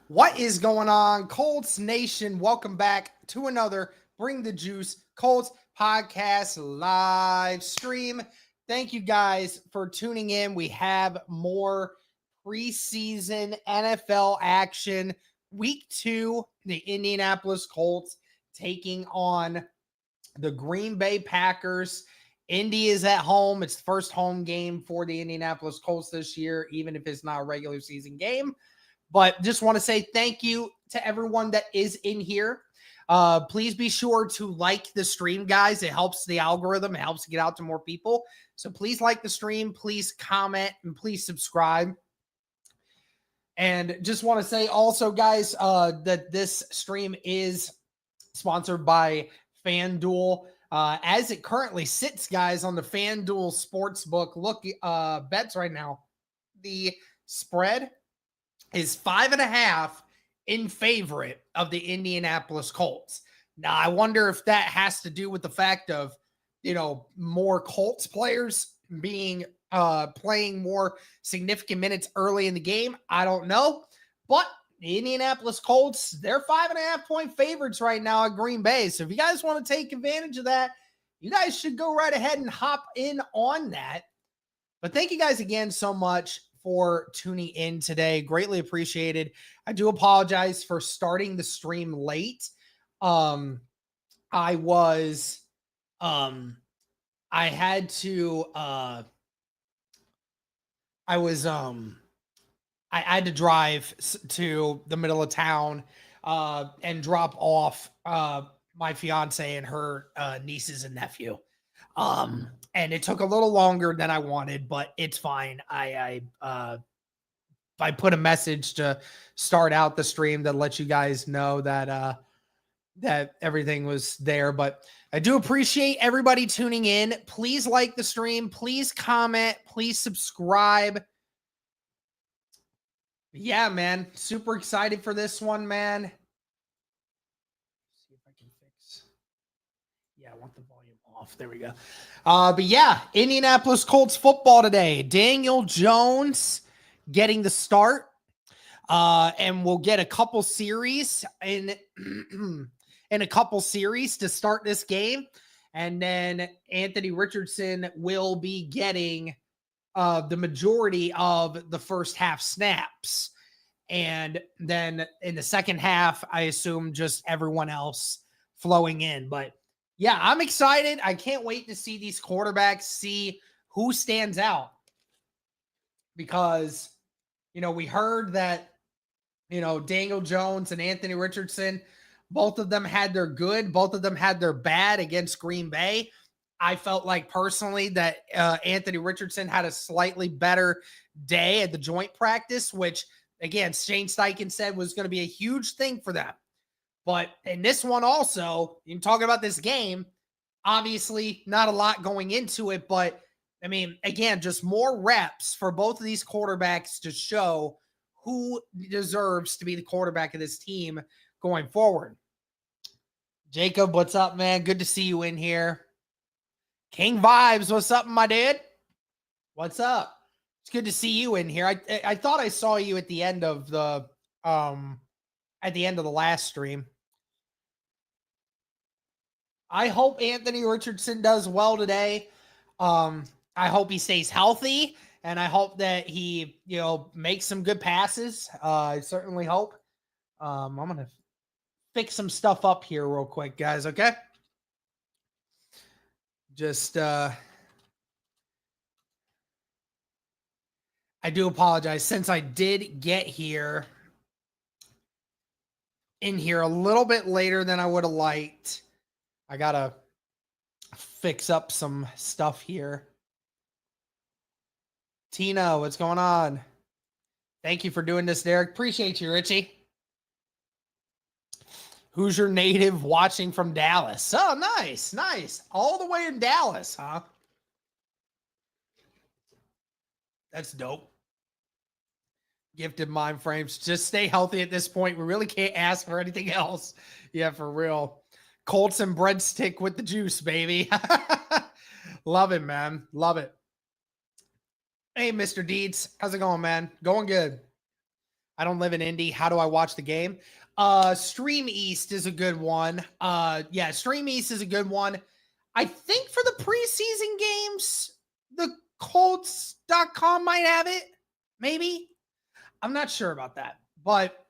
What is going on, Colts Nation? Welcome back to another Bring the Juice Colts podcast live stream. Thank you guys for tuning in. We have more preseason NFL action. Week 2, the Indianapolis Colts taking on the Green Bay Packers. Indy is at home. It's the first home game for the Indianapolis Colts this year, even if it's not a regular season game. But just want to say thank you to everyone that is in here. Please be sure to like the stream, guys. It helps the algorithm. It helps to get out to more people. So please like the stream. Please comment and please subscribe. And just want to say also, guys, that this stream is sponsored by FanDuel. As it currently sits, guys, on the FanDuel Sportsbook bets right now, the spread is 5.5 in favor of the Indianapolis Colts. Now, I wonder if that has to do with the fact of, more Colts players being playing more significant minutes early in the game. I don't know. But the Indianapolis Colts, they're 5.5-point favorites right now at Green Bay. So if you guys want to take advantage of that, you guys should go right ahead and hop in on that. But thank you guys again so much for tuning in today. Greatly appreciated. I do apologize for starting the stream late. I had to drive to the middle of town and drop off my fiance and her nieces and nephew. And it took a little longer than I wanted, but it's fine. I put a message to start out the stream to let you guys know that that everything was there. But I do appreciate everybody tuning in. Please like the stream. Please comment. Please subscribe. Yeah, man. Super excited for this one, man. See if I can fix. Yeah, I want the volume off. There we go. But yeah, Indianapolis Colts football today. Daniel Jones getting the start. And we'll get a couple series in a couple series to start this game. And then Anthony Richardson will be getting the majority of the first half snaps. And then in the second half, I assume just everyone else flowing in. But yeah, I'm excited. I can't wait to see these quarterbacks, see who stands out. Because, we heard that, Daniel Jones and Anthony Richardson, both of them had their good, both of them had their bad against Green Bay. I felt like personally that Anthony Richardson had a slightly better day at the joint practice, which, again, Shane Steichen said was going to be a huge thing for them. But in this one also, you talking about this game, obviously not a lot going into it, but I mean, again, just more reps for both of these quarterbacks to show who deserves to be the quarterback of this team going forward. Jacob, what's up, man? Good to see you in here. King Vibes, what's up, my dude? What's up? It's good to see you in here. I thought I saw you at the end of the last stream. I hope Anthony Richardson does well today. I hope he stays healthy, and I hope that he, makes some good passes. I certainly hope. I'm going to fix some stuff up here real quick, guys, okay? Just, I do apologize. Since I did get in here a little bit later than I would have liked, I got to fix up some stuff here. Tina, what's going on? Thank you for doing this, Derek. Appreciate you, Richie. Who's your native watching from Dallas? Oh, nice. All the way in Dallas, huh? That's dope. Gifted mind frames. Just stay healthy at this point. We really can't ask for anything else. Yeah, for real. Colts and breadstick with the juice, baby. Love it, man. Love it. Hey, Mr. Deeds. How's it going, man? Going good. I don't live in Indy. How do I watch the game? Stream East is a good one. Yeah, Stream East is a good one. I think for the preseason games, the Colts.com might have it. Maybe. I'm not sure about that. But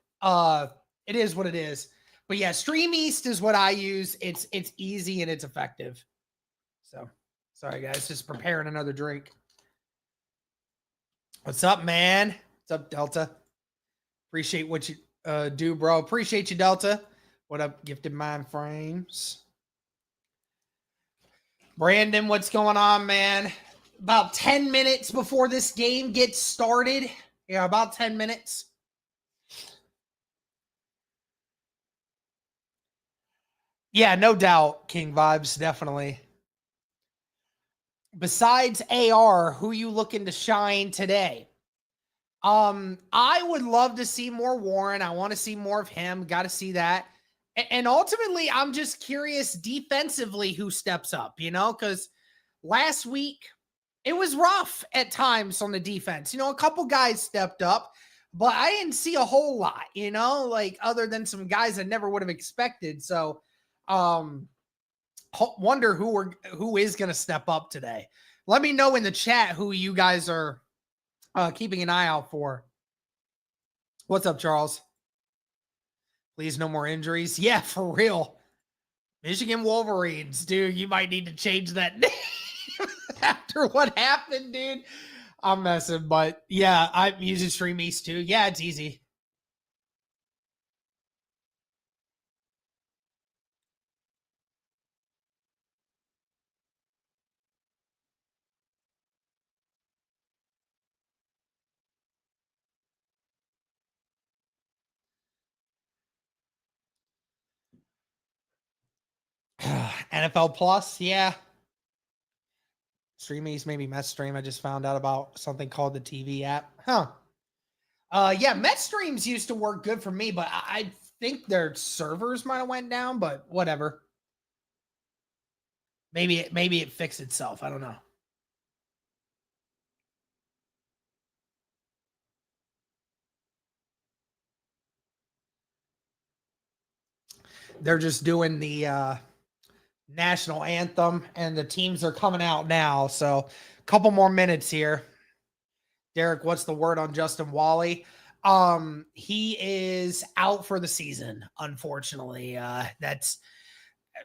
it is what it is. But yeah, Stream East is what I use. It's easy and it's effective. So sorry guys, just preparing another drink. What's up, man? What's up, Delta? Appreciate what you do, bro. Appreciate you, Delta. What up, Gifted Mind Frames? Brandon, what's going on, man? About 10 minutes before this game gets started. Yeah, about 10 minutes. Yeah, no doubt, King Vibes, definitely. Besides AR, who you looking to shine today? I would love to see more Warren. I want to see more of him. Got to see that. And ultimately, I'm just curious defensively who steps up, because last week it was rough at times on the defense. A couple guys stepped up, but I didn't see a whole lot, like other than some guys I never would have expected. So, wonder who is going to step up today. Let me know in the chat who you guys are keeping an eye out for. What's up, Charles? Please, no more injuries. Yeah, for real. Michigan Wolverines, dude. You might need to change that name after what happened, dude. I'm messing, but yeah, I'm using Stream East too. Yeah, it's easy. NFL Plus, yeah. Stream East, maybe MetStream. I just found out about something called the TV app. Huh. Yeah, MetStreams used to work good for me, but I think their servers might have went down, but whatever. Maybe it fixed itself. I don't know. They're just doing the national anthem, and the teams are coming out now. So a couple more minutes here. Derek, what's the word on Justin Wally? He is out for the season, unfortunately. That's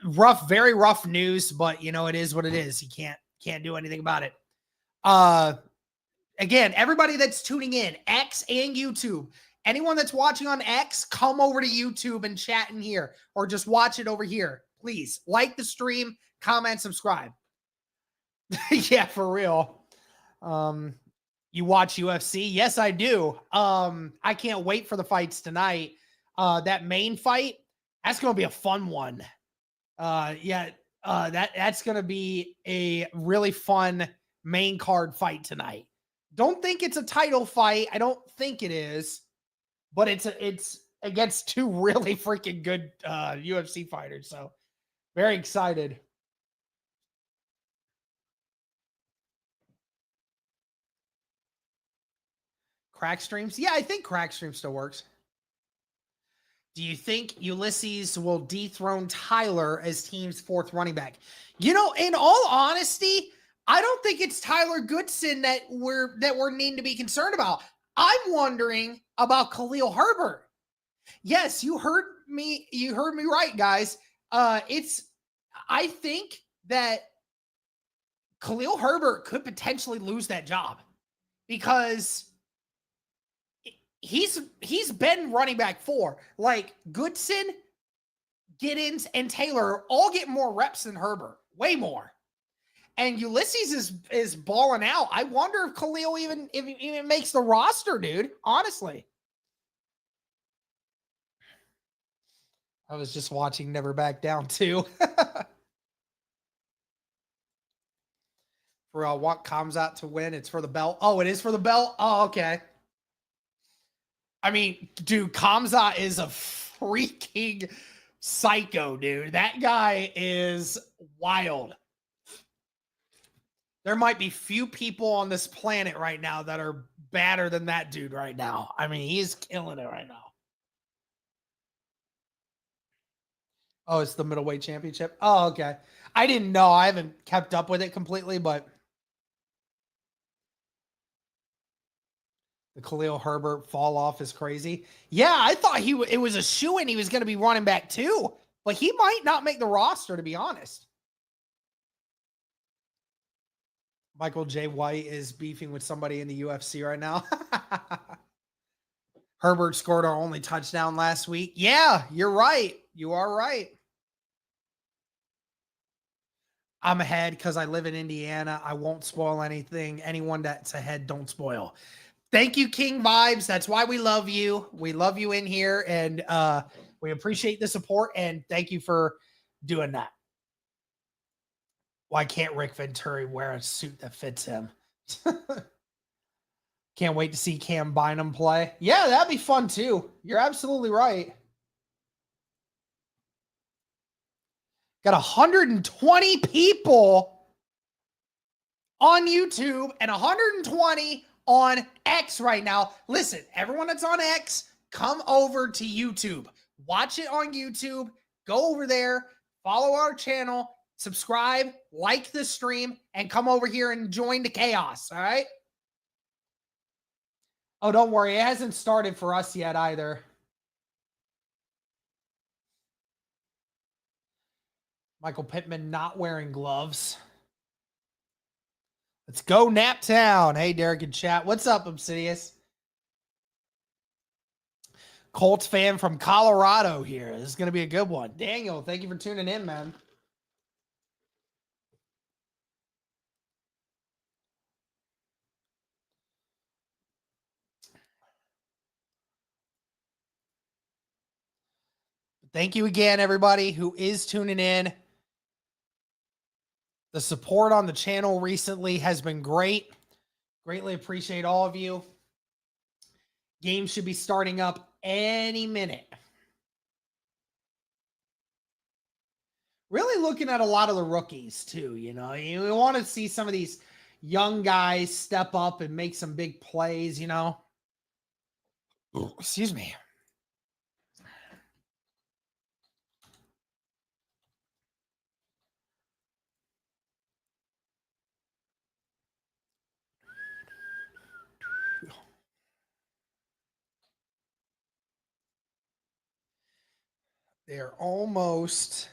rough, very rough news, but it is what it is. He can't do anything about it. Again, everybody that's tuning in, X and YouTube, anyone that's watching on X, come over to YouTube and chat in here, or just watch it over here. Please like the stream, comment, subscribe. Yeah, for real. You watch UFC? Yes, I do. I can't wait for the fights tonight. That main fight, that's going to be a fun one. That's going to be a really fun main card fight tonight. Don't think it's a title fight. I don't think it is, but it's against two really freaking good UFC fighters. So very excited. Crack streams? Yeah, I think crack stream still works. Do you think Ulysses will dethrone Tyler as team's fourth running back? In all honesty, I don't think it's Tyler Goodson that we're needing to be concerned about. I'm wondering about Khalil Herbert. Yes, you heard me. You heard me right, guys. I think that Khalil Herbert could potentially lose that job because he's been running back 4. Like Goodson, Giddens, and Taylor all get more reps than Herbert, way more. And Ulysses is balling out. I wonder if Khalil even makes the roster, dude. Honestly, I was just watching Never Back Down too. For what comes out to win, it's for the belt. Oh, it is for the belt. Oh, okay. I mean, dude, Kamzat is a freaking psycho, dude. That guy is wild. There might be few people on this planet right now that are badder than that dude right now. I mean, he's killing it right now. Oh, it's the middleweight championship. Oh, okay. I didn't know. I haven't kept up with it completely, but the Khalil Herbert fall off is crazy. Yeah, I thought it was a shoo-in. He was going to be running back too, but he might not make the roster, to be honest. Michael J. White is beefing with somebody in the UFC right now. Herbert scored our only touchdown last week. Yeah, you're right. You are right. I'm ahead because I live in Indiana. I won't spoil anything. Anyone that's ahead, don't spoil. Thank you, King Vibes. That's why we love you. We love you in here, and we appreciate the support, and thank you for doing that. Why can't Rick Venturi wear a suit that fits him? Can't wait to see Cam Bynum play. Yeah, that'd be fun too. You're absolutely right. Got 120 people on YouTube and 120 on X right now. Listen, everyone that's on X, come over to YouTube. Watch it on YouTube. Go over there, follow our channel, subscribe, like the stream, and come over here and join the chaos, all right? Oh, don't worry. It hasn't started for us yet either. Michael Pittman not wearing gloves. Let's go Naptown. Hey, Derek and chat. What's up, Obsidious? Colts fan from Colorado here. This is going to be a good one. Daniel, thank you for tuning in, man. Thank you again, everybody who is tuning in. The support on the channel recently has been great. Greatly appreciate all of you. Game should be starting up any minute. Really looking at a lot of the rookies too, you know. You want to see some of these young guys step up and make some big plays, you know. Ooh, excuse me. They're almost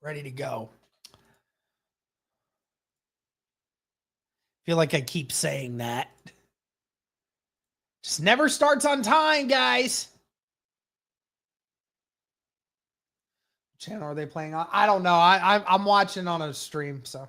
ready to go. Feel like I keep saying that. Just never starts on time, guys. What channel are they playing on? I don't know. I'm watching on a stream, so.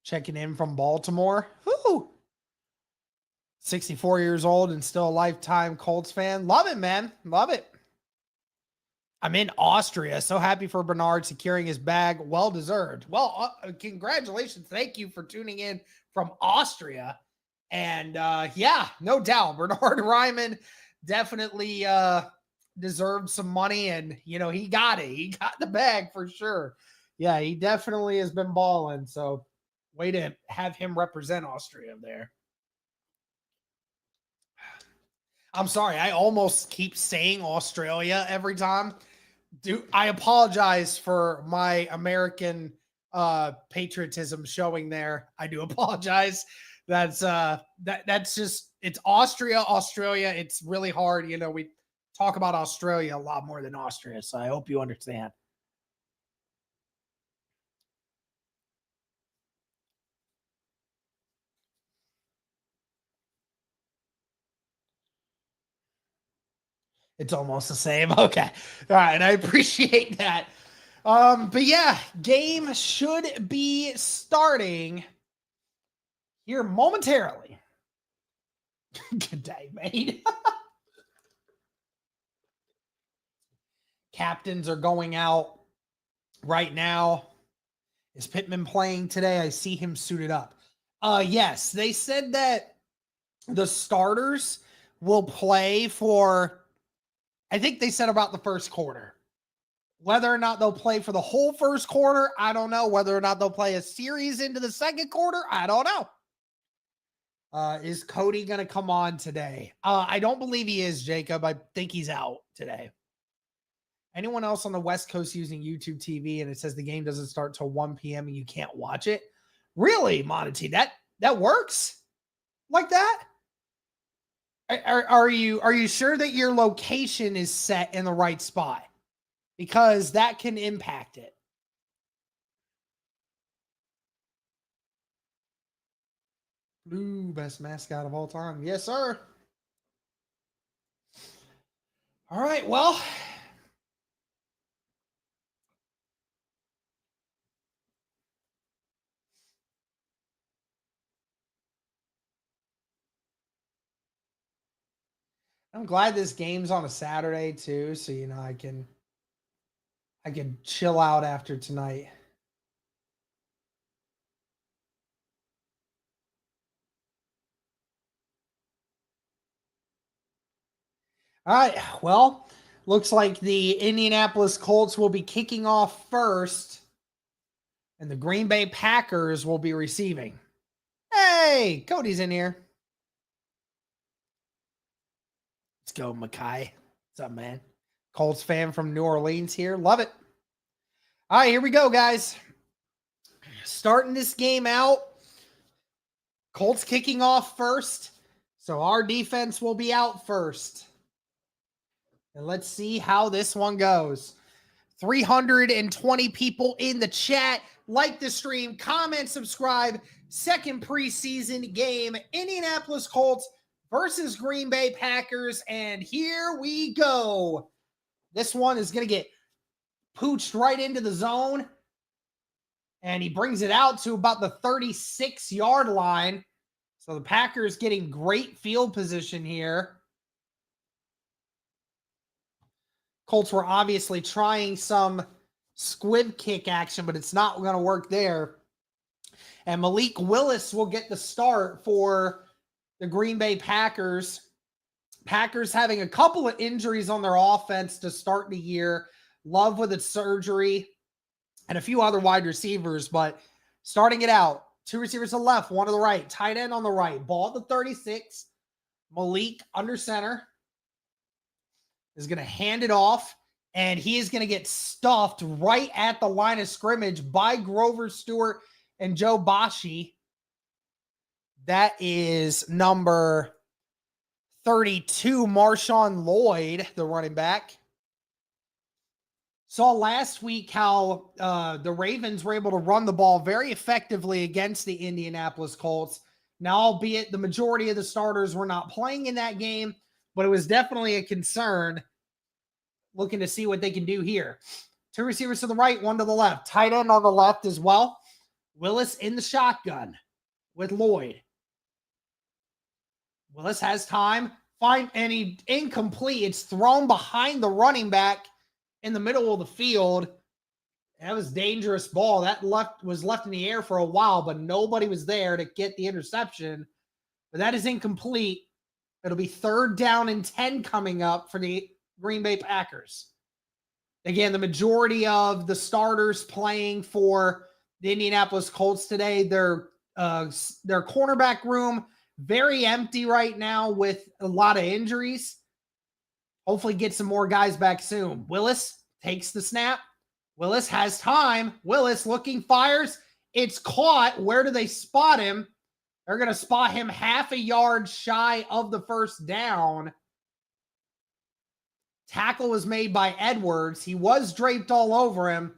Checking in from Baltimore. Woo! 64 years old and still a lifetime Colts fan. Love it, man. Love it. I'm in Austria. So happy for Bernard securing his bag. Well deserved. Well, congratulations. Thank you for tuning in from Austria. And yeah, no doubt. Bernard Ryman definitely deserved some money. And, you know, he got it. He got the bag for sure. Yeah, he definitely has been balling. So way to have him represent Austria there. I'm sorry. I almost keep saying Australia every time. Dude, I apologize for my American patriotism showing there. I do apologize. That's that's just, it's Austria, Australia. It's really hard. You know, we talk about Australia a lot more than Austria. So I hope you understand. It's almost the same. Okay. All right. I appreciate that. But yeah, game should be starting here momentarily. Good day, mate. Captains are going out right now. Is Pittman playing today? I see him suited up. Yes, they said that the starters will play for, I think they said about the first quarter. Whether or not they'll play for the whole first quarter, I don't know. Whether or not they'll play a series into the second quarter, I don't know. Is Cody going to come on today? I don't believe he is, Jacob. I think he's out today. Anyone else on the West Coast using YouTube TV and it says the game doesn't start till 1 p.m. and you can't watch it? Really, Monty? That works like that? Are you sure that your location is set in the right spot? Because that can impact it. Blue, best mascot of all time. Yes, sir. All right, well. I'm glad this game's on a Saturday too, so I can chill out after tonight. All right, well, looks like the Indianapolis Colts will be kicking off first, and the Green Bay Packers will be receiving. Hey, Cody's in here. Let's go, Makai. What's up, man? Colts fan from New Orleans here. Love it. All right, here we go, guys. Starting this game out. Colts kicking off first. So our defense will be out first. And let's see how this one goes. 320 people in the chat. Like the stream, comment, subscribe. Second preseason game, Indianapolis Colts versus Green Bay Packers. And here we go. This one is going to get pooched right into the zone. And he brings it out to about the 36-yard line. So the Packers getting great field position here. Colts were obviously trying some squib kick action, but it's not going to work there. And Malik Willis will get the start for the Green Bay Packers. Packers having a couple of injuries on their offense to start the year. Love with its surgery and a few other wide receivers, but starting it out, 2 receivers to the left, 1 to the right, tight end on the right, ball at the 36. Malik under center is going to hand it off, and he is going to get stuffed right at the line of scrimmage by Grover Stewart and Joe Bashi. That is number 32, Marshawn Lloyd, the running back. Saw last week how the Ravens were able to run the ball very effectively against the Indianapolis Colts. Now, albeit the majority of the starters were not playing in that game, but it was definitely a concern looking to see what they can do here. 2 receivers to the right, 1 to the left. Tight end on the left as well. Willis in the shotgun with Lloyd. Willis has time. And he incomplete. It's thrown behind the running back in the middle of the field. That was dangerous ball. That was left in the air for a while, but nobody was there to get the interception. But that is incomplete. It'll be 3rd down and 10 coming up for the Green Bay Packers. Again, the majority of the starters playing for the Indianapolis Colts today, their cornerback room very empty right now with a lot of injuries. Hopefully get some more guys back soon. Willis takes the snap. Willis has time. Willis looking, fires. It's caught. Where do they spot him? They're going to spot him half a yard shy of the first down. Tackle was made by Edwards. He was draped all over him,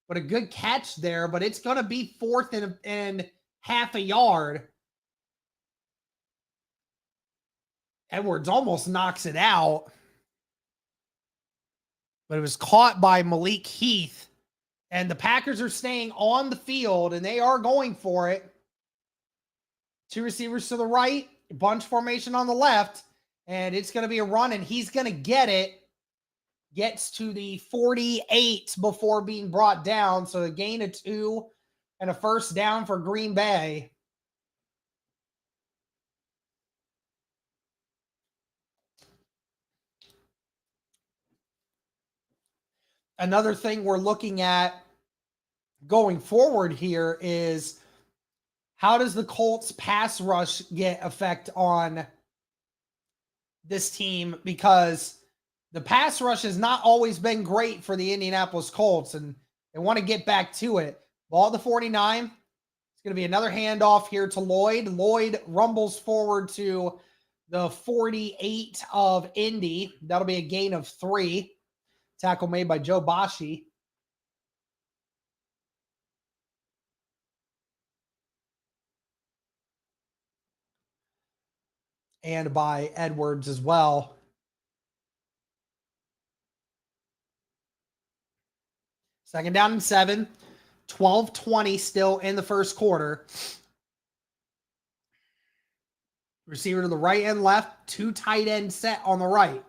but a good catch there. But it's going to be 4th and half a yard. Edwards almost knocks it out, but it was caught by Malik Heath. And the Packers are staying on the field, and they are going for it. 2 receivers to the right, bunch formation on the left, and it's going to be a run, and he's going to get it. Gets to the 48 before being brought down, so a gain of 2 and a first down for Green Bay. another thing we're looking at going forward here is how does the Colts pass rush get effect on this team? Because the pass rush has not always been great for the Indianapolis Colts, and they want to get back to it. Ball at the 49. It's going to be another handoff here to Lloyd. Lloyd rumbles forward to the 48 of Indy. That'll be a gain of 3. Tackle made by Joe Bashi. And by Edwards as well. Second down and 7. 12-20 still in the first quarter. Receiver to the right and left. 2 tight end set on the right.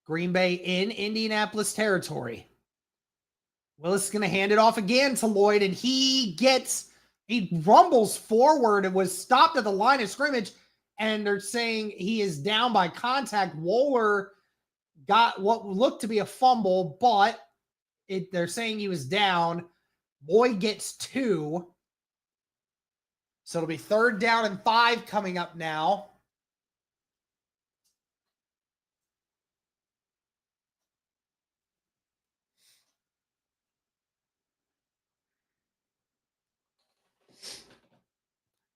Green Bay in Indianapolis territory. Willis is going to hand it off again to Lloyd, and he rumbles forward and was stopped at the line of scrimmage, and they're saying he is down by contact. Wohler got what looked to be a fumble, but they're saying he was down. Lloyd gets 2. So it'll be 3rd down and 5 coming up now.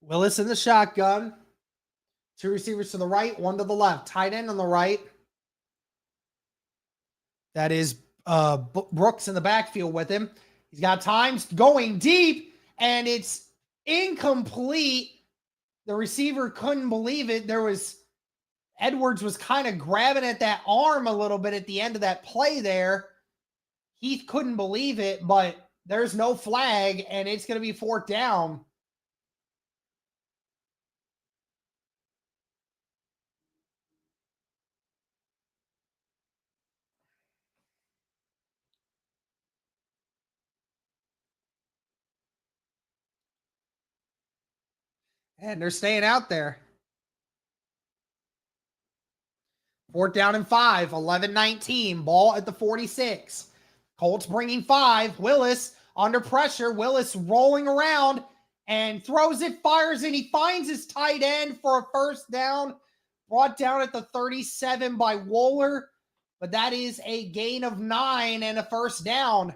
Willis in the shotgun. 2 receivers to the right, 1 to the left. Tight end on the right. That is Brooks in the backfield with him. He's got times going deep, and it's incomplete. The receiver couldn't believe it. Edwards was kind of grabbing at that arm a little bit at the end of that play there. Heath couldn't believe it, but there's no flag, and it's going to be 4th down. And they're staying out there. 4th down and 5, 11-19. Ball at the 46. Colts bringing 5. Willis under pressure. Willis rolling around and throws it, fires, and he finds his tight end for a 1st down. Brought down at the 37 by Wohler, but that is a gain of 9 and a 1st down.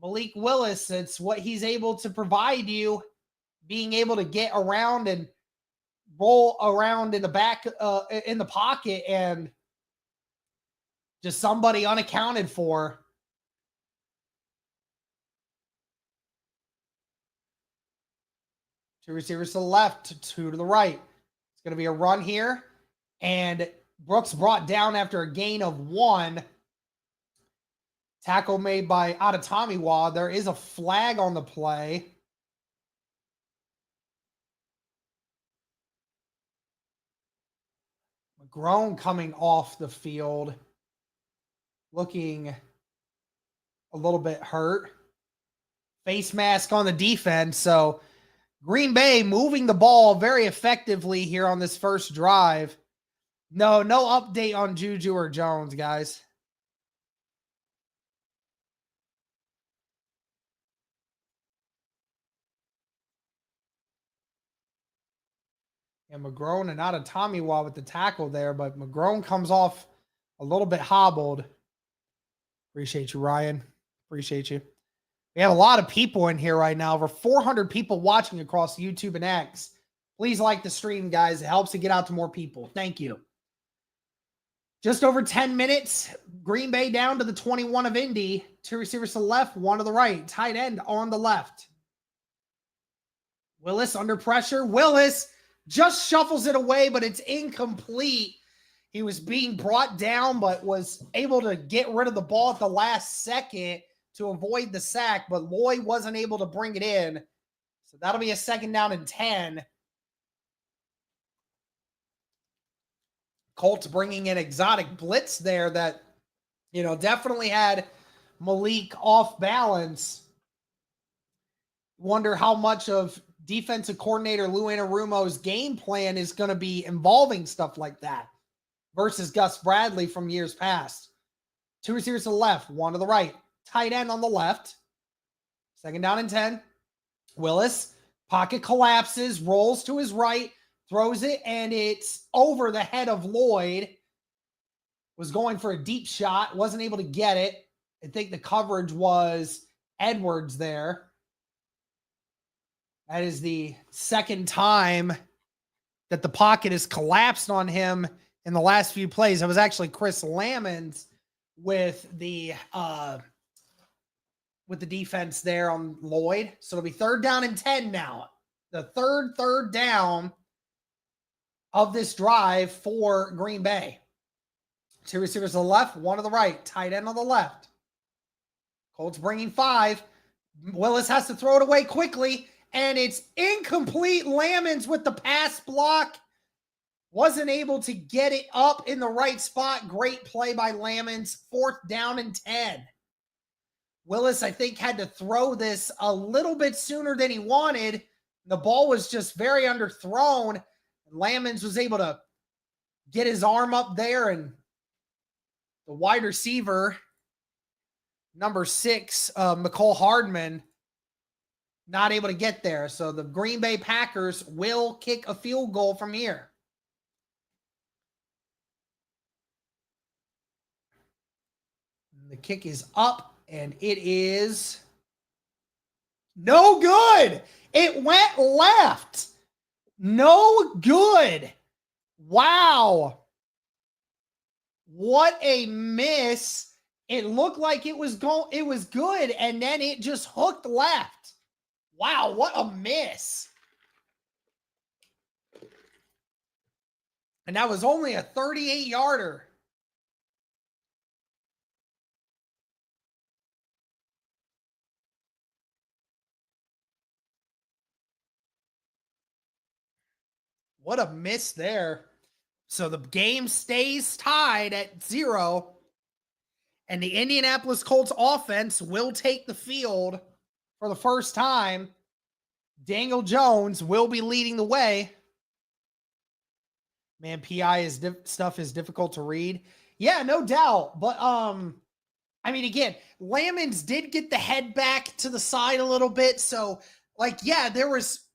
Malik Willis, it's what he's able to provide you, being able to get around and roll around in the back, in the pocket, and just somebody unaccounted for. Two receivers to the left, 2 to the right. It's going to be a run here, and Brooks brought down after a gain of 1. Tackle made by Adetomiwa. There is a flag on the play. McGrone coming off the field, looking a little bit hurt. Face mask on the defense. So Green Bay moving the ball very effectively here on this first drive. No update on Juju or Jones, guys. And McGrone and not a Tommywah with the tackle there, but McGrone comes off a little bit hobbled. Appreciate you, Ryan. Appreciate you. We have a lot of people in here right now. Over 400 people watching across YouTube and X. Please like the stream, guys. It helps to get out to more people. Thank you. Just over 10 minutes. Green Bay down to the 21 of Indy. 2 receivers to the left, 1 to the right. Tight end on the left. Willis under pressure. Willis just shuffles it away, but it's incomplete. He was being brought down, but was able to get rid of the ball at the last second to avoid the sack, but Lloyd wasn't able to bring it in. So that'll be a 2nd down and 10. Colts bringing in exotic blitz there that, definitely had Malik off balance. Wonder how much of defensive coordinator Lou Anarumo's game plan is going to be involving stuff like that versus Gus Bradley from years past. Two receivers to the left, one to the right. Tight end on the left. Second down and 10. Willis, pocket collapses, rolls to his right, throws it, and it's over the head of Lloyd. Was going for a deep shot, wasn't able to get it. I think the coverage was Edwards there. That is the second time that the pocket has collapsed on him in the last few plays. It was actually Chris Lamons with the defense there on Lloyd. So it'll be third down and 10 now. The third down of this drive for Green Bay. Two receivers to the left, one to the right. Tight end on the left. Colts bringing 5. Willis has to throw it away quickly, and it's incomplete. Lamons with the pass block. Wasn't able to get it up in the right spot. Great play by Lamons. Fourth down and 10. Willis, I think, had to throw this a little bit sooner than he wanted. The ball was just very underthrown. Lamons was able to get his arm up there, and the wide receiver, number 6, McCole Hardman, not able to get there. So the Green Bay Packers will kick a field goal from here. The kick is up, and it is no good. It went left. No good. Wow. What a miss. It looked like it was good, and then it just hooked left. Wow, what a miss. And that was only a 38-yarder. What a miss there. So the game stays tied at 0. And the Indianapolis Colts offense will take the field for the first time. Daniel Jones will be leading the way. Man, PI stuff is difficult to read. Yeah, no doubt. But, I mean, again, Lamons did get the head back to the side a little bit. So, yeah, there was,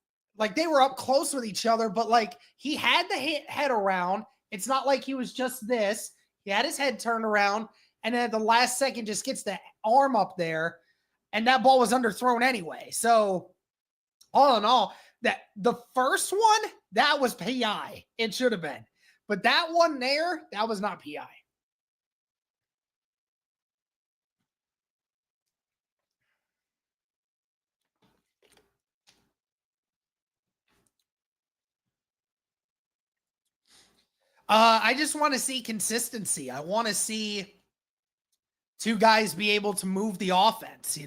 they were up close with each other, but, he had the head around. It's not like he was just this. He had his head turned around, and then at the last second just gets the arm up there, and that ball was underthrown anyway. So, all in all, the first one, that was PI. It should have been. But that one there, that was not PI. I just want to see consistency. I want to see two guys be able to move the offense,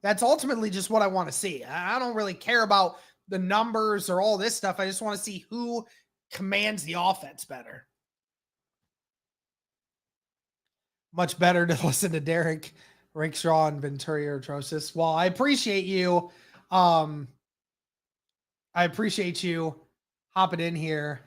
That's ultimately just what I want to see. I don't really care about the numbers or all this stuff. I just want to see who commands the offense better. Much better to listen to Derek Rickshaw and Venturi Atrocis. Well, I appreciate you. I appreciate you hopping in here.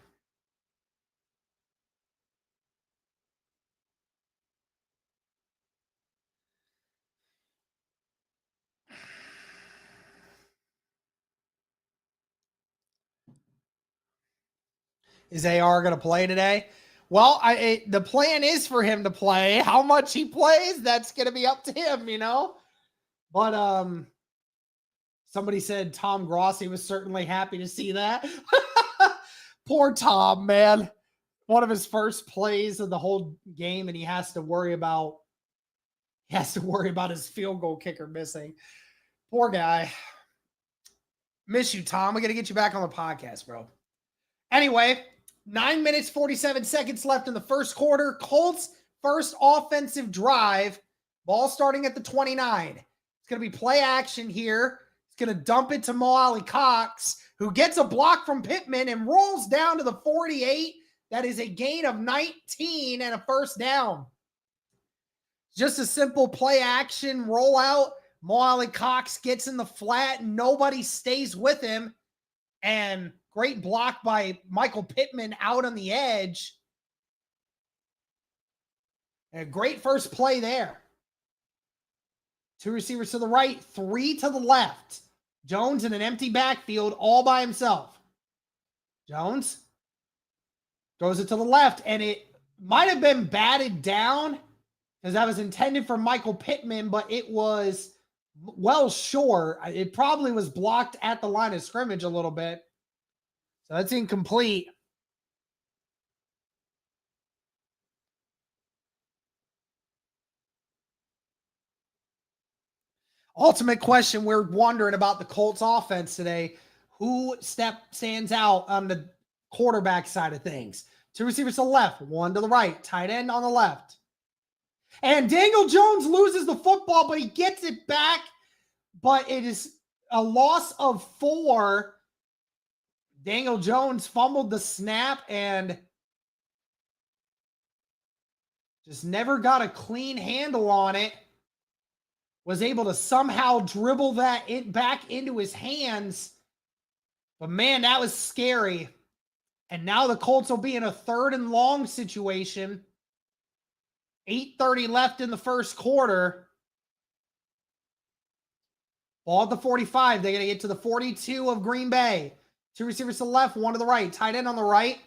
Is AR going to play today? Well, the plan is for him to play. How much he plays, that's going to be up to him, But somebody said Tom Grossi was certainly happy to see that. Poor Tom, man. One of his first plays of the whole game, and he has to worry about his field goal kicker missing. Poor guy. Miss you, Tom. We got to get you back on the podcast, bro. Anyway, 9 minutes, 47 seconds left in the first quarter. Colts first offensive drive. Ball starting at the 29. It's going to be play action here. It's going to dump it to Mo Alley Cox, who gets a block from Pittman and rolls down to the 48. That is a gain of 19 and a first down. Just a simple play action rollout. Mo Alley Cox gets in the flat. Nobody stays with him. And great block by Michael Pittman out on the edge. A great first play there. 2 receivers to the right, 3 to the left. Jones in an empty backfield all by himself. Jones throws it to the left, and it might have been batted down because that was intended for Michael Pittman, but it was well short. It probably was blocked at the line of scrimmage a little bit. So that's incomplete. Ultimate question, we're wondering about the Colts offense today. Who stands out on the quarterback side of things? 2 receivers to the left, 1 to the right, tight end on the left. And Daniel Jones loses the football, but he gets it back. But it is a loss of 4. Daniel Jones fumbled the snap and just never got a clean handle on it. Was able to somehow dribble that back into his hands. But man, that was scary. And now the Colts will be in a 3rd and long situation. 8:30 left in the first quarter. Ball at the 45. They're going to get to the 42 of Green Bay. 2 receivers to the left, 1 to the right. Tight end on the right.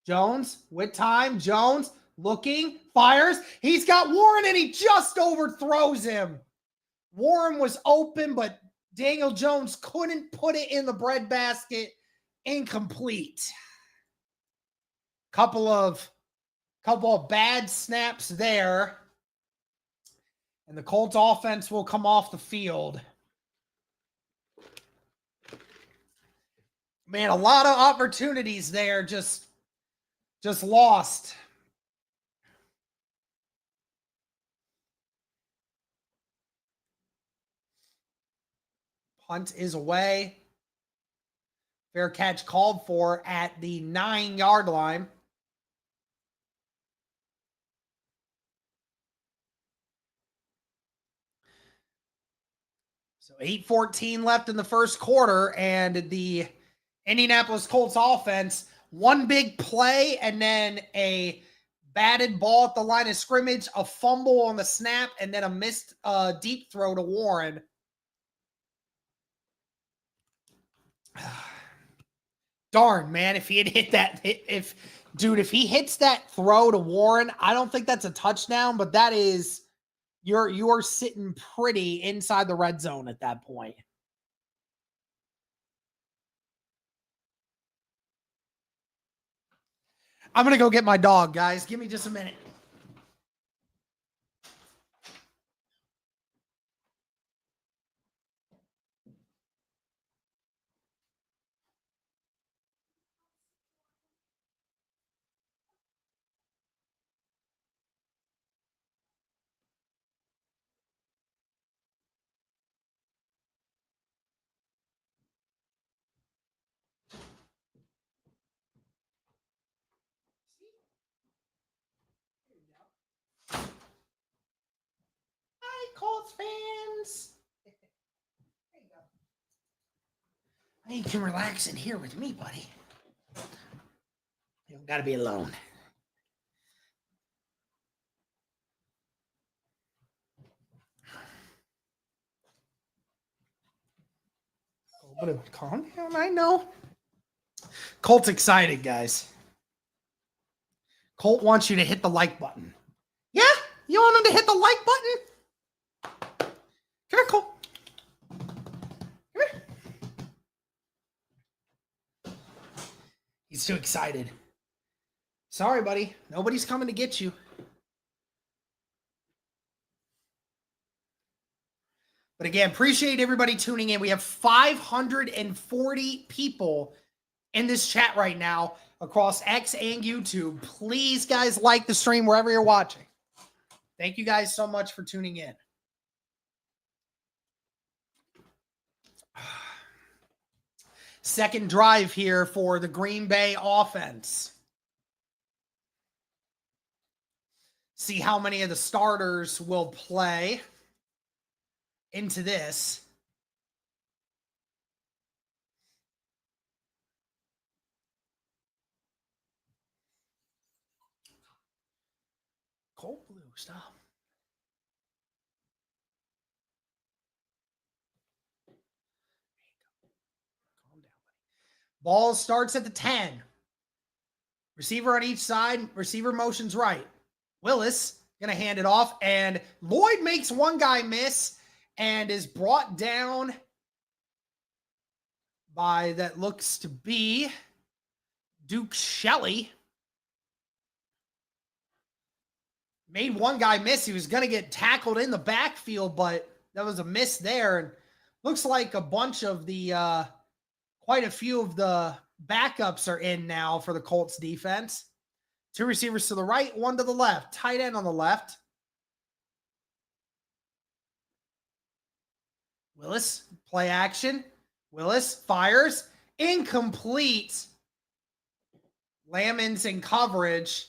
Jones with time. Jones looking, fires. He's got Warren, and he just overthrows him. Warren was open, but Daniel Jones couldn't put it in the breadbasket. Incomplete. Couple of bad snaps there. And the Colts offense will come off the field. Man, a lot of opportunities there just lost. Punt is away. Fair catch called for at the 9-yard line. So 8:14 left in the first quarter, and the Indianapolis Colts offense, one big play and then a batted ball at the line of scrimmage, a fumble on the snap, and then a missed deep throw to Warren. Darn, man, if he had hit that, if he hits that throw to Warren, I don't think that's a touchdown, but that is, you're sitting pretty inside the red zone at that point. I'm going to go get my dog, guys. Give me just a minute. Hi, Colts fans. There you go. You can relax in here with me, buddy. You don't got to be alone. But calm down, I know. Colt's excited, guys. Colt wants you to hit the like button. Yeah? You want him to hit the like button? Come here, Colt. Come here. He's too excited. Sorry, buddy. Nobody's coming to get you. But again, appreciate everybody tuning in. We have 540 people in this chat right now across X and YouTube. Please, guys, like the stream wherever you're watching. Thank you guys so much for tuning in. Second drive here for the Green Bay offense. See how many of the starters will play into this. Cold blue, stop. Calm down. Ball starts at the 10. Receiver on each side. Receiver motions right. Willis going to hand it off. And Lloyd makes one guy miss and is brought down by that looks to be Duke Shelley. Made one guy miss. He was going to get tackled in the backfield, but that was a miss there. And looks like a bunch of the, quite a few of the backups are in now for the Colts defense. Two receivers to the right, one to the left. Tight end on the left. Willis, play action. Willis fires. Incomplete. Lamons in coverage.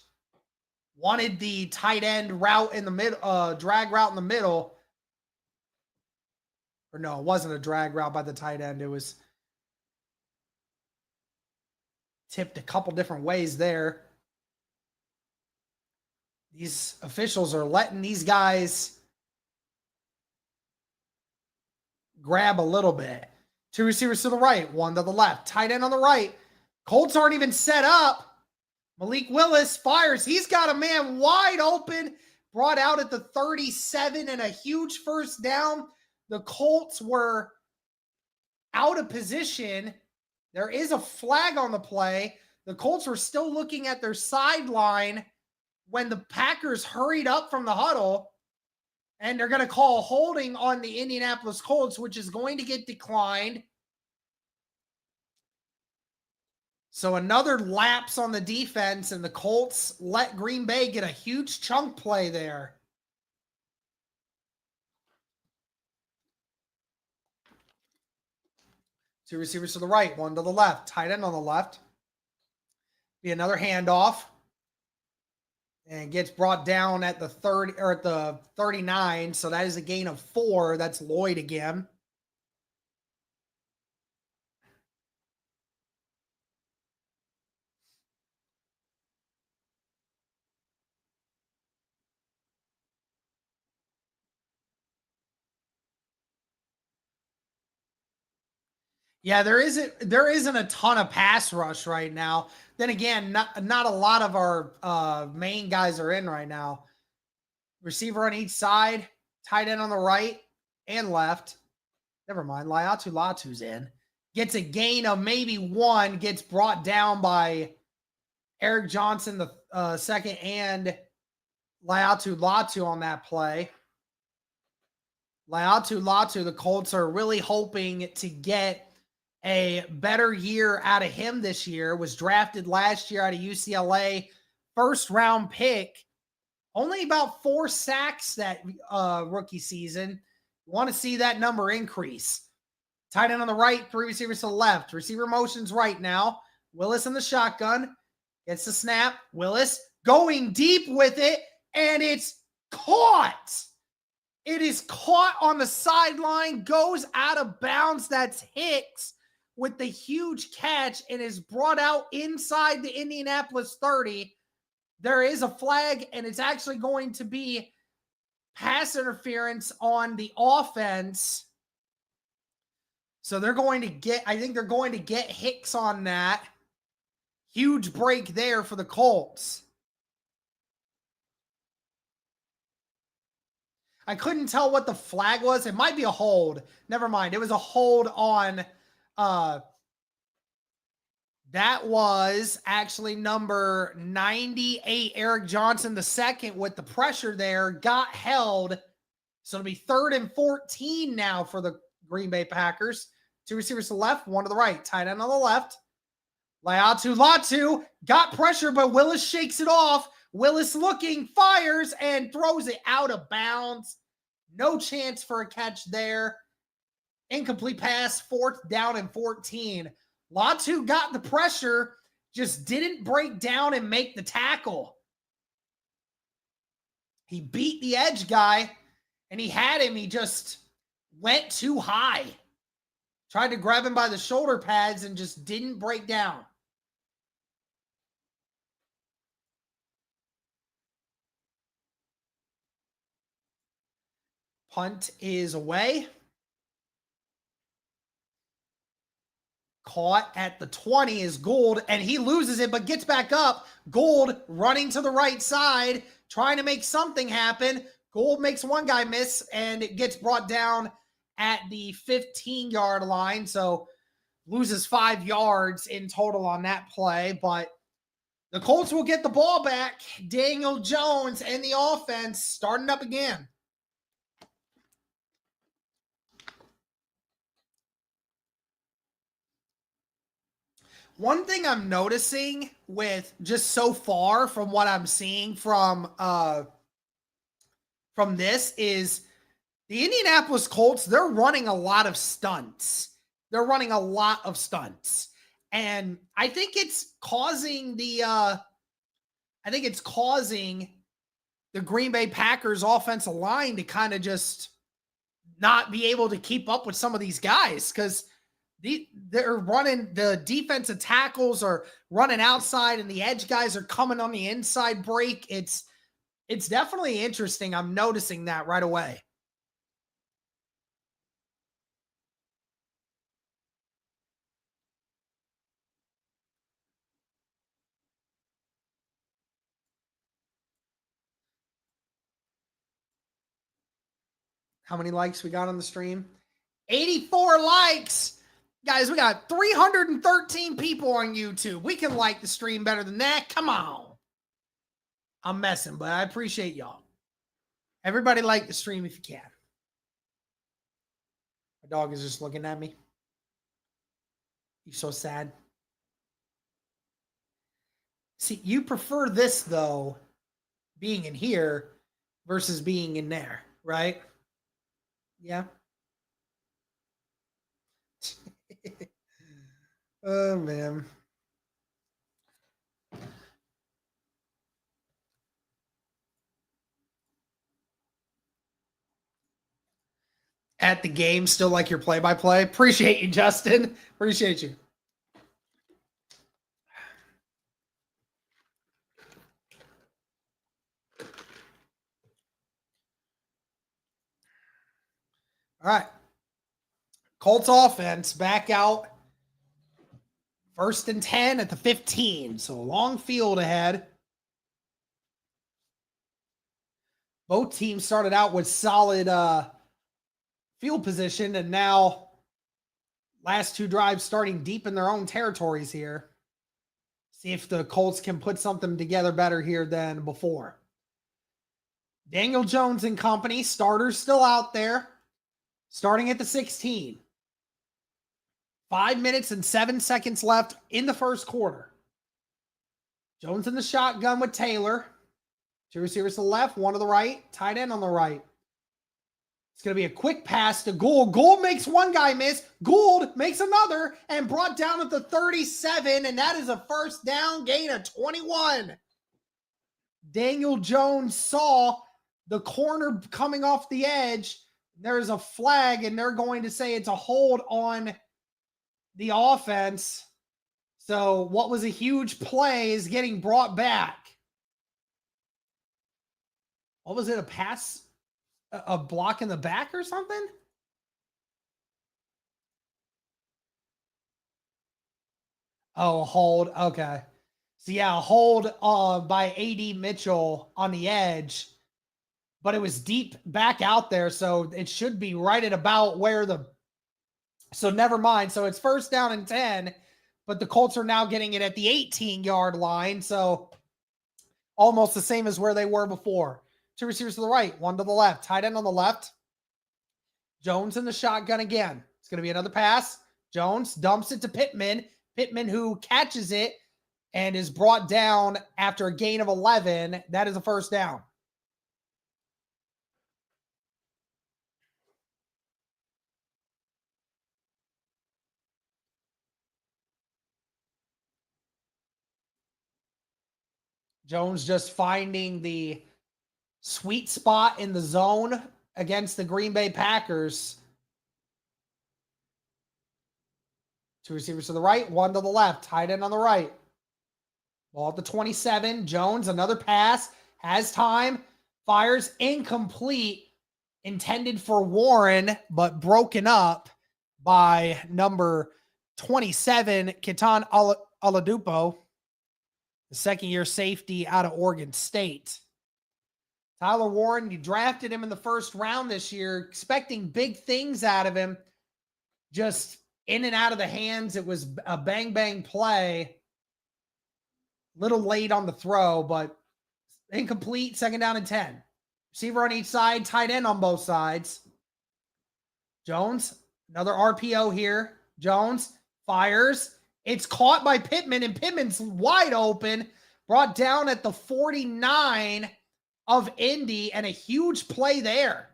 Wanted the tight end route in the middle, drag route in the middle. Or no, it wasn't a drag route by the tight end. It was tipped a couple different ways there. These officials are letting these guys grab a little bit. Two receivers to the right, one to the left. Tight end on the right. Colts aren't even set up. Malik Willis fires. He's got a man wide open. Brought out at the 37 and a huge first down. The Colts were out of position. There is a flag on the play. The Colts were still looking at their sideline when the Packers hurried up from the huddle. And they're going to call holding on the Indianapolis Colts, which is going to get declined. So another lapse on the defense, and the Colts let Green Bay get a huge chunk play there. Two receivers to the right, one to the left. Tight end on the left. Be another handoff. And gets brought down at the 30 or at the 39. So that is a gain of 4. That's Lloyd again. Yeah, there isn't a ton of pass rush right now. Then again, not a lot of our main guys are in right now. Receiver on each side, tight end on the right and left. Never mind, Latu's in. Gets a gain of maybe 1, gets brought down by Eric Johnson the second and Latu on that play. Latu, the Colts are really hoping to get a better year out of him this year. Was drafted last year out of UCLA, first round pick. Only about 4 sacks that rookie season. Want to see that number increase. Tight end on the right, 3 receivers to the left. Receiver motions right now. Willis in the shotgun. Gets the snap. Willis going deep with it, and it's caught. It is caught on the sideline, goes out of bounds. That's Hicks with the huge catch and is brought out inside the Indianapolis 30. There is a flag, and it's actually going to be pass interference on the offense. So they're going to get, I think they're going to get Hicks on that. Huge break there for the Colts. I couldn't tell what the flag was. It might be a hold. Never mind. It was a hold on that was actually number 98, Eric Johnson II, with the pressure there, got held. So it'll be 3rd and 14 now for the Green Bay Packers. 2 receivers to the left, 1 to the right. Tight end on the left. Latu got pressure, but Willis shakes it off. Willis looking, fires, and throws it out of bounds. No chance for a catch there. Incomplete pass, 4th down and 14. Latu got the pressure, just didn't break down and make the tackle. He beat the edge guy, and he had him. He just went too high. Tried to grab him by the shoulder pads and just didn't break down. Punt is away. Caught at the 20 is Gould, and he loses it, but gets back up. Gould running to the right side, trying to make something happen. Gould makes one guy miss, and it gets brought down at the 15-yard line. So loses 5 yards in total on that play, but the Colts will get the ball back. Daniel Jones and the offense starting up again. One thing I'm noticing with just so far from what I'm seeing from this is the Indianapolis Colts, they're running a lot of stunts. And I think it's causing the Green Bay Packers offensive line to kind of just not be able to keep up with some of these guys, because they're running, the defensive tackles are running outside and the edge guys are coming on the inside break. It's definitely interesting. I'm noticing that right away. How many likes we got on the stream? 84 likes. Guys, we got 313 people on YouTube. We can like the stream better than that. Come on. I'm messing, but I appreciate y'all. Everybody like the stream if you can. My dog is just looking at me. He's so sad. See, you prefer this, though, being in here versus being in there, right? Yeah. Oh, man. At the game, still like your play-by-play. Appreciate you, Justin. Appreciate you. All right. Colts offense back out. 1st and 10 at the 15. So long field ahead. Both teams started out with solid field position, and now last 2 drives starting deep in their own territories here. See if the Colts can put something together better here than before. Daniel Jones and company, starters still out there, starting at the 16. 5 minutes and 7 seconds left in the first quarter. Jones in the shotgun with Taylor. 2 receivers to the left, 1 to the right, tight end on the right. It's going to be a quick pass to Gould. Gould makes one guy miss. Gould makes another and brought down at the 37, and that is a first down, gain of 21. Daniel Jones saw the corner coming off the edge. There's a flag, and they're going to say it's a hold on the offense. So what was a huge play is getting brought back. What was it, a pass? A block in the back or something? Oh, a hold. Okay. So, yeah, a hold by A.D. Mitchell on the edge. But it was deep back out there, so it should be right at about where the... So, never mind. So, it's 1st down and 10, but the Colts are now getting it at the 18-yard line. So, almost the same as where they were before. 2 receivers to the right, 1 to the left. Tight end on the left. Jones in the shotgun again. It's going to be another pass. Jones dumps it to Pittman. Pittman, who catches it and is brought down after a gain of 11. That is a first down. Jones just finding the sweet spot in the zone against the Green Bay Packers. 2 receivers to the right, 1 to the left. Tight end on the right. Ball at the 27. Jones, another pass. Has time. Fires incomplete. intended for Warren, but broken up by number 27, Keaton Oladipo, the second-year safety out of Oregon State. Tyler Warren, you drafted him in the first round this year, expecting big things out of him. Just in and out of the hands. It was a bang-bang play. Little late on the throw, but incomplete, 2nd down and 10. Receiver on each side, tight end on both sides. Jones, another RPO here. Jones fires. It's caught by Pittman, and Pittman's wide open. Brought down at the 49 of Indy, and a huge play there.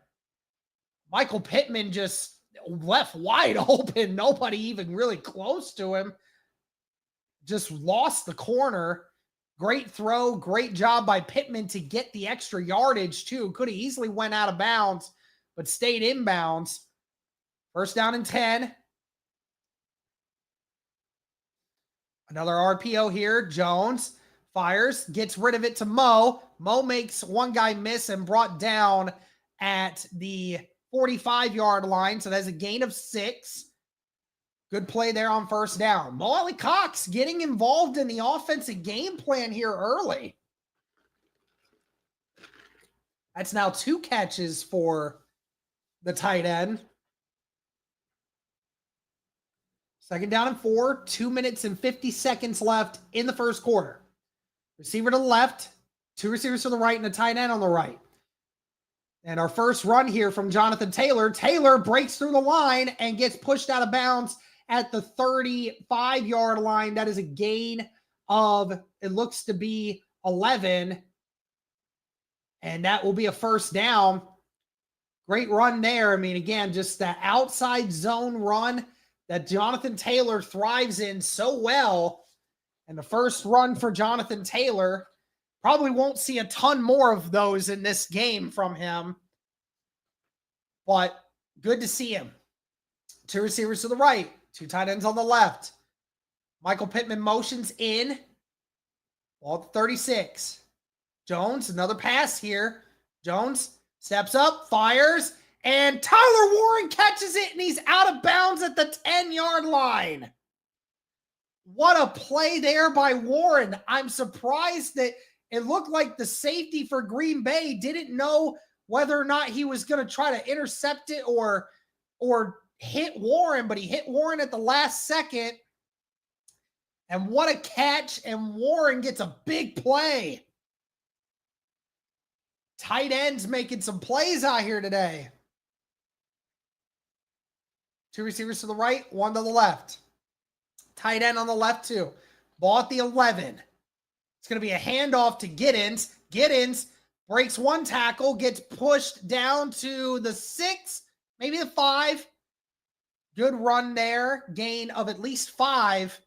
Michael Pittman just left wide open. Nobody even really close to him. Just lost the corner. Great throw. Great job by Pittman to get the extra yardage, too. Could have easily went out of bounds, but stayed inbounds. 1st down and 10. Another RPO here. Jones fires, gets rid of it to Mo. Mo makes one guy miss and brought down at the 45-yard line. So that's a gain of 6. Good play there on 1st down. Mo Alley-Cox getting involved in the offensive game plan here early. That's now 2 catches for the tight end. 2nd down and 4, 2 minutes and 50 seconds left in the first quarter. Receiver to the left, 2 receivers to the right, and a tight end on the right. And our first run here from Jonathan Taylor. Taylor breaks through the line and gets pushed out of bounds at the 35-yard line. That is a gain of, it looks to be 11. And that will be a 1st down. Great run there. I mean, again, just that outside zone run that Jonathan Taylor thrives in so well. And the first run for Jonathan Taylor, probably won't see a ton more of those in this game from him. But good to see him. 2 receivers to the right, 2 tight ends on the left. Michael Pittman motions in. Ball at 36. Jones, another pass here. Jones steps up, fires, and Tyler Warren catches it, and he's out of bounds at the 10-yard line. What a play there by Warren. I'm surprised that it looked like the safety for Green Bay didn't know whether or not he was going to try to intercept it or hit Warren, but he hit Warren at the last second. And what a catch, and Warren gets a big play. Tight ends making some plays out here today. 2 receivers to the right, 1 to the left. Tight end on the left, too. Ball at the 11. It's going to be a handoff to Giddens. Giddens breaks 1 tackle, gets pushed down to the 6, maybe the 5. Good run there. Gain of at least 5.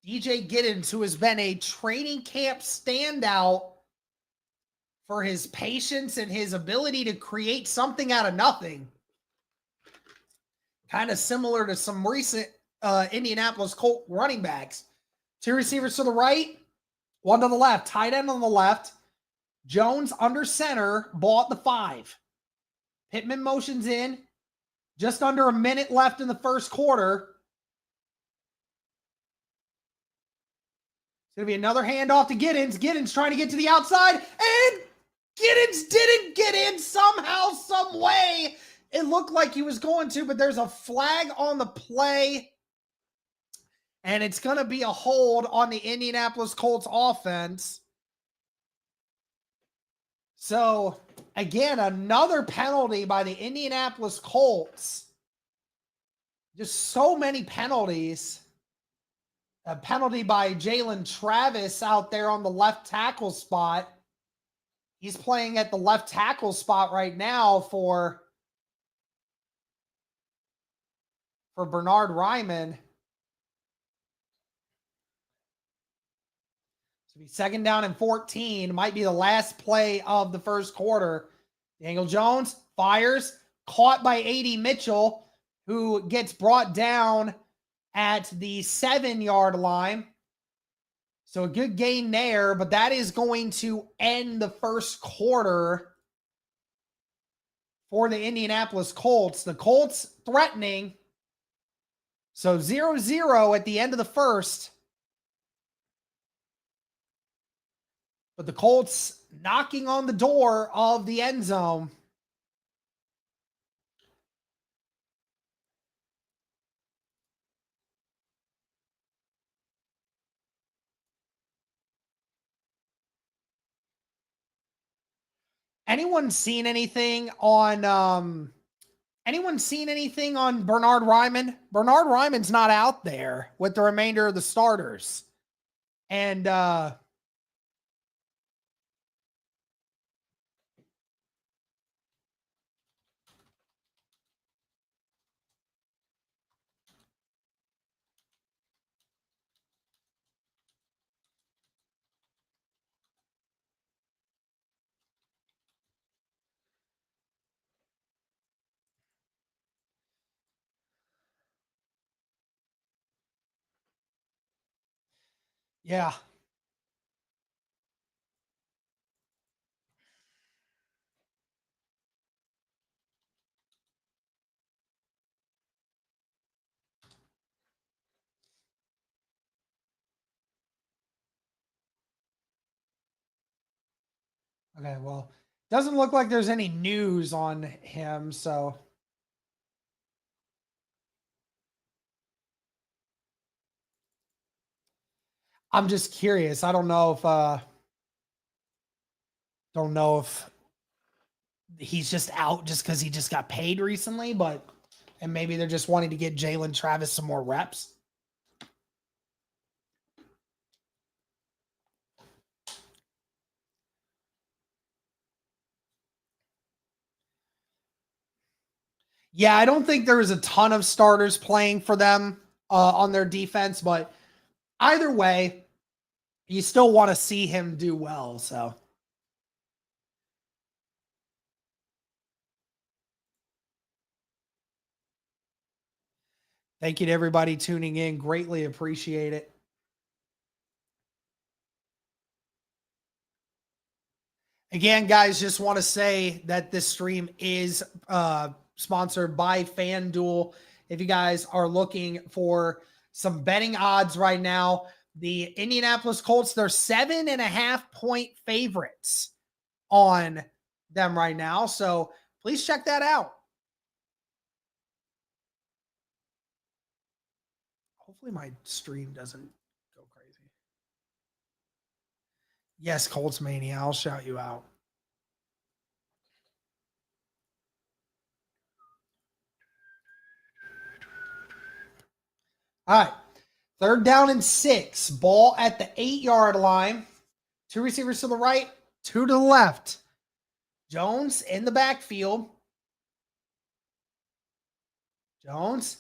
DJ Giddens, who has been a training camp standout for his patience and his ability to create something out of nothing. Kind of similar to some recent Indianapolis Colts running backs. 2 receivers to the right, 1 to the left. Tight end on the left. Jones under center, ball at the 5. Pittman motions in. Just under a minute left in the first quarter. It's going to be another handoff to Giddens. Giddens trying to get to the outside, and Giddens didn't get in somehow, some way. It looked like he was going to, but there's a flag on the play, and it's going to be a hold on the Indianapolis Colts offense. So, again, another penalty by the Indianapolis Colts. Just so many penalties. A penalty by Jalen Travis out there on the left tackle spot. He's playing at the left tackle spot right now for Bernard Ryman. So be 2nd down and 14. Might be the last play of the first quarter. Daniel Jones fires. Caught by A.D. Mitchell, who gets brought down at the 7-yard line. So a good gain there, but that is going to end the first quarter. for the Indianapolis Colts. The Colts threatening. So 0-0 at the end of the first. But the Colts knocking on the door of the end zone. Anyone seen anything on Bernard Ryman? Bernard Ryman's not out there with the remainder of the starters. And yeah. Okay, well, doesn't look like there's any news on him, so I'm just curious. I don't know if he's just out just because he just got paid recently, and maybe they're just wanting to get Jalen Travis some more reps. Yeah, I don't think there was a ton of starters playing for them on their defense, but either way, you still want to see him do well. So, thank you to everybody tuning in. Greatly appreciate it. Again, guys, just want to say that this stream is sponsored by FanDuel. If you guys are looking for some betting odds right now, the Indianapolis Colts, they're 7.5-point favorites on them right now. So please check that out. Hopefully my stream doesn't go crazy. Yes, Colts Mania. I'll shout you out. All right. 3rd down and 6. Ball at the 8-yard line. 2 receivers to the right, 2 to the left. Jones in the backfield. Jones,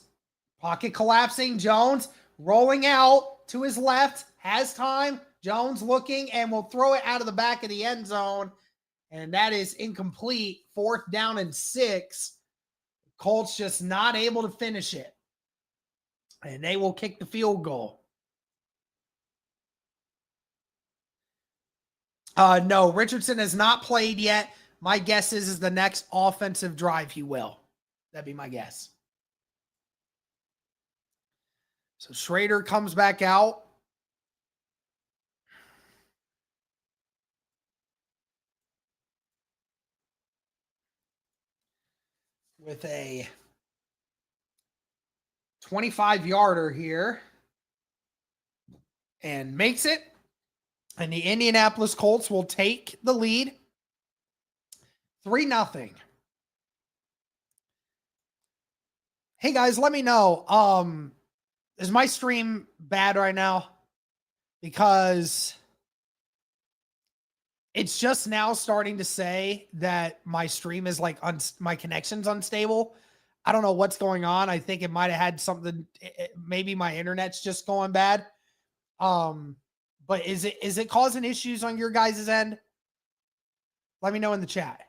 pocket collapsing. Jones rolling out to his left. Has time. Jones looking and will throw it out of the back of the end zone. And that is incomplete. 4th down and 6. Colts just not able to finish it. And they will kick the field goal. No, Richardson has not played yet. My guess is the next offensive drive he will. That'd be my guess. So Schrader comes back out. With a 25-yarder here. And makes it. And the Indianapolis Colts will take the lead. 3-0. Hey guys, let me know. Is my stream bad right now? Because it's just now starting to say that my stream is like my connection's unstable. I don't know what's going on. I think it might have had something. Maybe my internet's just going bad. But is it causing issues on your guys' end? Let me know in the chat.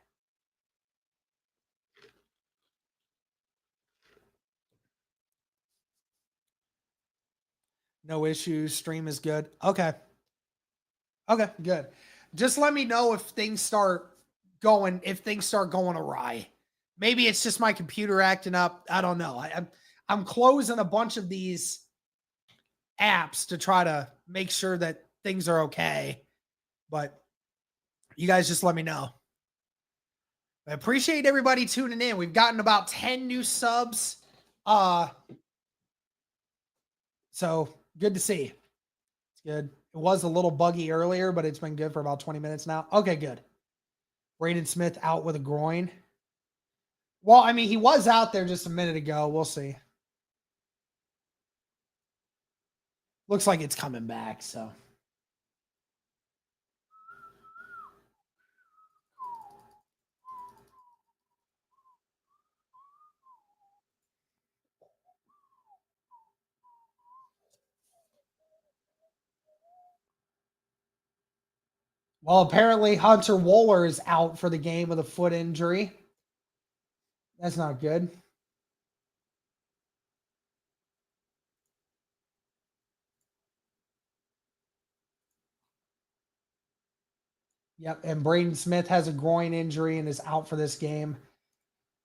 No issues. Stream is good. Okay. Okay, good. Just let me know if things start going awry. Maybe it's just my computer acting up. I don't know. I'm closing a bunch of these apps to try to make sure that things are okay. But you guys just let me know. I appreciate everybody tuning in. We've gotten about 10 new subs. So good to see. It's good. It was a little buggy earlier, but it's been good for about 20 minutes now. Okay, good. Braden Smith out with a groin. Well, I mean, he was out there just a minute ago. We'll see. Looks like it's coming back, so. Well, apparently Hunter Wohler is out for the game with a foot injury. That's not good. Yep, and Braden Smith has a groin injury and is out for this game.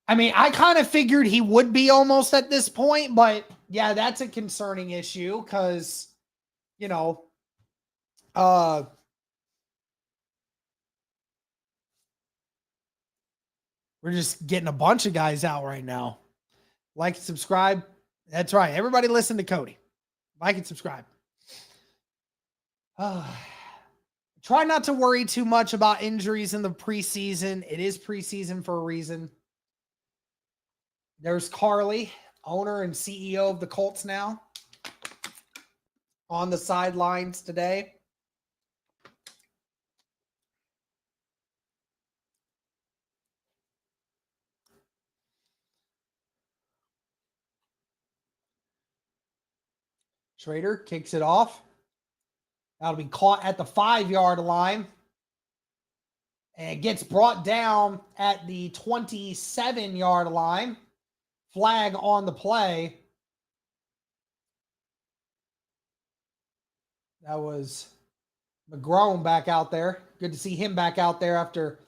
I mean, I kind of figured he would be almost at this point, but yeah, that's a concerning issue because, you know, we're just getting a bunch of guys out right now. Like and subscribe. That's right. Everybody listen to Cody. Like and subscribe. Try not to worry too much about injuries in the preseason. It is preseason for a reason. There's Carly, owner and CEO of the Colts now, on the sidelines today. Schrader kicks it off. That'll be caught at the 5-yard line. And gets brought down at the 27-yard line. Flag on the play. That was McGrone back out there. Good to see him back out there after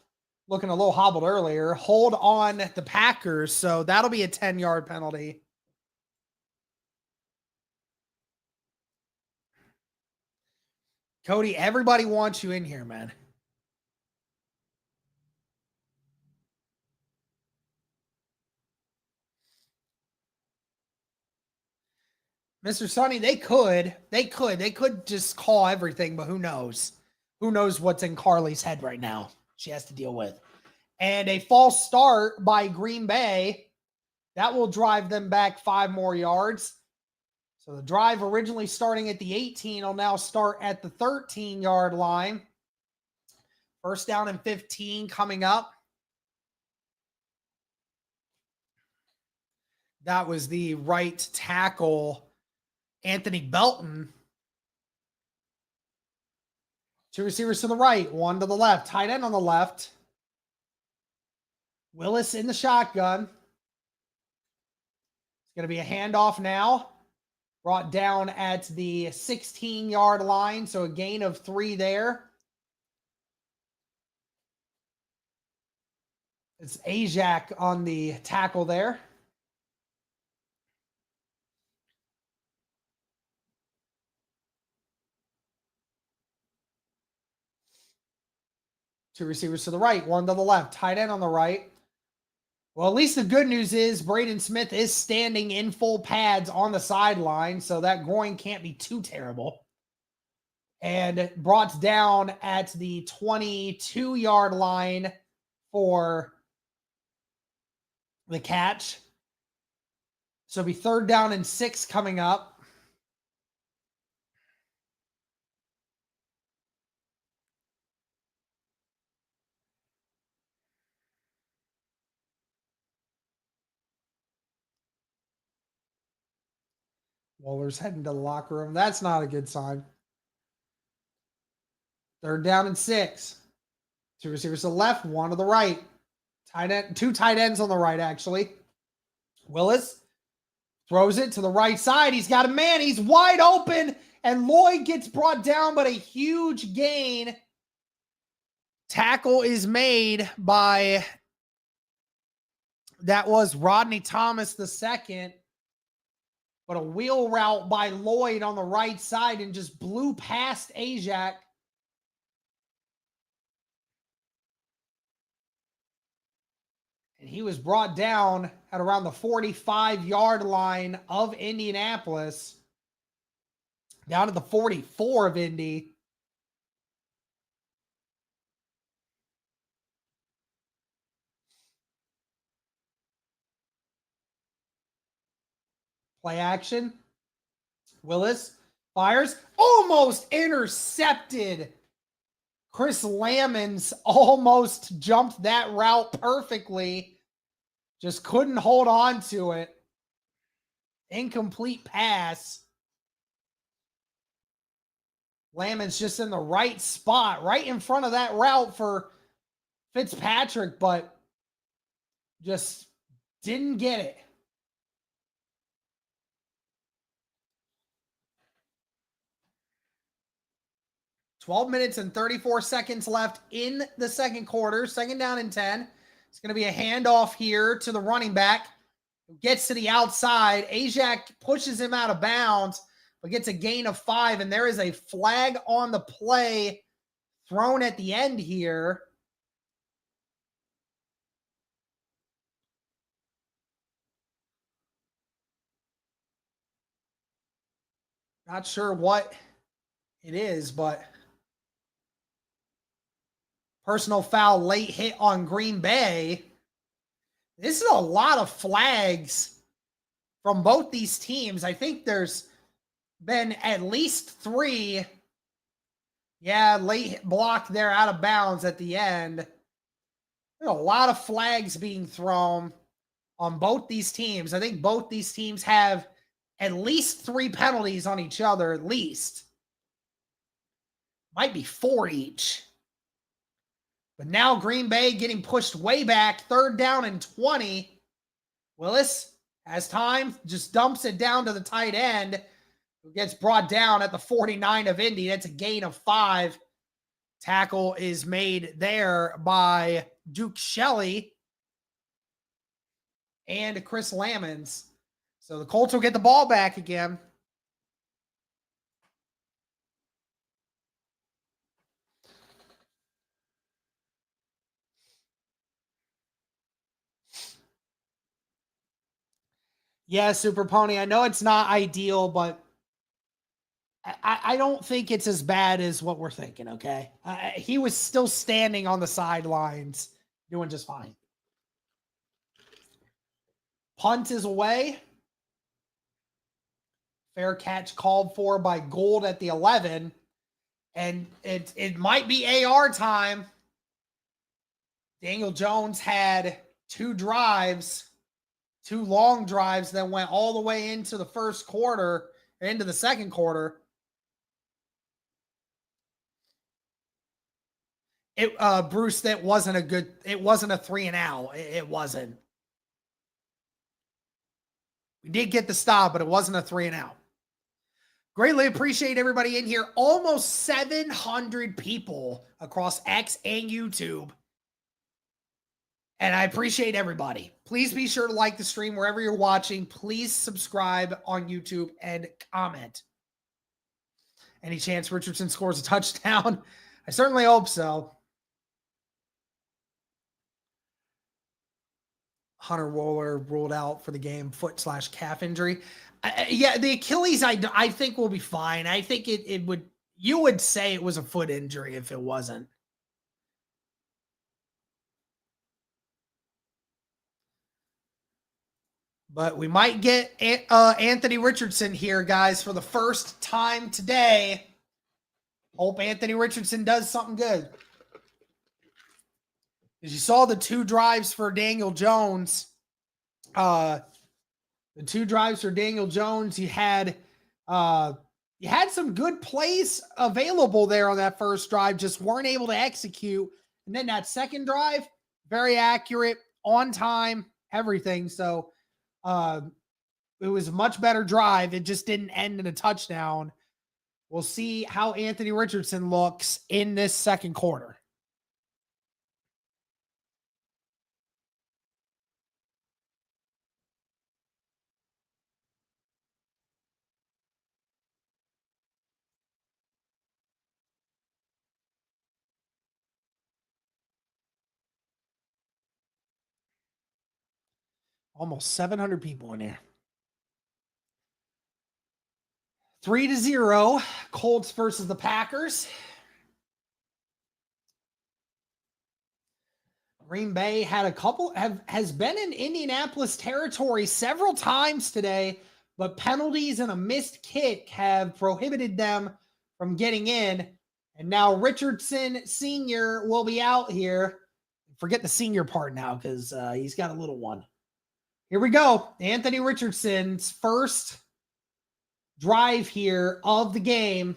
looking a little hobbled earlier. Hold on the Packers, so that'll be a 10-yard penalty. Cody, everybody wants you in here, man. Mr. Sonny, they could just call everything, but who knows? Who knows what's in Carly's head right now? She has to deal with. And a false start by Green Bay. That will drive them back 5 more yards. So the drive originally starting at the 18 will now start at the 13-yard line. First down and 15 coming up. That was the right tackle, Anthony Belton. 2 receivers to the right, 1 to the left. Tight end on the left. Willis in the shotgun. It's going to be a handoff now. Brought down at the 16-yard line, so a gain of 3 there. It's Ajak on the tackle there. Two receivers to the right, 1 to the left. Tight end on the right. Well, at least the good news is Braden Smith is standing in full pads on the sideline, so that groin can't be too terrible. And brought down at the 22-yard line for the catch. So it'll be 3rd down and 6 coming up. Waller's heading to the locker room. That's not a good sign. 3rd down and 6. 2 receivers to the left, 1 to the right. Tight end, 2 tight ends on the right, actually. Willis throws it to the right side. He's got a man. He's wide open. And Lloyd gets brought down, but a huge gain. Tackle is made by That was Rodney Thomas II, but a wheel route by Lloyd on the right side and just blew past Ajax. And he was brought down at around the 45-yard line of Indianapolis, down to the 44 of Indy. Play action. Willis fires. Almost intercepted. Chris Lamons almost jumped that route perfectly. Just couldn't hold on to it. Incomplete pass. Lamons just in the right spot, right in front of that route for Fitzpatrick, but just didn't get it. 12 minutes and 34 seconds left in the second quarter. Second down and 10. It's going to be a handoff here to the running back. Gets to the outside. Ajax pushes him out of bounds, but gets a gain of 5. And there is a flag on the play thrown at the end here. Not sure what it is, but personal foul, late hit on Green Bay. This is a lot of flags from both these teams. I think there's been at least 3. Yeah, late block there out of bounds at the end. There's a lot of flags being thrown on both these teams. I think both these teams have at least 3 penalties on each other, at least. Might be 4 each. But now Green Bay getting pushed way back. 3rd down and 20. Willis has time, just dumps it down to the tight end, who gets brought down at the 49 of Indy. That's a gain of 5. Tackle is made there by Duke Shelley and Chris Lamons. So the Colts will get the ball back again. Yeah, Super Pony. I know it's not ideal, but I don't think it's as bad as what we're thinking, okay? He was still standing on the sidelines, doing just fine. Punt is away. Fair catch called for by Gould at the 11. And it might be AR time. Daniel Jones had 2 drives, 2 long drives that went all the way into the first quarter, into the second quarter. Bruce, that wasn't a good, it wasn't a 3 and out. It wasn't. We did get the stop, but it wasn't a 3 and out. Greatly appreciate everybody in here. Almost 700 people across X and YouTube. And I appreciate everybody. Please be sure to like the stream wherever you're watching. Please subscribe on YouTube and comment. Any chance Richardson scores a touchdown? I certainly hope so. Hunter Wohler ruled out for the game, foot/calf injury. Yeah, the Achilles, I think will be fine. I think it would, you would say it was a foot injury if it wasn't. But we might get Anthony Richardson here, guys, for the first time today. Hope Anthony Richardson does something good. As you saw the 2 drives for Daniel Jones. The 2 drives for Daniel Jones, you had some good plays available there on that first drive, just weren't able to execute. And then that second drive, very accurate, on time, everything. So it was a much better drive. It just didn't end in a touchdown. We'll see how Anthony Richardson looks in this second quarter. Almost 700 people in here. 3-0, Colts versus the Packers. Green Bay had a couple has been in Indianapolis territory several times today, but penalties and a missed kick have prohibited them from getting in. And now Richardson Sr. will be out here. Forget the senior part now because he's got a little one. Here we go. Anthony Richardson's first drive here of the game.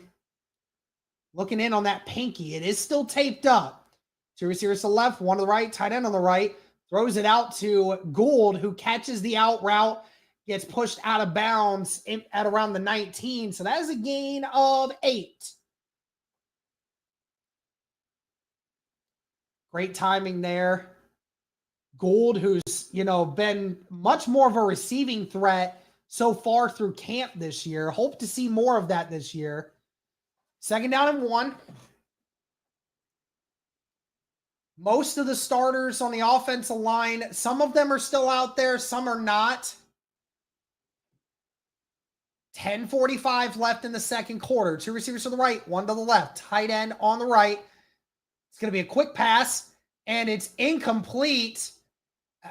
Looking in on that pinky. It is still taped up. Two receivers to the left, one to the right, tight end on the right. Throws it out to Gould, who catches the out route, gets pushed out of bounds at around the 19. So that is a gain of 8. Great timing there. Gould, who's, been much more of a receiving threat so far through camp this year. Hope to see more of that this year. 2nd down and 1. Most of the starters on the offensive line, some of them are still out there, some are not. 10:45 left in the second quarter. 2 receivers to the right, 1 to the left. Tight end on the right. It's going to be a quick pass, and it's incomplete.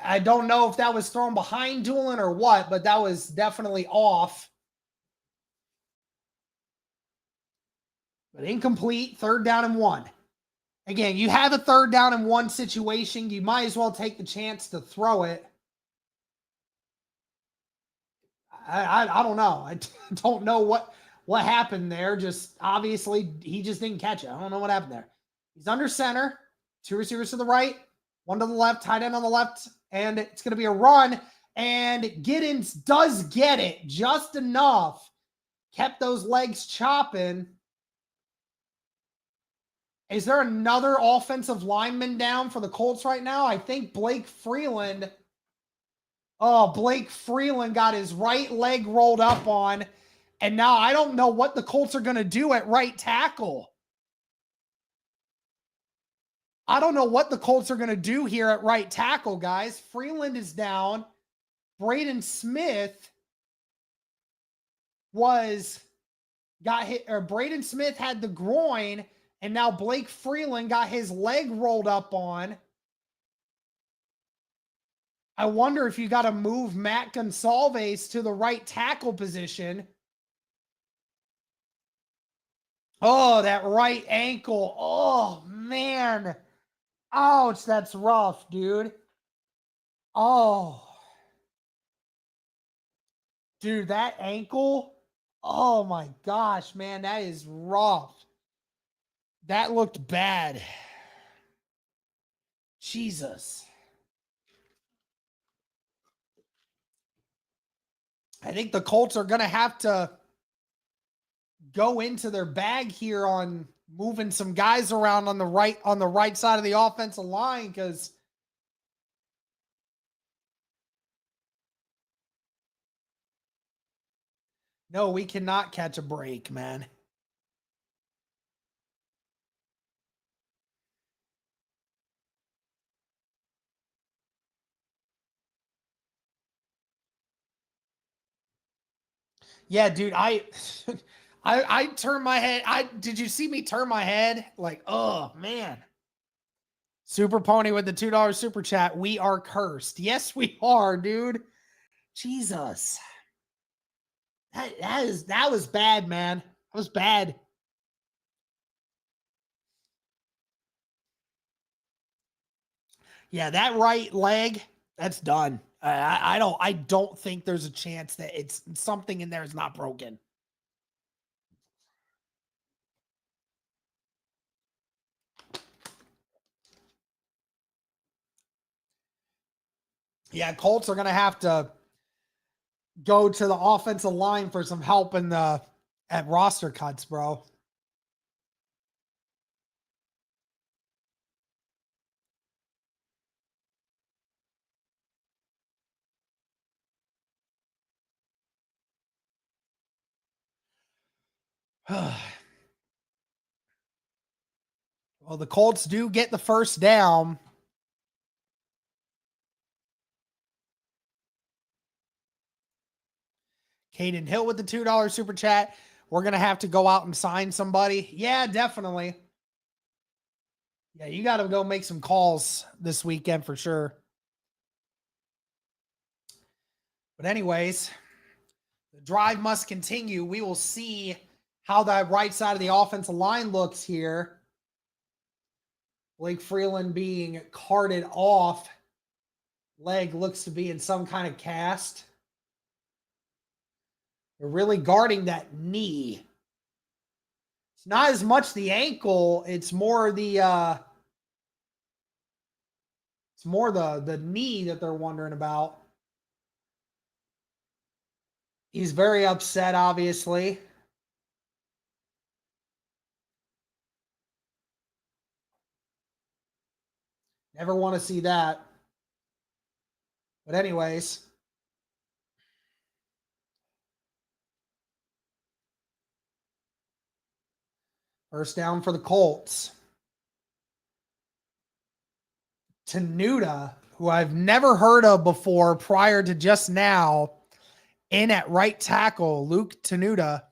I don't know if that was thrown behind Doolin or what, but that was definitely off. But incomplete, 3rd down and 1. Again, you have a 3rd down and 1 situation. You might as well take the chance to throw it. I don't know. I don't know what happened there. Just obviously he just didn't catch it. I don't know what happened there. He's under center. 2 receivers to the right, 1 to the left, tight end on the left, and it's going to be a run. And Giddens does get it just enough. Kept those legs chopping. Is there another offensive lineman down for the Colts right now? I think Blake Freeland. Oh, Blake Freeland got his right leg rolled up on. And now I don't know what the Colts are going to do at right tackle. I don't know what the Colts are going to do here at right tackle, guys. Freeland is down. Braden Smith got hit, or Braden Smith had the groin. And now Blake Freeland got his leg rolled up on. I wonder if you got to move Matt Gonsalves to the right tackle position. Oh, that right ankle. Oh, man. Ouch, that's rough, dude. Oh. Dude, that ankle. Oh, my gosh, man. That is rough. That looked bad. Jesus. I think the Colts are going to have to go into their bag here on moving some guys around on the right side of the offensive line, because no, we cannot catch a break, man. Yeah, dude, I turned my head. Did you see me turn my head? Like, oh man. Super Pony with the $2 super chat. We are cursed. Yes, we are, dude. Jesus. That was bad, man. That was bad. Yeah, that right leg, that's done. I don't think there's a chance that it's something in there is not broken. Yeah, Colts are going to have to go to the offensive line for some help at roster cuts, bro. Well, the Colts do get the first down. Caden Hill with the $2 super chat. We're going to have to go out and sign somebody. Yeah, definitely. Yeah, you got to go make some calls this weekend for sure. But anyways, the drive must continue. We will see how that right side of the offensive line looks here. Blake Freeland being carted off. Leg looks to be in some kind of cast. They're really guarding that knee. It's not as much the ankle. It's more the the knee that they're wondering about. He's very upset, obviously. Never want to see that. But anyways. First down for the Colts. Tenuta, who I've never heard of before prior to just now, in at right tackle, Luke Tenuta.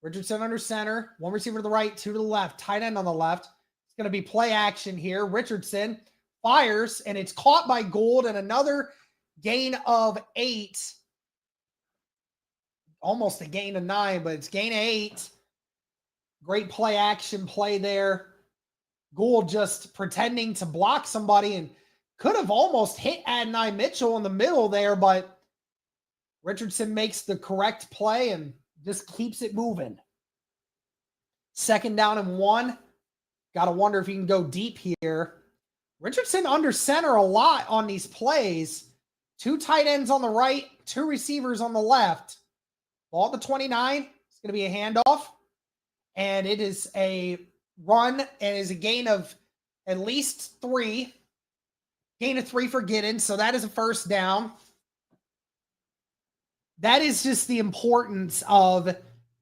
Richardson under center, one receiver to the right, two to the left, tight end on the left. It's going to be play action here. Richardson fires, and it's caught by Gould, and another gain of 8. Almost a gain of 9, but it's gain of 8. Great play action play there. Gould just pretending to block somebody and could have almost hit Adonai Mitchell in the middle there, but Richardson makes the correct play and just keeps it moving. Second down and 1. Got to wonder if he can go deep here. Richardson under center a lot on these plays. 2 tight ends on the right, 2 receivers on the left. Ball at the 29. It's going to be a handoff. And it is a run and is a gain of at least 3. Gain of 3 for Giddens. So that is a first down. That is just the importance of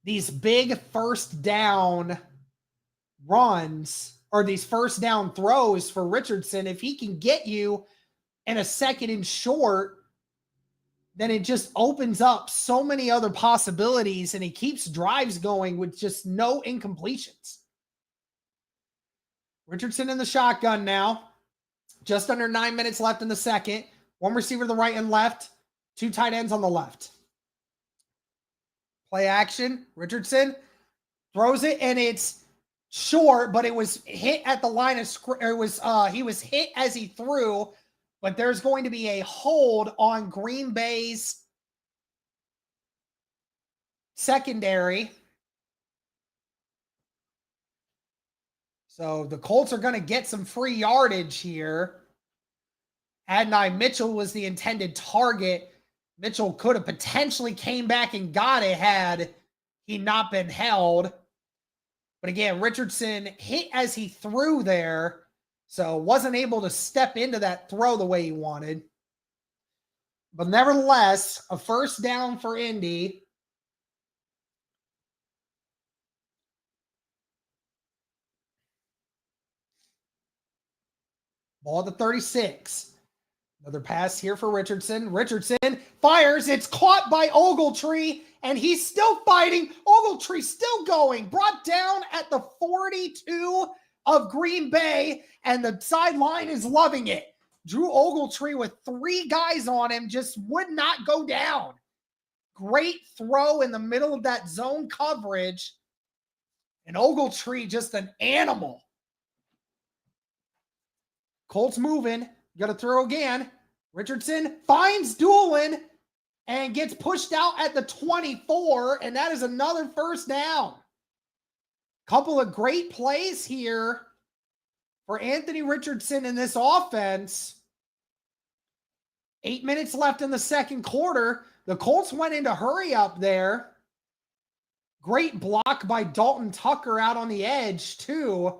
these big first down runs or these first down throws for Richardson. If he can get you in a second and short, then it just opens up so many other possibilities, and he keeps drives going with just no incompletions. Richardson in the shotgun now. Just under 9 minutes left in the second. 1 receiver to the right and left. 2 tight ends on the left. Play action. Richardson throws it, and it's short, but it was hit at the line of he was hit as he threw, but there's going to be a hold on Green Bay's secondary. So the Colts are going to get some free yardage here. Adonai Mitchell was the intended target. Mitchell could have potentially came back and got it had he not been held. But again, Richardson hit as he threw there, so wasn't able to step into that throw the way he wanted. But nevertheless, a first down for Indy. Ball at the 36. Another pass here for Richardson. Richardson fires. It's caught by Ogletree, and he's still fighting. Ogletree still going. Brought down at the 42 of Green Bay, and the sideline is loving it. Drew Ogletree with 3 guys on him just would not go down. Great throw in the middle of that zone coverage. And Ogletree just an animal. Colts moving. Got to throw again. Richardson finds Doolin and gets pushed out at the 24, and that is another first down. Couple of great plays here for Anthony Richardson in this offense. 8 minutes left in the second quarter. The Colts went into hurry up there. Great block by Dalton Tucker out on the edge, too.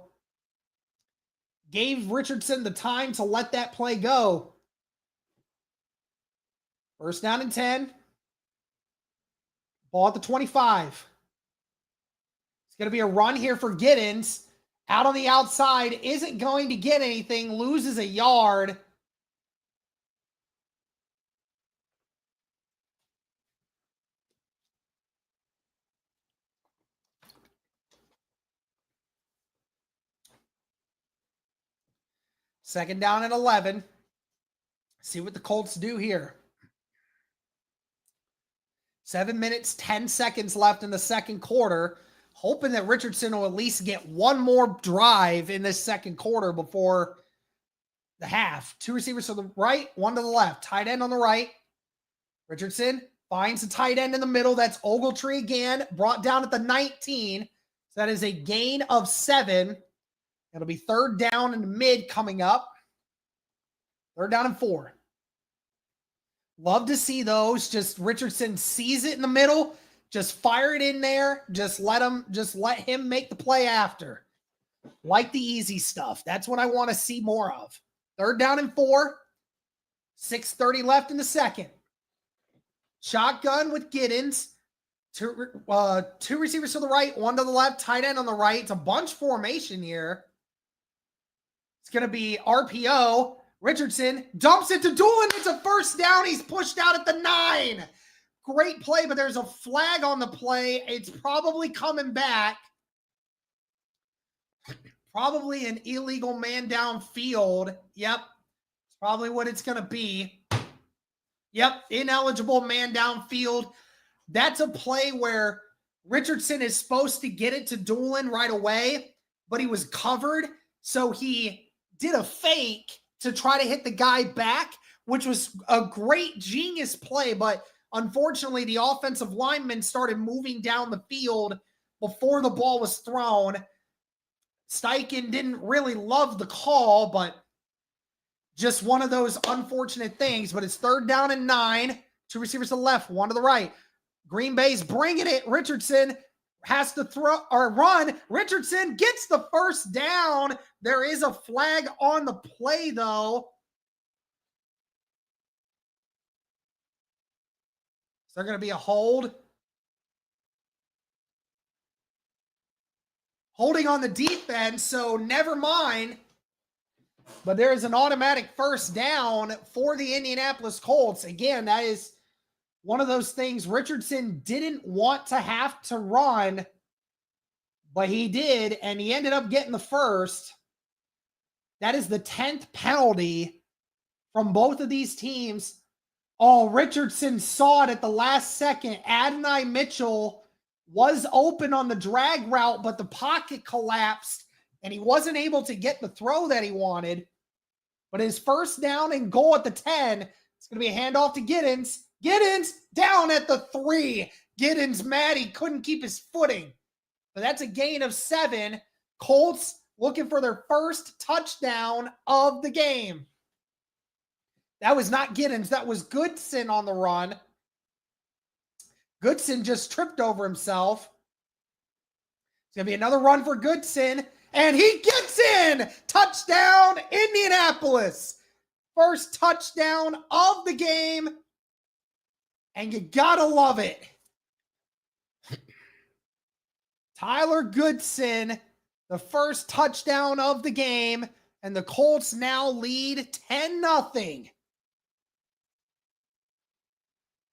Gave Richardson the time to let that play go. First down and 10. Ball at the 25. It's going to be a run here for Giddens. Out on the outside. Isn't going to get anything. Loses a yard. Second down and 11. See what the Colts do here. 7 minutes, 10 seconds left in the second quarter. Hoping that Richardson will at least get one more drive in this second quarter before the half. Two receivers to the right, one to the left. Tight end on the right. Richardson finds the tight end in the middle. That's Ogletree again, brought down at the 19. So that is a gain of 7. It'll be third down in the mid coming up. Third down and 4. Love to see those. Just Richardson sees it in the middle. Just fire it in there. Just let him make the play after. Like the easy stuff. That's what I want to see more of. Third down and 4. 6:30 left in the second. Shotgun with Giddens. Two receivers to the right, one to the left, tight end on the right. It's a bunch formation here. It's going to be RPO. Richardson dumps it to Doolin. It's a first down. He's pushed out at the 9. Great play, but there's a flag on the play. It's probably coming back. Probably an illegal man downfield. Yep. It's probably what it's going to be. Yep. Ineligible man downfield. That's a play where Richardson is supposed to get it to Doolin right away, but he was covered. So he did a fake to try to hit the guy back, which was a great genius play. But unfortunately, the offensive lineman started moving down the field before the ball was thrown. Steichen didn't really love the call, but just one of those unfortunate things. But it's third down and 9. Two receivers to the left, one to the right. Green Bay's bringing it. Richardson has to throw or run. Richardson gets the first down. There is a flag on the play, though. Is there going to be a hold? Holding on the defense, so never mind. But there is an automatic first down for the Indianapolis Colts. Again, that is one of those things Richardson didn't want to have to run, but he did, and he ended up getting the first. That is the 10th penalty from both of these teams. Oh, Richardson saw it at the last second. Adonai Mitchell was open on the drag route, but the pocket collapsed, and he wasn't able to get the throw that he wanted. But his first down and goal at the 10, it's going to be a handoff to Giddens. Giddens down at the 3. Giddens mad he couldn't keep his footing. But that's a gain of 7. Colts looking for their first touchdown of the game. That was not Giddens. That was Goodson on the run. Goodson just tripped over himself. It's going to be another run for Goodson. And he gets in! Touchdown, Indianapolis! First touchdown of the game. And you gotta love it. Tyler Goodson, the first touchdown of the game, and the Colts now lead 10-0.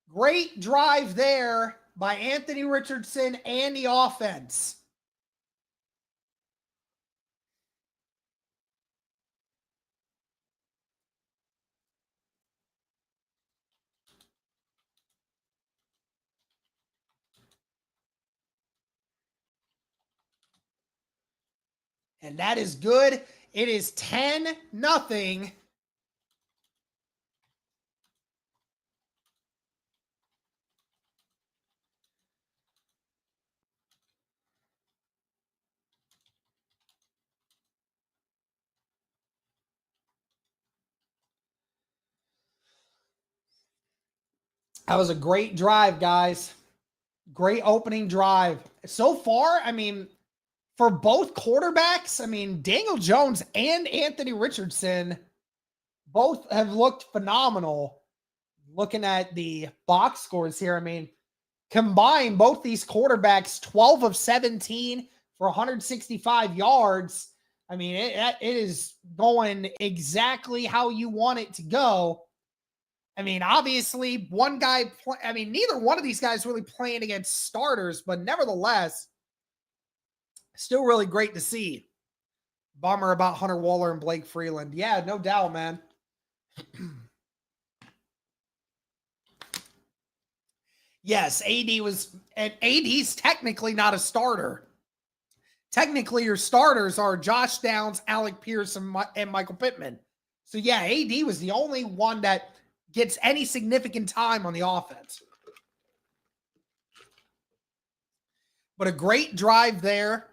Great drive there by Anthony Richardson and the offense. And that is good. It is 10-0. That was a great drive, guys. Great opening drive. So far, I mean, for both quarterbacks, I mean, Daniel Jones and Anthony Richardson both have looked phenomenal. Looking at the box scores here, I mean, combined, both these quarterbacks, 12 of 17 for 165 yards. I mean, it is going exactly how you want it to go. I mean, obviously, neither one of these guys really playing against starters, but nevertheless, still really great to see. Bummer about Hunter Waller and Blake Freeland. Yeah, no doubt, man. Yes, AD's technically not a starter. Technically, your starters are Josh Downs, Alec Pierce, and Michael Pittman. So, yeah, AD was the only one that gets any significant time on the offense. But a great drive there.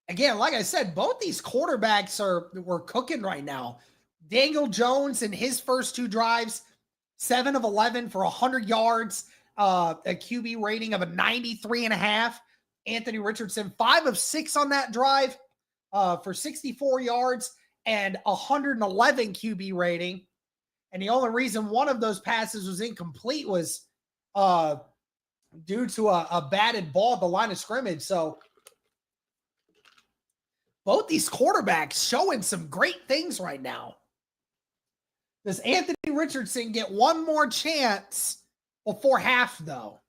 Again, like I said, both these quarterbacks were cooking right now. Daniel Jones in his first two drives, 7 of 11 for 100 yards, a QB rating of a 93.5. Anthony Richardson, 5 of 6 on that drive for 64 yards and 111 QB rating. And the only reason one of those passes was incomplete was due to a batted ball at the line of scrimmage. So both these quarterbacks showing some great things right now. Does Anthony Richardson get one more chance before half, though?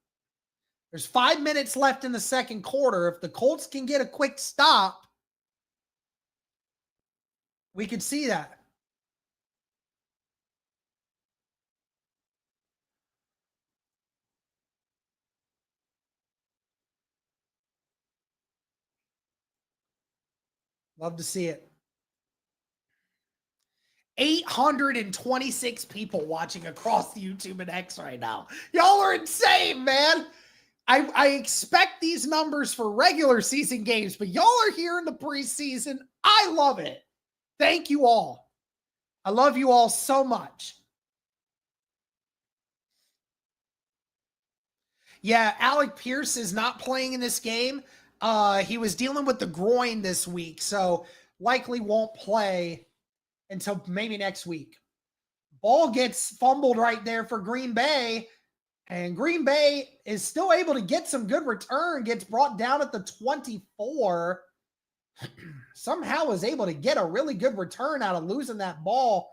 There's 5 minutes left in the second quarter. If the Colts can get a quick stop, we could see that. Love to see it. 826 people watching across the YouTube and X right now. Y'all are insane, man. I expect these numbers for regular season games, but y'all are here in the preseason. I love it. Thank you all. I love you all so much. Yeah, Alec Pierce is not playing in this game. He was dealing with the groin this week, so likely won't play until maybe next week. Ball gets fumbled right there for Green Bay, and Green Bay is still able to get some good return, gets brought down at the 24. Somehow is able to get a really good return out of losing that ball.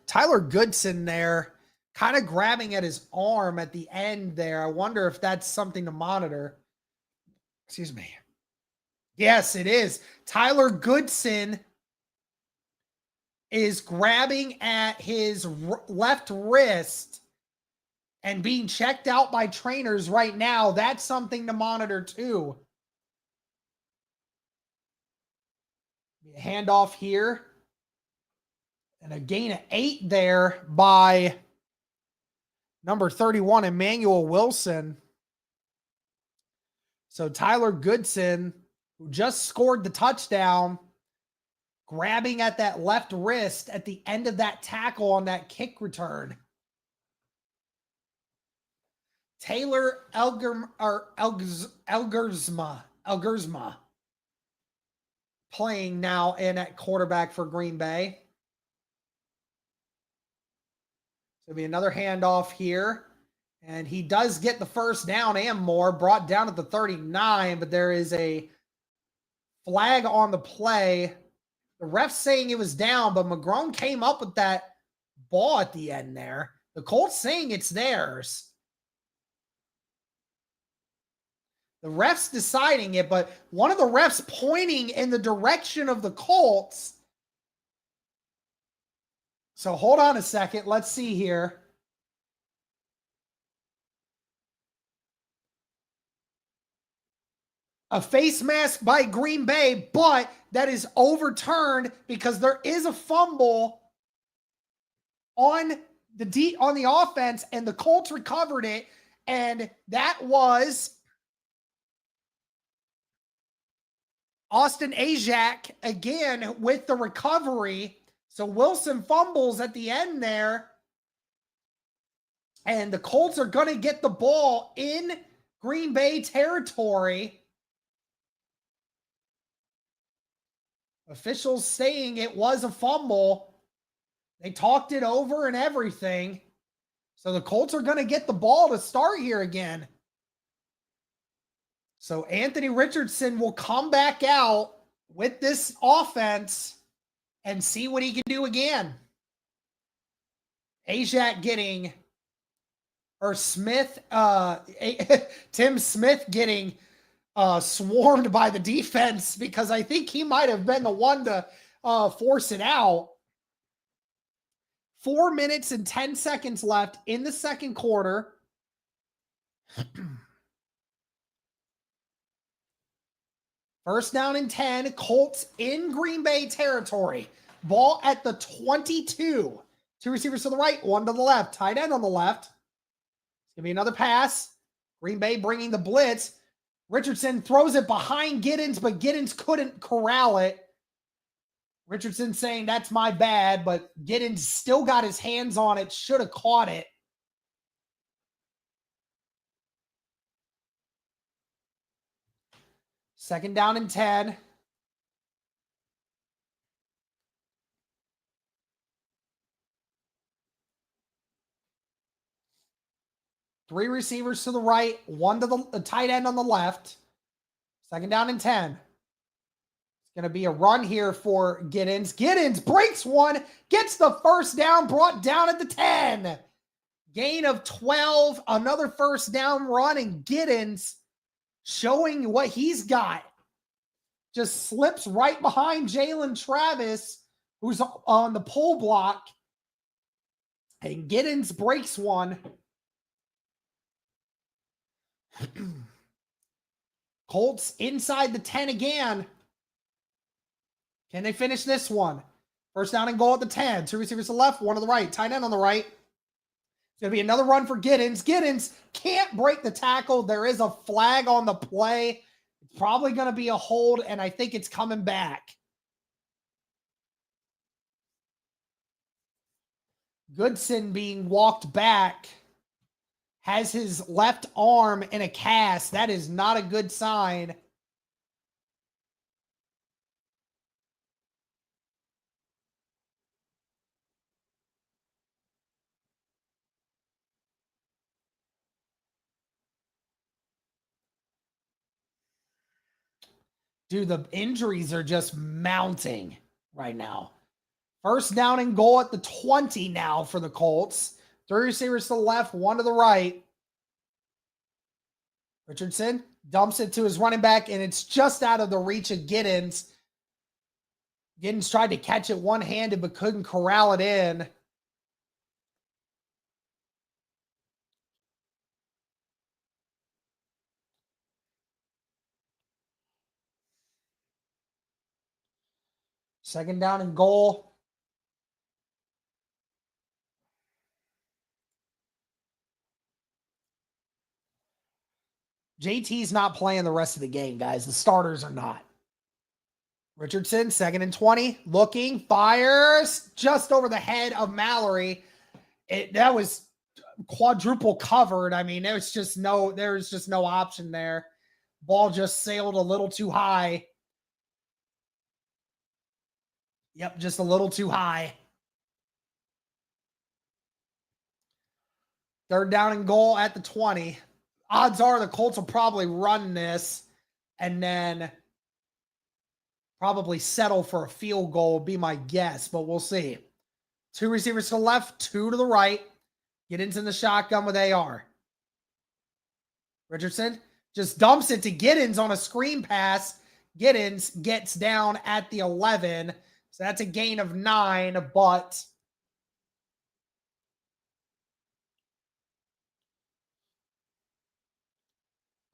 Tyler Goodson there, kind of grabbing at his arm at the end there. I wonder if that's something to monitor. Excuse me. Yes, it is. Tyler Goodson is grabbing at his left wrist and being checked out by trainers right now. That's something to monitor too. Handoff here. And a gain of 8 there by number 31, Emmanuel Wilson. So Tyler Goodson, who just scored the touchdown, grabbing at that left wrist at the end of that tackle on that kick return. Taylor Elgersma playing now in at quarterback for Green Bay. So it'll be another handoff here. And he does get the first down and more, brought down at the 39, but there is a flag on the play. The ref's saying it was down, but McGrone came up with that ball at the end there. The Colts saying it's theirs. The ref's deciding it, but one of the refs pointing in the direction of the Colts. So hold on a second. Let's see here. A face mask by Green Bay, but that is overturned because there is a fumble on the offense, and the Colts recovered it, and that was Austin Ajak again with the recovery. So Wilson fumbles at the end there, and the Colts are going to get the ball in Green Bay territory. Officials saying it was a fumble. They talked it over and everything. So the Colts are going to get the ball to start here again. So Anthony Richardson will come back out with this offense and see what he can do again. Ajak getting, or Smith, Tim Smith getting swarmed by the defense because I think he might have been the one to force it out. 4 minutes and 10 seconds left in the second quarter. First down and 10, Colts in Green Bay territory. Ball at the 22. Two receivers to the right, one to the left. Tight end on the left. It's going to be another pass. Green Bay bringing the blitz. Richardson throws it behind Giddens, but Giddens couldn't corral it. Richardson saying, that's my bad, but Giddens still got his hands on it, should have caught it. Second down and 10. Three receivers to the right, one to the tight end on the left. Second down and 10. It's going to be a run here for Giddens. Giddens breaks one, gets the first down, brought down at the 10. Gain of 12, another first down run, and Giddens showing what he's got. Just slips right behind Jalen Travis, who's on the pull block. And Giddens breaks one. Colts inside the 10 again. Can they finish this one? First down and goal at the 10. Two receivers to the left, one to the right. Tight end on the right. It's going to be another run for Giddens. Giddens can't break the tackle. There is a flag on the play. It's probably going to be a hold, and I think it's coming back. Goodson being walked back. Has his left arm in a cast. That is not a good sign. Dude, the injuries are just mounting right now. First down and goal at the 20 now for the Colts. Three receivers to the left, one to the right. Richardson dumps it to his running back, and it's just out of the reach of Giddens. Giddens tried to catch it one-handed, but couldn't corral it in. Second down and goal. JT's not playing the rest of the game, guys. The starters are not. Richardson, second and 20, looking, fires just over the head of Mallory. That was quadruple covered. I mean, there's just no option there. Ball just sailed a little too high. Yep, just a little too high. Third down and goal at the 20. Odds are the Colts will probably run this and then probably settle for a field goal, would be my guess, but we'll see. Two receivers to the left, two to the right. Giddens in the shotgun with AR. Richardson just dumps it to Giddens on a screen pass. Giddens gets down at the 11. So that's a gain of 9, but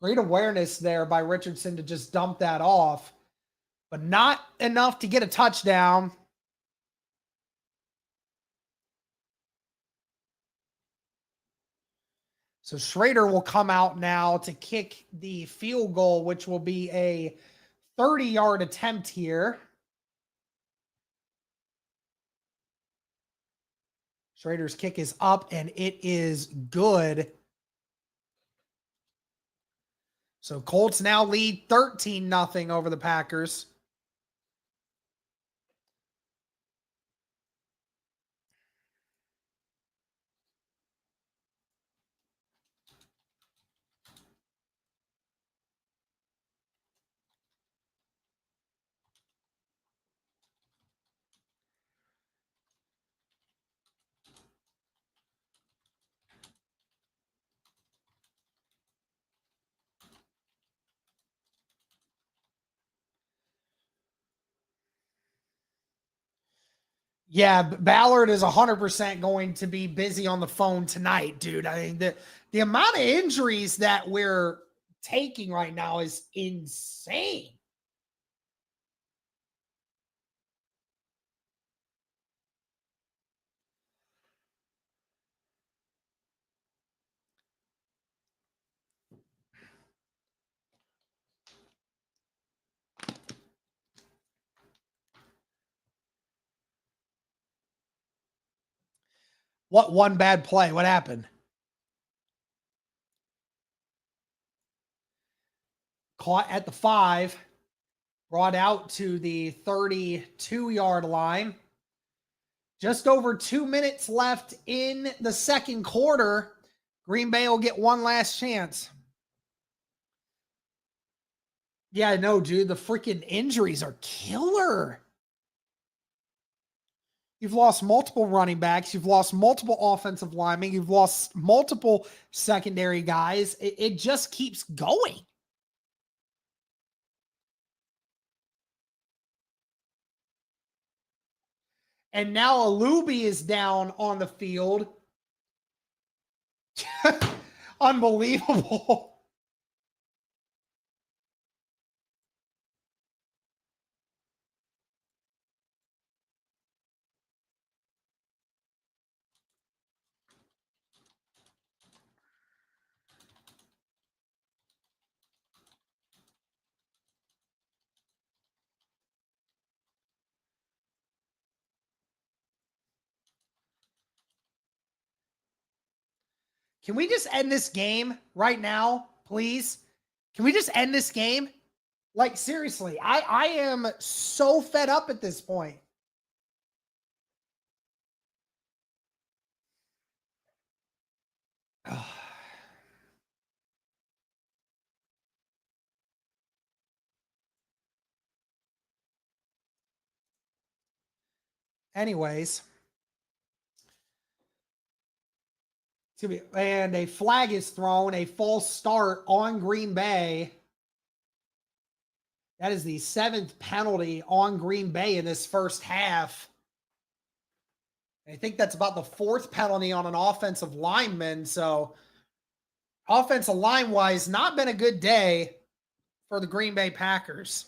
great awareness there by Richardson to just dump that off, but not enough to get a touchdown. So Schrader will come out now to kick the field goal, which will be a 30-yard attempt here. Schrader's kick is up, and it is good. So Colts now lead 13-0 over the Packers. Yeah, Ballard is 100% going to be busy on the phone tonight, dude. I mean, the amount of injuries that we're taking right now is insane. What one bad play? What happened? Caught at the 5, brought out to the 32-yard line. Just over 2 minutes left in the second quarter. Green Bay will get one last chance. Yeah, I know, dude. The freaking injuries are killer. You've lost multiple running backs. You've lost multiple offensive linemen. You've lost multiple secondary guys. It just keeps going. And now Alubi is down on the field. Unbelievable. Can we just end this game right now, please? Can we just end this game? Like, seriously, I am so fed up at this point. Anyways. And a flag is thrown, a false start on Green Bay. That is the 7th penalty on Green Bay in this first half. I think that's about the 4th penalty on an offensive lineman. So, offensive line-wise, not been a good day for the Green Bay Packers.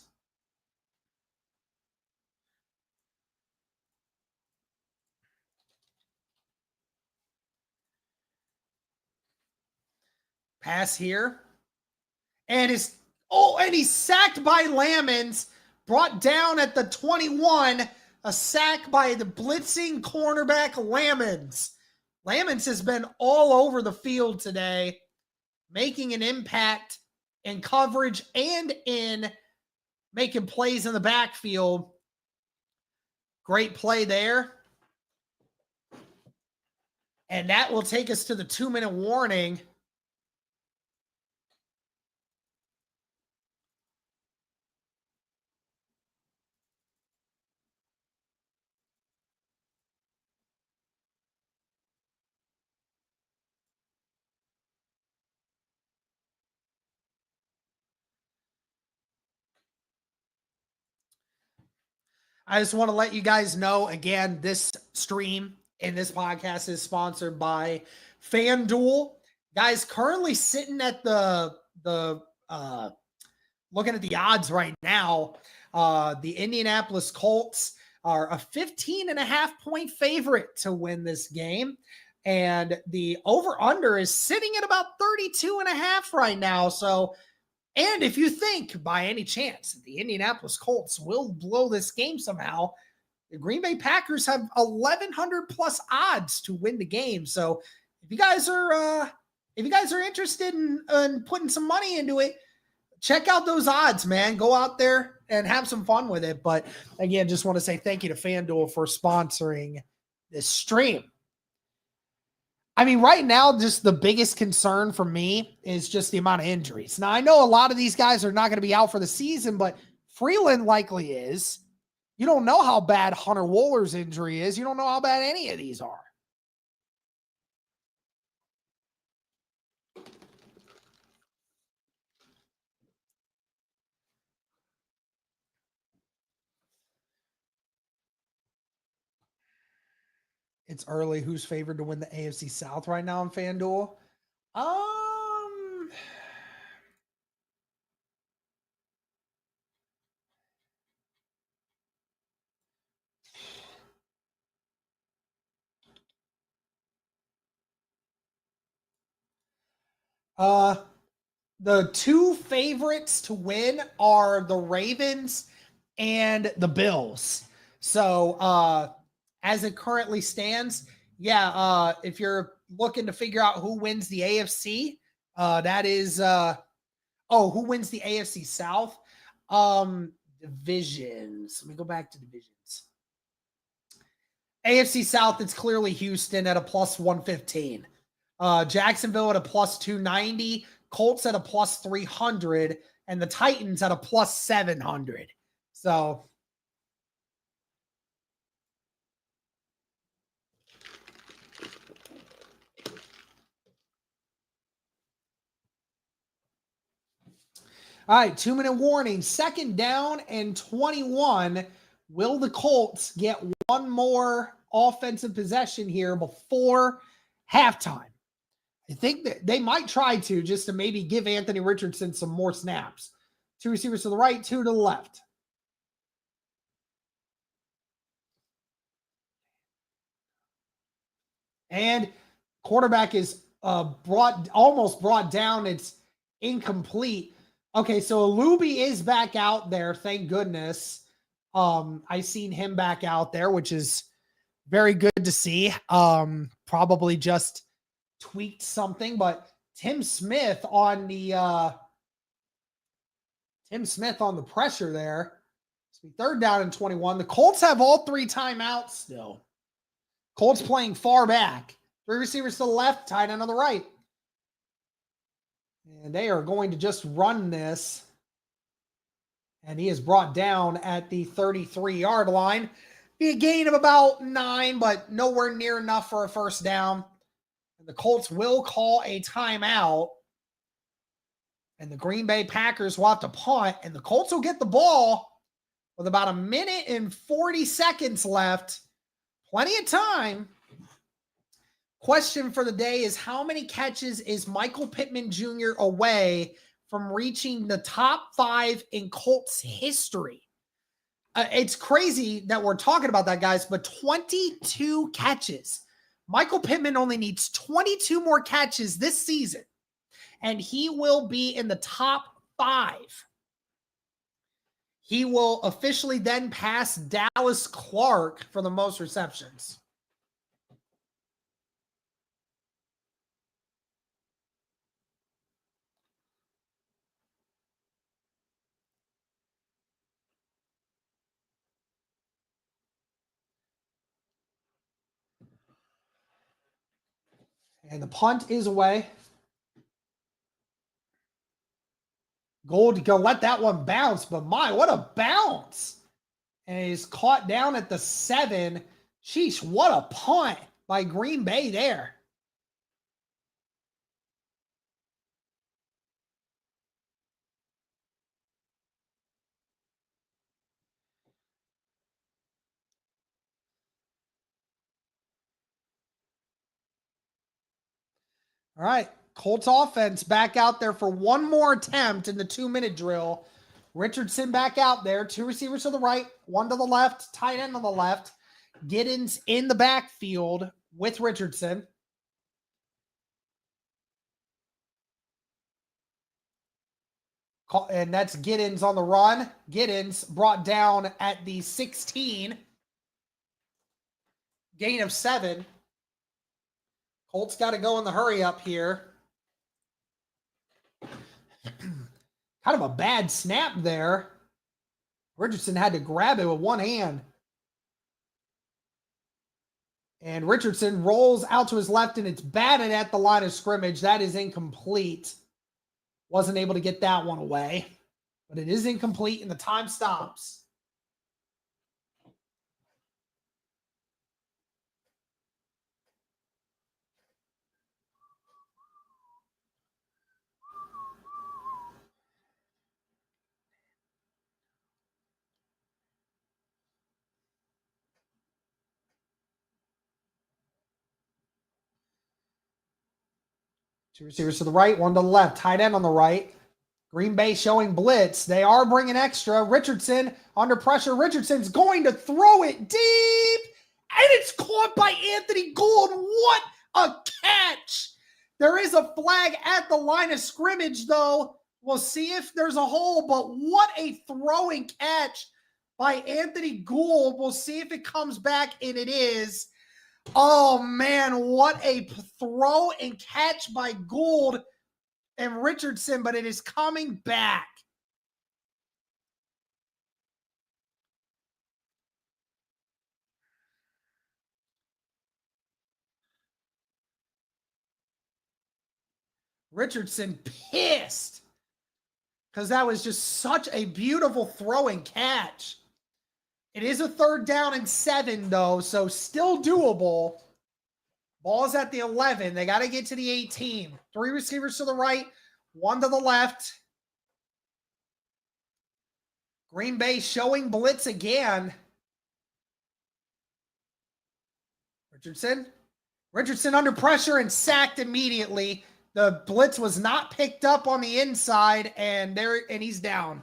Pass here. And he's sacked by Lamons, brought down at the 21. A sack by the blitzing cornerback Lamons. Lamons has been all over the field today, making an impact in coverage and in making plays in the backfield. Great play there. And that will take us to the 2-minute warning. I just want to let you guys know, again, this stream and this podcast is sponsored by FanDuel. Guys, currently sitting at the looking at the odds right now, the Indianapolis Colts are a 15.5-point favorite to win this game. And the over-under is sitting at about 32.5 right now. So, and if you think by any chance the Indianapolis Colts will blow this game somehow, the Green Bay Packers have 1,100 plus odds to win the game. So if you guys are interested in putting some money into it, check out those odds, man. Go out there and have some fun with it. But again, just want to say thank you to FanDuel for sponsoring this stream. I mean, right now, just the biggest concern for me is just the amount of injuries. Now, I know a lot of these guys are not going to be out for the season, but Freeland likely is. You don't know how bad Hunter Woller's injury is. You don't know how bad any of these are. It's early. Who's favored to win the AFC South right now in FanDuel? Um, uh, the two favorites to win are the Ravens and the Bills. So, as it currently stands, yeah, if you're looking to figure out who wins the AFC, that is, who wins the AFC South? Divisions. Let me go back to divisions. AFC South, it's clearly Houston at a plus 115. Jacksonville at a plus 290. Colts at a plus 300. And the Titans at a plus 700. So, all right, 2-minute warning. Second down and 21. Will the Colts get one more offensive possession here before halftime? I think that they might try to, just to maybe give Anthony Richardson some more snaps. Two receivers to the right, two to the left. And quarterback is almost brought down. It's incomplete. Okay, so Luby is back out there. Thank goodness. I seen him back out there, which is very good to see. Probably just tweaked something, but Tim Smith on the pressure there. So third down and 21. The Colts have all three timeouts still. Colts playing far back. Three receivers to the left, tight end on the right. And they are going to just run this. And he is brought down at the 33-yard line. Be a gain of about 9, but nowhere near enough for a first down. And the Colts will call a timeout. And the Green Bay Packers will have to punt. And the Colts will get the ball with about a minute and 40 seconds left. Plenty of time. Question for the day is, how many catches is Michael Pittman Jr. away from reaching the top 5 in Colts history? It's crazy that we're talking about that, guys, but 22 catches. Michael Pittman only needs 22 more catches this season, and he will be in the top 5. He will officially then pass Dallas Clark for the most receptions. And the punt is away. Gold to go let that one bounce, but my, what a bounce. And he's caught down at the 7. Sheesh, what a punt by Green Bay there. All right, Colts offense back out there for one more attempt in the 2-minute drill. Richardson back out there, 2 receivers to the right, 1 to the left, tight end on the left. Giddens in the backfield with Richardson. And that's Giddens on the run. Giddens brought down at the 16. Gain of 7. Colts got to go in the hurry up here. Kind of a bad snap there. Richardson had to grab it with one hand. And Richardson rolls out to his left, and it's batted at the line of scrimmage. That is incomplete. Wasn't able to get that one away. But it is incomplete, and the time stops. Two receivers to the right, one to the left. Tight end on the right. Green Bay showing blitz. They are bringing extra. Richardson under pressure. Richardson's going to throw it deep. And it's caught by Anthony Gould. What a catch. There is a flag at the line of scrimmage, though. We'll see if there's a hole, but what a throwing catch by Anthony Gould. We'll see if it comes back, and it is. Oh, man, what a throw and catch by Gould and Richardson, but it is coming back. Richardson pissed because that was just such a beautiful throw and catch. It is a 3rd down and 7, though, so still doable. Ball's at the 11. They got to get to the 18. 3 receivers to the right, 1 to the left. Green Bay showing blitz again. Richardson under pressure and sacked immediately. The blitz was not picked up on the inside, and he's down.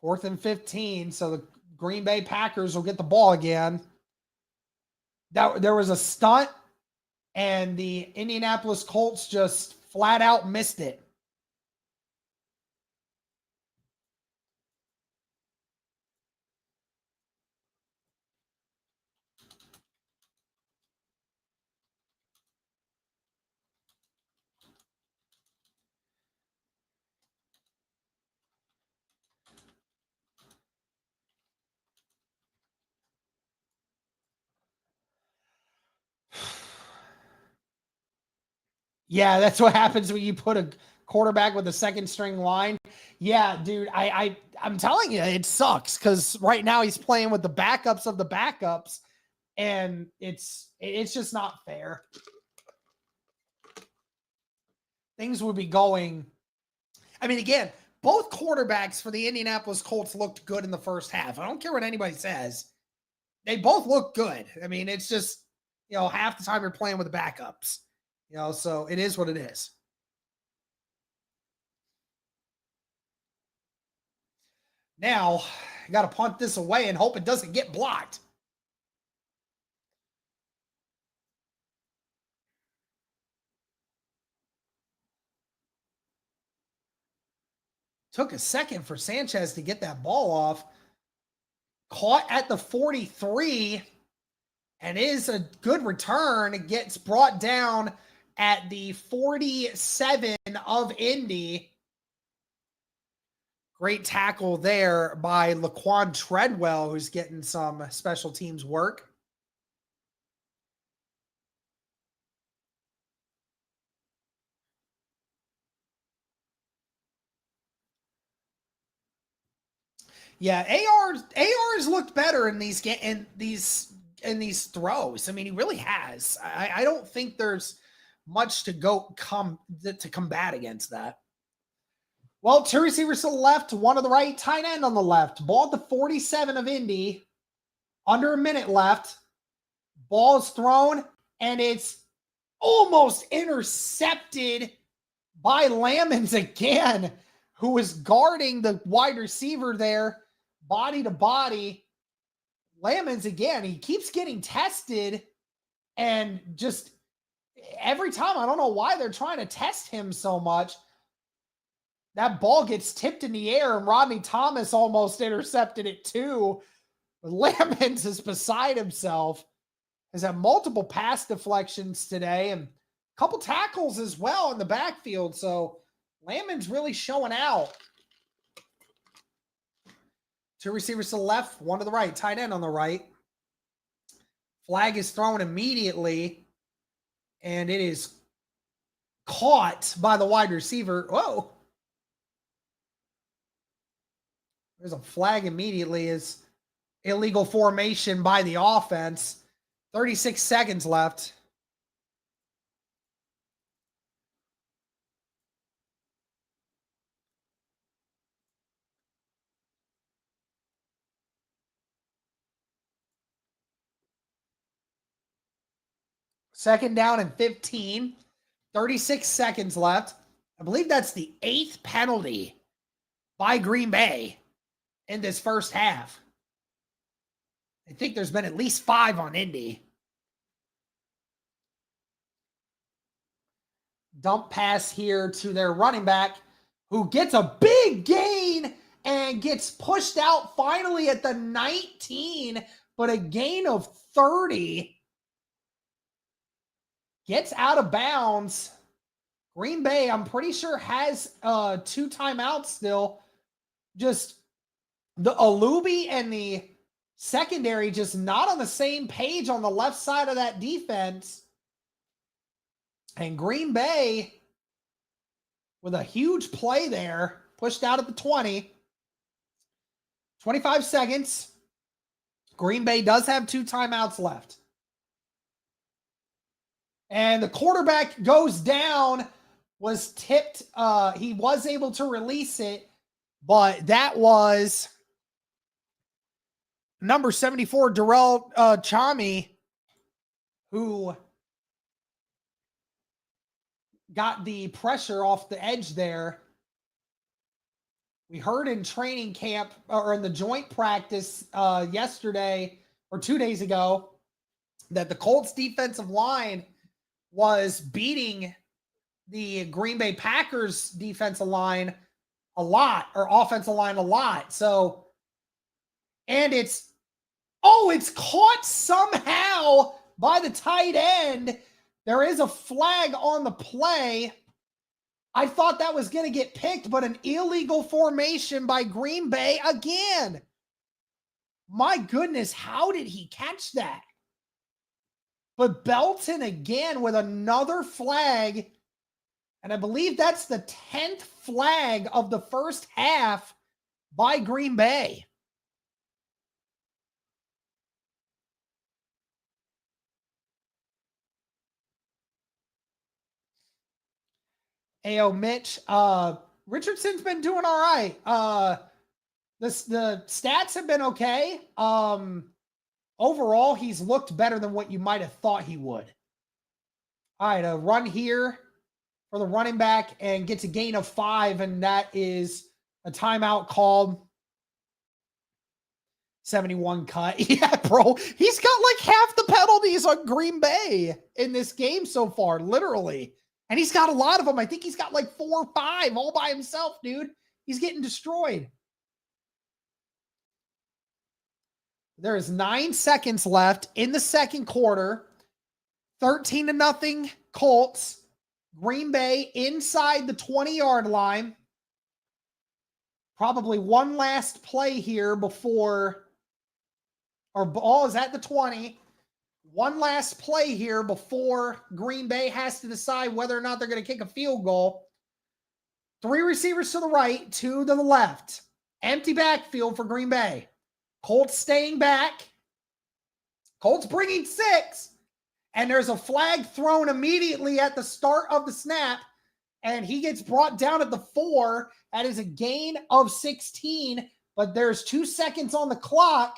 Fourth and 15, so the Green Bay Packers will get the ball again. There was a stunt, and the Indianapolis Colts just flat out missed it. Yeah, that's what happens when you put a quarterback with a 2nd string line. Yeah, dude, I'm telling you, it sucks because right now he's playing with the backups of the backups, and it's just not fair. Things would be going. I mean, again, both quarterbacks for the Indianapolis Colts looked good in the first half. I don't care what anybody says. They both look good. I mean, it's just, half the time you're playing with the backups. So it is what it is. Now, I got to punt this away and hope it doesn't get blocked. Took a second for Sanchez to get that ball off. Caught at the 43 and is a good return. It gets brought down at the 47 of Indy. Great tackle there by Laquan Treadwell, who's getting some special teams work. Yeah, AR's looked better in these throws. I mean, he really has. I don't think there's much to combat against that. Well, 2 receivers to the left, 1 to the right, tight end on the left. Ball at the 47 of Indy. Under a minute left. Ball is thrown, and it's almost intercepted by Lamons again, who was guarding the wide receiver there, body to body. Lamons, again, he keeps getting tested, and just every time, I don't know why they're trying to test him so much. That ball gets tipped in the air, and Rodney Thomas almost intercepted it too. Lamons is beside himself. Has had multiple pass deflections today and a couple tackles as well in the backfield. So Lamons really showing out. 2 receivers to the left, 1 to the right, tight end on the right. Flag is thrown immediately, and it is caught by the wide receiver. Whoa. There's a flag immediately. Is illegal formation by the offense. 36 seconds left. Second down and 15. 36 seconds left. I believe that's the 8th penalty by Green Bay in this first half. I think there's been at least 5 on Indy. Dump pass here to their running back, who gets a big gain and gets pushed out finally at the 19, but a gain of 30. Gets out of bounds. Green Bay, I'm pretty sure, has 2 timeouts still. Just the Alubi and the secondary just not on the same page on the left side of that defense. And Green Bay, with a huge play there, pushed out at the 20. 25 seconds. Green Bay does have 2 timeouts left. And the quarterback goes down, was tipped. He was able to release it, but that was number 74, Darrell Chami, who got the pressure off the edge there. We heard in training camp or in the joint practice yesterday or 2 days ago that the Colts defensive line was beating the Green Bay Packers defensive line a lot, or offensive line a lot. So, and it's caught somehow by the tight end. There is a flag on the play. I thought that was going to get picked, but an illegal formation by Green Bay again. My goodness, how did he catch that? But Belton again with another flag. And I believe that's the 10th flag of the first half by Green Bay. Ayo, Mitch. Richardson's been doing all right. The stats have been okay. Overall, he's looked better than what you might have thought he would. All right, a run here for the running back and gets a gain of 5, and that is a timeout called. 71 cut. Yeah, bro. He's got like half the penalties on Green Bay in this game so far, literally. And he's got a lot of them. I think he's got like 4 or 5 all by himself, dude. He's getting destroyed. There is 9 seconds left in the second quarter. 13-0 Colts. Green Bay inside the 20-yard line. Probably one last play here before, or ball is at the 20. One last play here before Green Bay has to decide whether or not they're going to kick a field goal. 3 receivers to the right, 2 to the left. Empty backfield for Green Bay. Colts staying back. Colts bringing 6. And there's a flag thrown immediately at the start of the snap. And he gets brought down at the 4. That is a gain of 16. But there's 2 seconds on the clock.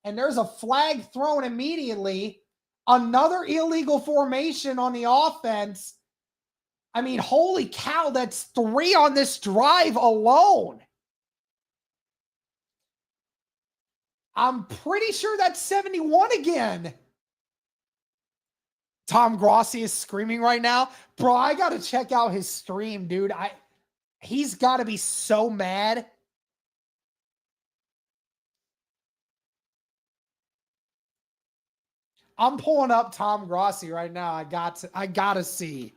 And there's a flag thrown immediately. Another illegal formation on the offense. I mean, holy cow, that's 3 on this drive alone. I'm pretty sure that's 71 again. Tom Grossi is screaming right now. Bro, I got to check out his stream, dude. He's got to be so mad. I'm pulling up Tom Grossi right now. I got to see.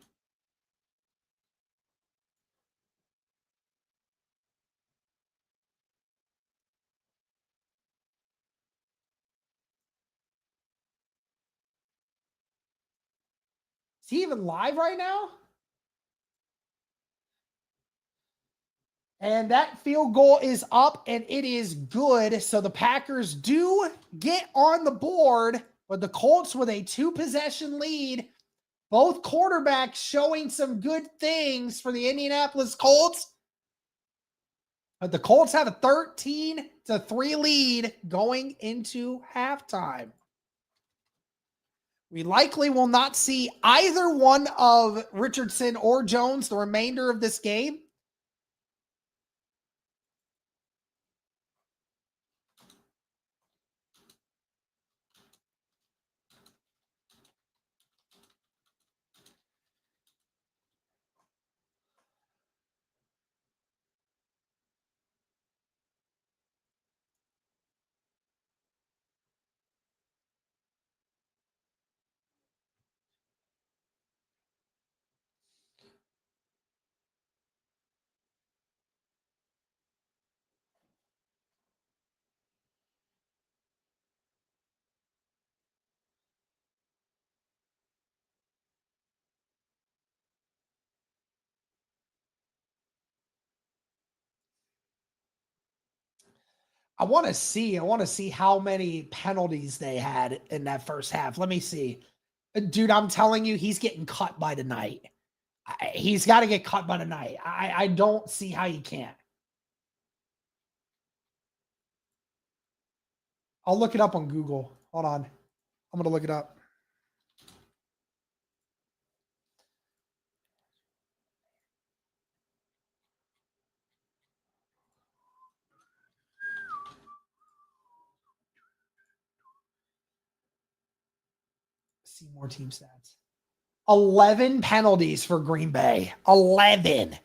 Is he even live right now? And that field goal is up, and it is good. So the Packers do get on the board, but the Colts with a 2-possession lead. Both quarterbacks showing some good things for the Indianapolis Colts. But the Colts have a 13-3 lead going into halftime. We likely will not see either one of Richardson or Jones the remainder of this game. I want to see how many penalties they had in that first half. Let me see. Dude, I'm telling you, he's getting cut by tonight. He's got to get cut by tonight. I don't see how you can't. I'll look it up on Google. Hold on. I'm going to look it up. See more team stats. 11 penalties for Green Bay. 11.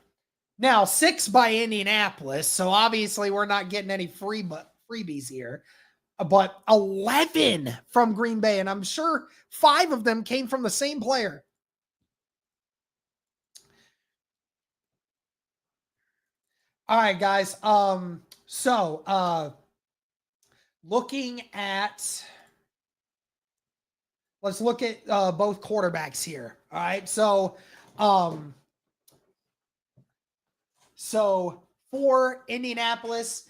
Now, 6 by Indianapolis. So obviously we're not getting any freebies here. But 11 from Green Bay. And I'm sure 5 of them came from the same player. All right, guys. Looking at, let's look at both quarterbacks here. All right. So for Indianapolis,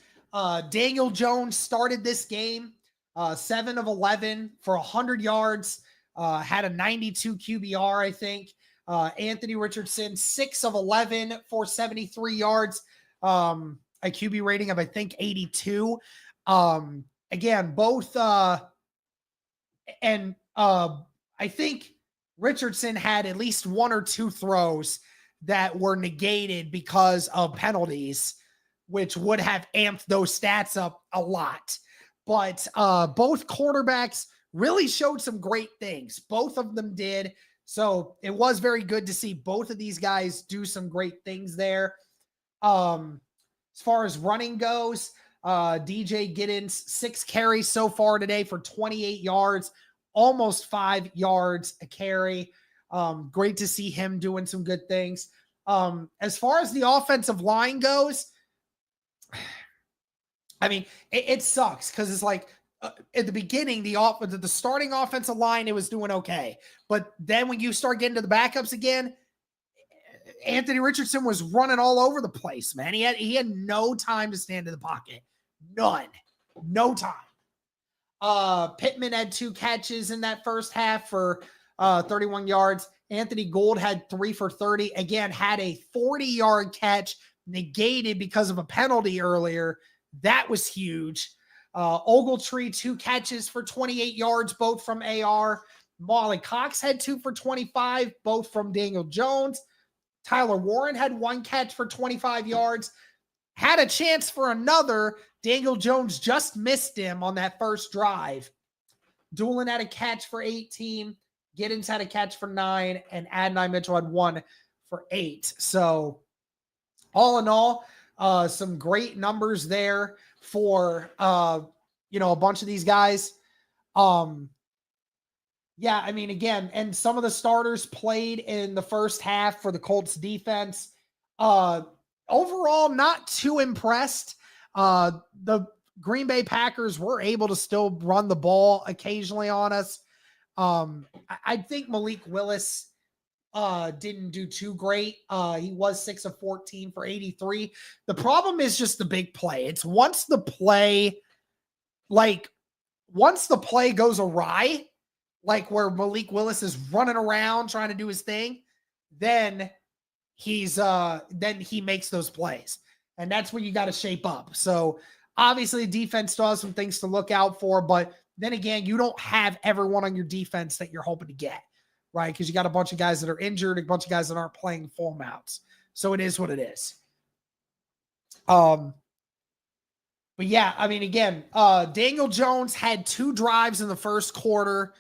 Daniel Jones started this game 7 of 11 for 100 yards, had a 92 QBR, I think. Anthony Richardson, 6 of 11 for 73 yards, a QB rating of, I think, 82. Again, both, I think Richardson had at least 1 or 2 throws that were negated because of penalties, which would have amped those stats up a lot. But both quarterbacks really showed some great things. Both of them did. So it was very good to see both of these guys do some great things there. As far as running goes, DJ Giddens, 6 carries so far today for 28 yards, almost 5 yards a carry. Great to see him doing some good things. As far as the offensive line goes, I mean, it sucks because it's like at the beginning, the starting offensive line, it was doing okay. But then when you start getting to the backups again, Anthony Richardson was running all over the place, man. He had no time to stand in the pocket. None. No time. Pittman had 2 catches in that first half for 31 yards. Anthony Gould had 3 for 30. Again, had a 40-yard catch negated because of a penalty earlier. That was huge. Ogletree, 2 catches for 28 yards, both from AR. Molly Cox had 2 for 25, both from Daniel Jones. Tyler Warren had 1 catch for 25 yards. Had a chance for another. Daniel Jones just missed him on that first drive. Doolin had a catch for 18. Giddens had a catch for 9. And Adonai Mitchell had 1 for 8. So all in all, some great numbers there for, a bunch of these guys. Yeah, I mean, again, and some of the starters played in the first half for the Colts defense. Overall, not too impressed. The Green Bay Packers were able to still run the ball occasionally on us. I think Malik Willis didn't do too great. He was 6 of 14 for 83. The problem is just the big play. It's once the play goes awry, like where Malik Willis is running around trying to do his thing, then he makes those plays. And that's when you got to shape up. So obviously defense still has some things to look out for, but then again, you don't have everyone on your defense that you're hoping to get, right? Because you got a bunch of guys that are injured, a bunch of guys that aren't playing full amounts. So it is what it is. But yeah, I mean, again, Daniel Jones had 2 drives in the first quarter.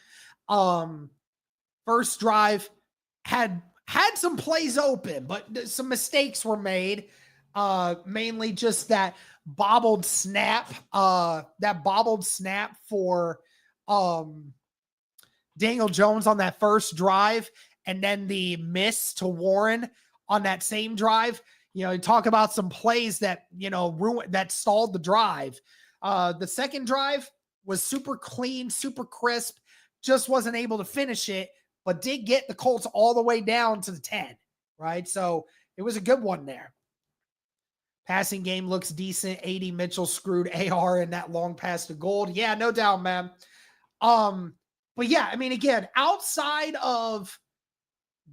First drive had some plays open, but some mistakes were made. Mainly just that bobbled snap for Daniel Jones on that first drive, and then the miss to Warren on that same drive. You talk about some plays that, that stalled the drive. The second drive was super clean, super crisp, just wasn't able to finish it, but did get the Colts all the way down to the 10, right? So it was a good one there. Passing game looks decent. A.D. Mitchell screwed AR in that long pass to Gold. Yeah, no doubt, man. But yeah, I mean, again, outside of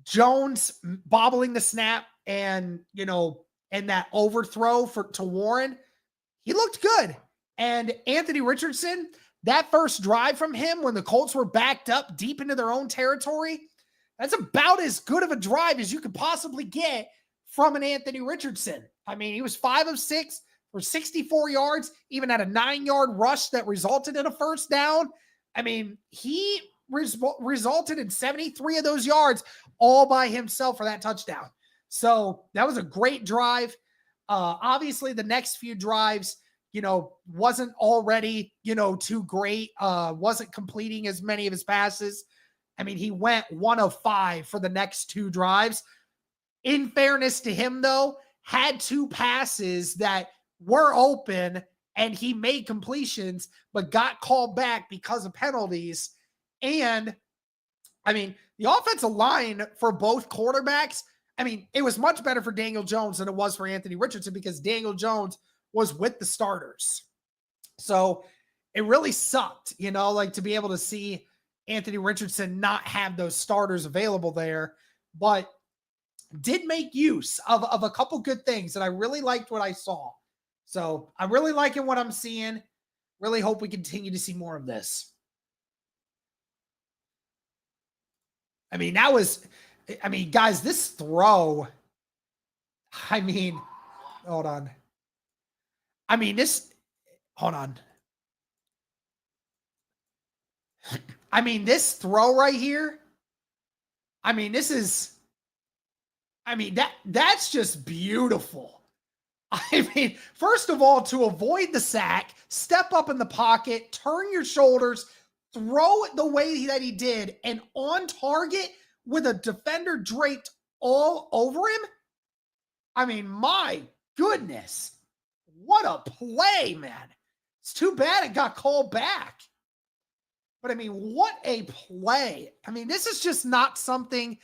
Jones bobbling the snap and, and that overthrow to Warren, he looked good. And Anthony Richardson, that first drive from him when the Colts were backed up deep into their own territory, that's about as good of a drive as you could possibly get from an Anthony Richardson. I mean, he was 5 of 6 for 64 yards, even had a 9-yard rush that resulted in a first down. I mean, he resulted in 73 of those yards all by himself for that touchdown. So that was a great drive. Obviously, the next few drives, wasn't already, too great. Wasn't completing as many of his passes. I mean, he went 1 of 5 for the next 2 drives. In fairness to him, though, had 2 passes that were open and he made completions, but got called back because of penalties. And I mean, the offensive line for both quarterbacks, I mean, it was much better for Daniel Jones than it was for Anthony Richardson because Daniel Jones was with the starters. So it really sucked, to be able to see Anthony Richardson not have those starters available there, but did make use of a couple good things, and I really liked what I saw. So I'm really liking what I'm seeing. Really hope we continue to see more of this. I mean, guys, this throw, hold on. This throw right here, that's just beautiful. First of all, to avoid the sack, step up in the pocket, turn your shoulders, throw it the way that he did, and on target with a defender draped all over him. My goodness. What a play, man. It's too bad it got called back. But what a play. This is just not something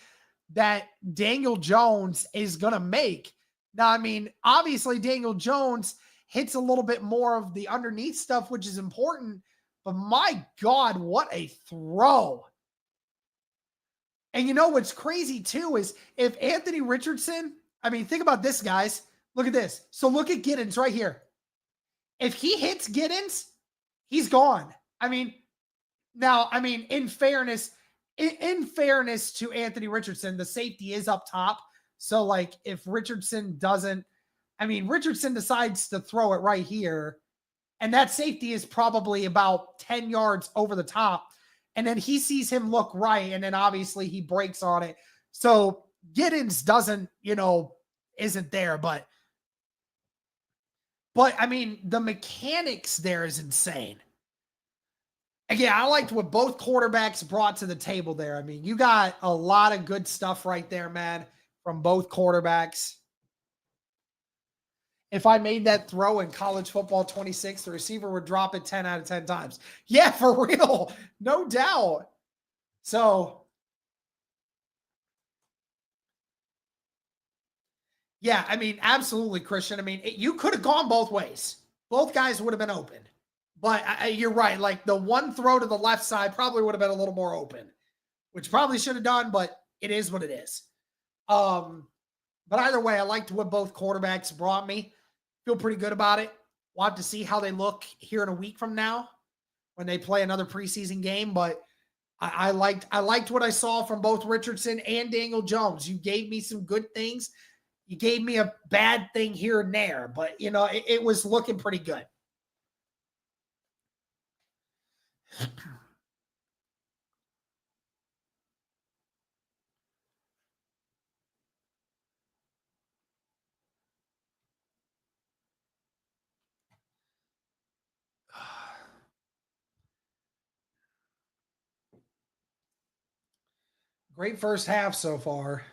that Daniel Jones is going to make. Now, obviously Daniel Jones hits a little bit more of the underneath stuff, which is important, but my God, what a throw. And what's crazy too is if Anthony Richardson, think about this, guys. Look at this. So look at Giddens right here. If he hits Giddens, he's gone. In fairness to Anthony Richardson, the safety is up top. So if Richardson decides to throw it right here, and that safety is probably about 10 yards over the top, and then he sees him look right, and then obviously he breaks on it. So Giddens isn't there, but the mechanics there is insane. Again, I liked what both quarterbacks brought to the table there. You got a lot of good stuff right there, man, from both quarterbacks. If I made that throw in college football 26, the receiver would drop it 10 out of 10 times. Yeah, for real. No doubt. So, yeah, absolutely, Christian. You could have gone both ways. Both guys would have been open. But you're right. The one throw to the left side probably would have been a little more open, which probably should have done, but it is what it is. But either way, I liked what both quarterbacks brought me. Feel pretty good about it. We'll have to see how they look here in a week from now. when they play another preseason game. But I liked what I saw from both Richardson and Daniel Jones. You gave me some good things. You gave me a bad thing here and there, but it was looking pretty good. Great first half so far.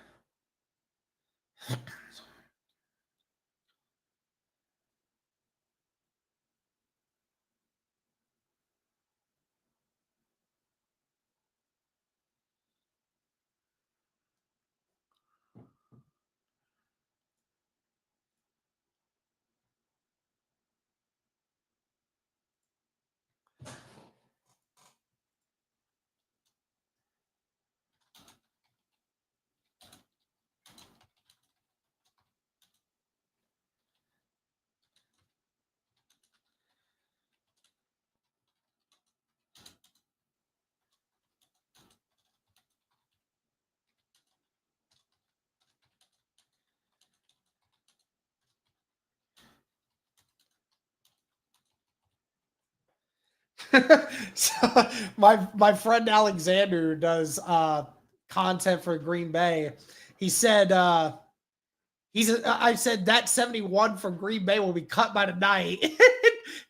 So my friend Alexander does content for Green Bay. He said I said that 71 from Green Bay will be cut by tonight.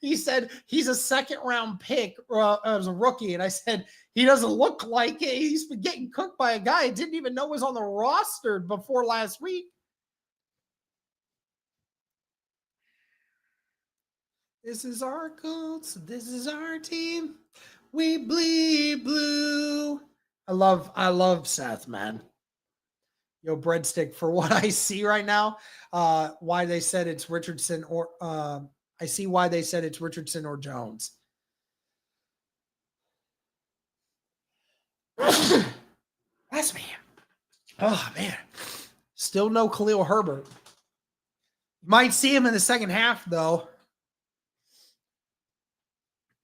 He said he's a second round pick as a rookie, and I said he doesn't look like it. He's been getting cooked by a guy I didn't even know was on the roster before last week. This is our Colts. This is our team. We bleed blue. I love Seth, man. Yo, breadstick, for what I see right now, why they said it's Richardson or I see why they said it's Richardson or Jones. That's me. Oh man. Still no Khalil Herbert. Might see him in the second half, though.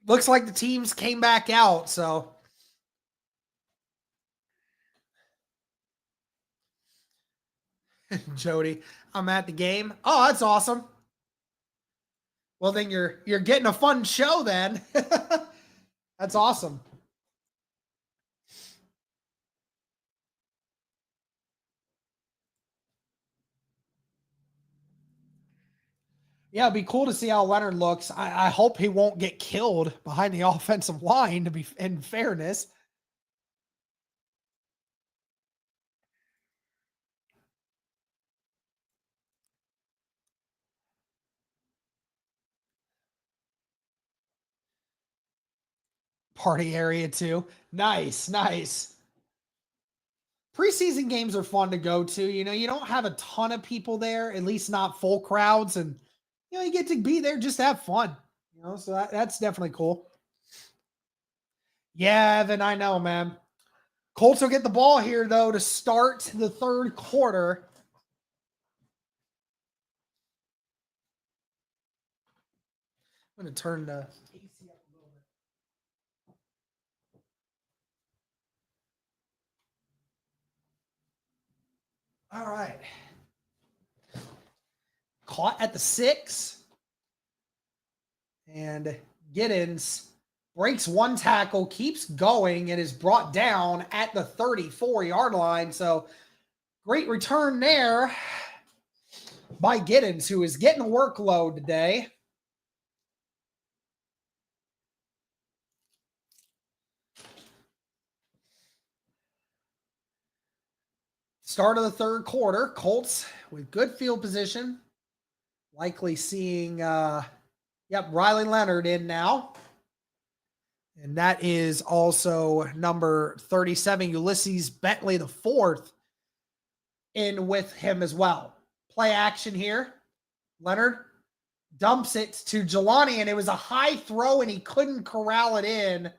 Looks like the teams came back out, so. Jody, I'm at the game. Oh, that's awesome. Well, then you're getting a fun show then. That's awesome. Yeah, it'd be cool to see how Leonard looks. I hope he won't get killed behind the offensive line, to be in fairness. Party area too. Nice, nice. Preseason games are fun to go to. You don't have a ton of people there, at least not full crowds, and you get to be there just to have fun. So that's definitely cool. Yeah, Evan, I know, man. Colts will get the ball here though to start the third quarter. I'm going to turn the AC up a little bit. All right. Caught at the 6. And Giddens breaks one tackle, keeps going, and is brought down at the 34-yard line. So great return there by Giddens, who is getting a workload today. Start of the third quarter, Colts with good field position. Likely seeing, Riley Leonard in now. And that is also number 37, Ulysses Bentley, the 4th, in with him as well. Play action here. Leonard dumps it to Jelani, and it was a high throw, and he couldn't corral it in.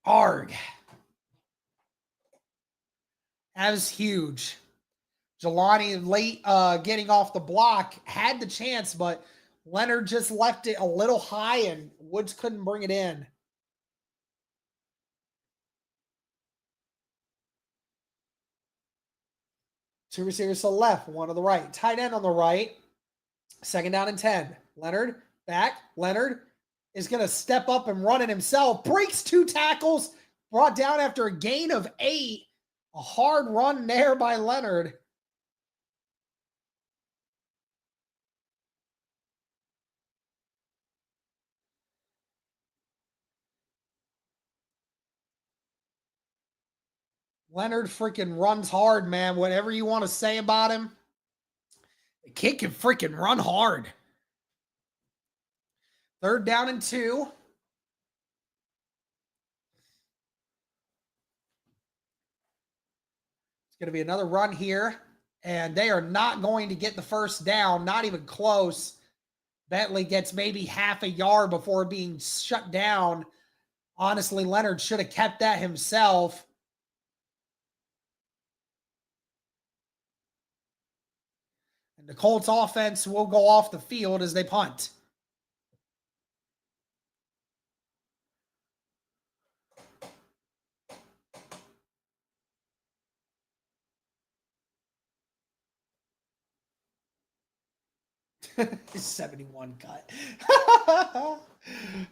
Arg. That was huge. Jelani late getting off the block, had the chance, but Leonard just left it a little high, and Woods couldn't bring it in. Two receivers to the left, one to the right. Tight end on the right. Second down and 10. Leonard back. Leonard is going to step up and run it himself. Breaks 2 tackles. Brought down after a gain of 8. A hard run there by Leonard. Leonard freaking runs hard, man. Whatever you want to say about him, the kid can freaking run hard. Third down and 2. It's going to be another run here, and they are not going to get the first down, not even close. Bentley gets maybe half a yard before being shut down. Honestly, Leonard should have kept that himself. And the Colts offense will go off the field as they punt. His 71 cut. Oh,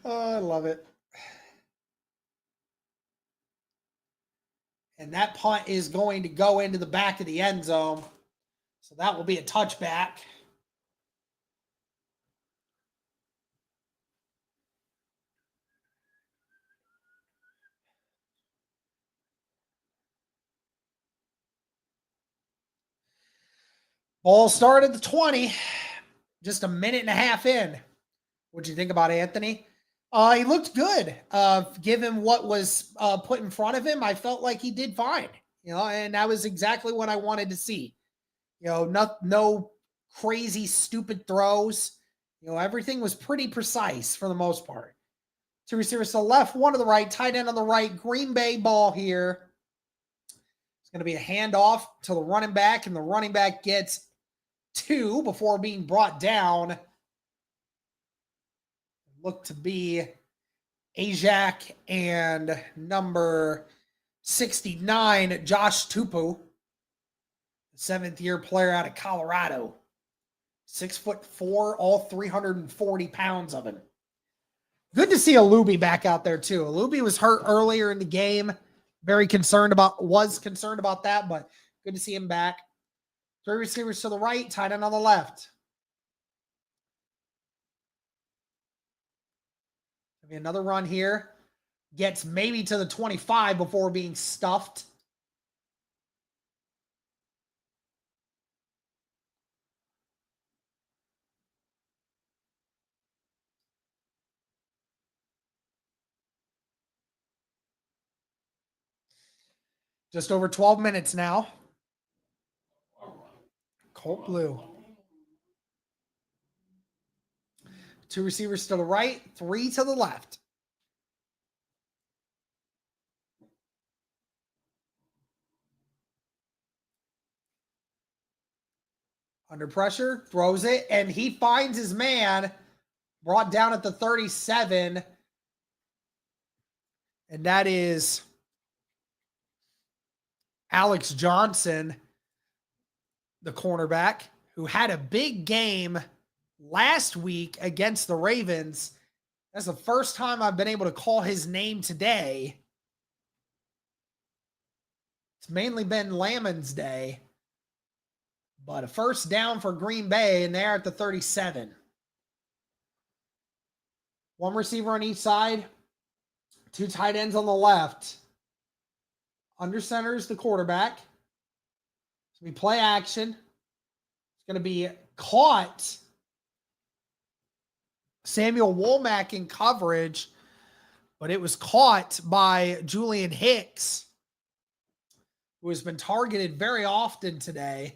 I love it. And that punt is going to go into the back of the end zone. So that will be a touchback. Ball started at the 20. Just a minute and a half in. What'd you think about Anthony? He looked good. Given what was put in front of him, I felt like he did fine. And that was exactly what I wanted to see. No crazy, stupid throws. Everything was pretty precise for the most part. 2 receivers to the left, 1 to the right, tight end on the right. Green Bay ball here. It's going to be a handoff to the running back, and the running back gets 2 before being brought down. Looked to be Ajak and number 69, Josh Tupu, 7th-year player out of Colorado. 6'4", all 340 pounds of him. Good to see Alubi back out there too. Alubi was hurt earlier in the game. Was concerned about that, but good to see him back. 3 receivers to the right, tight end on the left. Maybe another run here. Gets maybe to the 25 before being stuffed. Just over 12 minutes now. Colt Blue. 2 receivers to the right, 3 to the left. Under pressure, throws it, and he finds his man. Brought down at the 37. And that is Alex Johnson, the cornerback, who had a big game last week against the Ravens. That's the first time I've been able to call his name today. It's mainly been Lamon's day. But a first down for Green Bay, and they're at the 37. 1 receiver on each side. 2 tight ends on the left. Under center is the quarterback. So we play action. It's going to be caught. Samuel Womack in coverage, but it was caught by Julian Hicks, who has been targeted very often today.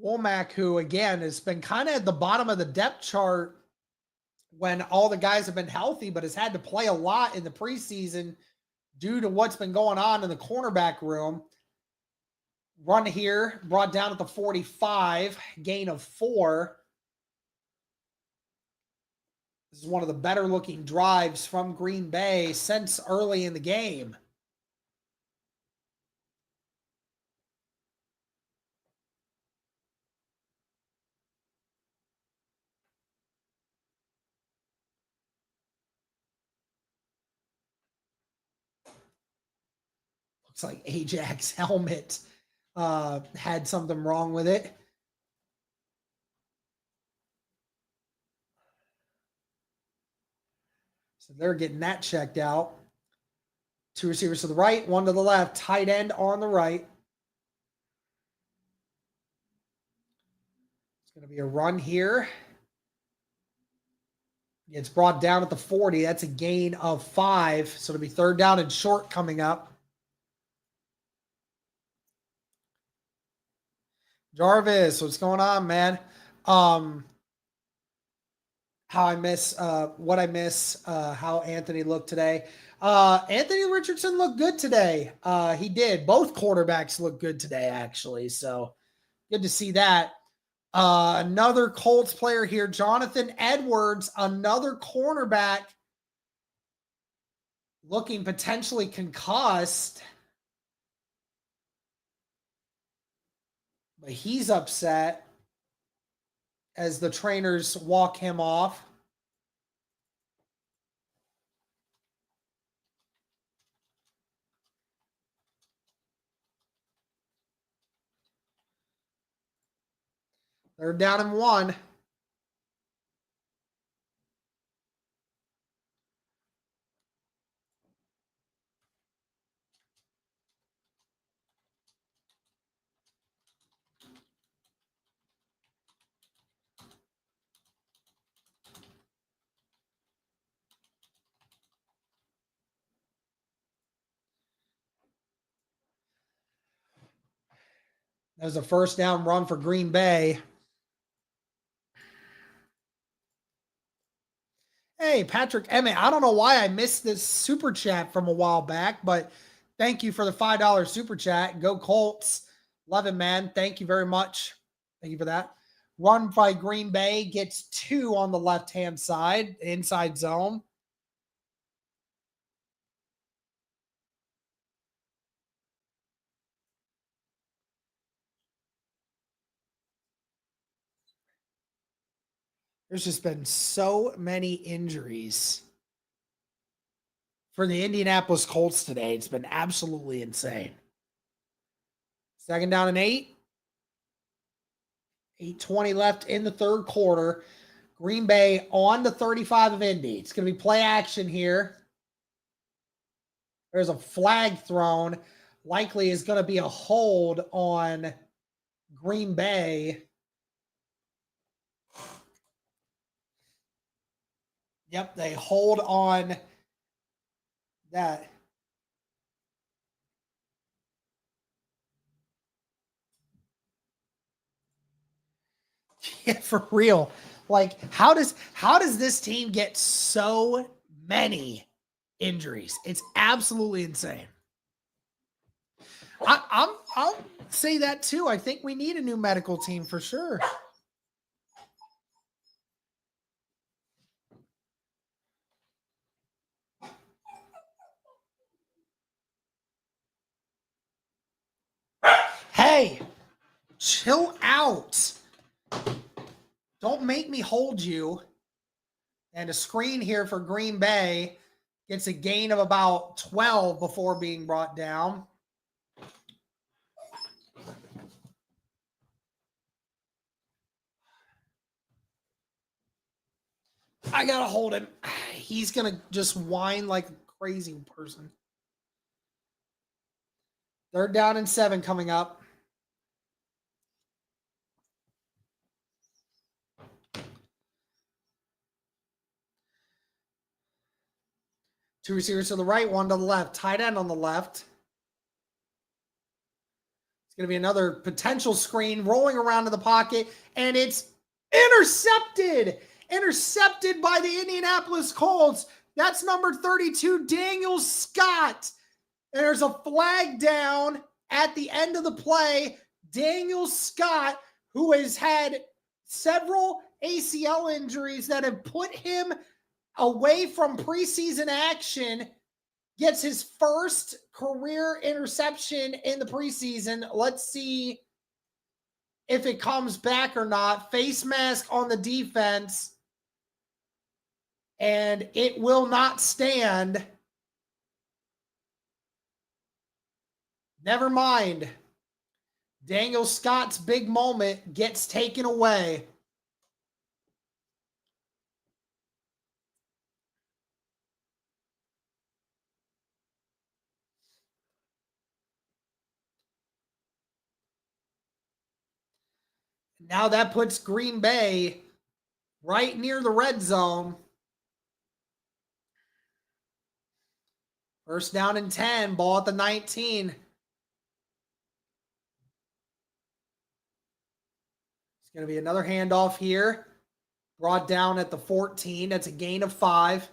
Womack, who again has been kind of at the bottom of the depth chart when all the guys have been healthy, but has had to play a lot in the preseason due to what's been going on in the cornerback room. Run here, brought down at the 45, gain of 4. This is one of the better looking drives from Green Bay since early in the game. Looks like Ajax's helmet had something wrong with it. So they're getting that checked out. 2 receivers to the right, 1 to the left. Tight end on the right. It's going to be a run here. It's brought down at the 40. That's a gain of 5. So it'll be 3rd down and short coming up. Jarvis, what's going on, man? How I miss how Anthony looked today. Anthony Richardson looked good today. He did. Both quarterbacks looked good today, actually. So good to see that. Another Colts player here, Jonathan Edwards, another cornerback looking potentially concussed. But he's upset as the trainers walk him off. They're down in 1. That was a 1st down run for Green Bay. Hey, Patrick Emmett, I don't know why I missed this super chat from a while back, but thank you for the $5 super chat. Go Colts. Love it, man. Thank you very much. Thank you for that. Run by Green Bay gets 2 on the left-hand side, inside zone. There's just been so many injuries for the Indianapolis Colts today. It's been absolutely insane. 2nd down and 8. 8:20 left in the 3rd quarter. Green Bay on the 35 of Indy. It's going to be play action here. There's a flag thrown. Likely is going to be a hold on Green Bay. Yep, they hold on that. Yeah, for real. Like, how does this team get so many injuries? It's absolutely insane. I'll say that too. I think we need a new medical team for sure. Hey, chill out. Don't make me hold you. And a screen here for Green Bay gets a gain of about 12 before being brought down. I got to hold him. He's going to just whine like a crazy person. 3rd down and 7 coming up. Two receivers to the right, 1 to the left. Tight end on the left. It's going to be another potential screen rolling around in the pocket, and it's intercepted. intercepted by the Indianapolis Colts. That's number 32, Daniel Scott. And there's a flag down at the end of the play. Daniel Scott, who has had several ACL injuries that have put him away from preseason action, gets his first career interception in the preseason. Let's see if it comes back or not. Face mask on the defense, and it will not stand. Never mind. Daniel Scott's big moment gets taken away. Now that puts Green Bay right near the red zone. First down and 10, ball at the 19. It's going to be another handoff here. Brought down at the 14. That's a gain of 5.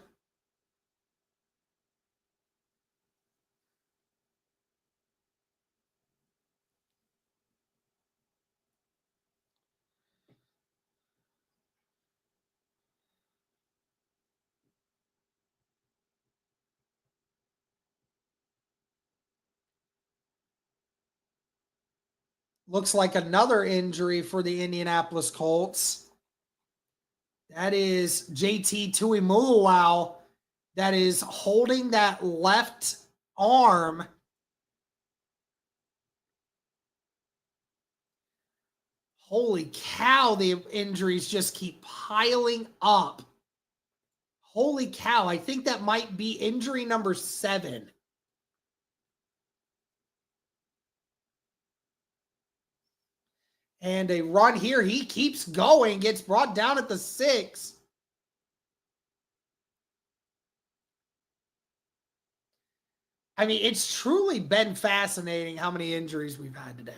Looks like another injury for the Indianapolis Colts. That is JT Tuimuluau that is holding that left arm. Holy cow, the injuries just keep piling up. Holy cow, I think that might be injury number 7. And a run here. He keeps going. Gets brought down at the 6. I mean, it's truly been fascinating how many injuries we've had today.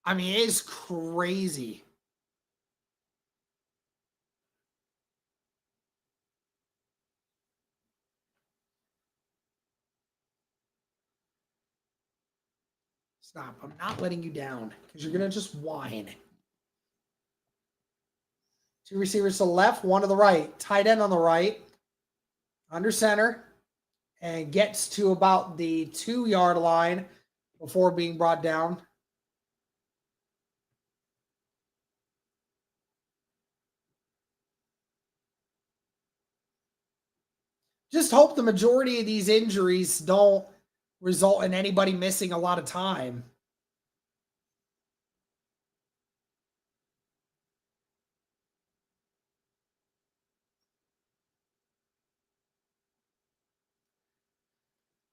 I mean, it is crazy. Stop. I'm not letting you down because you're going to just whine. 2 receivers to the left, 1 to the right. Tight end on the right. Under center. And gets to about the 2-yard line before being brought down. Just hope the majority of these injuries don't result in anybody missing a lot of time.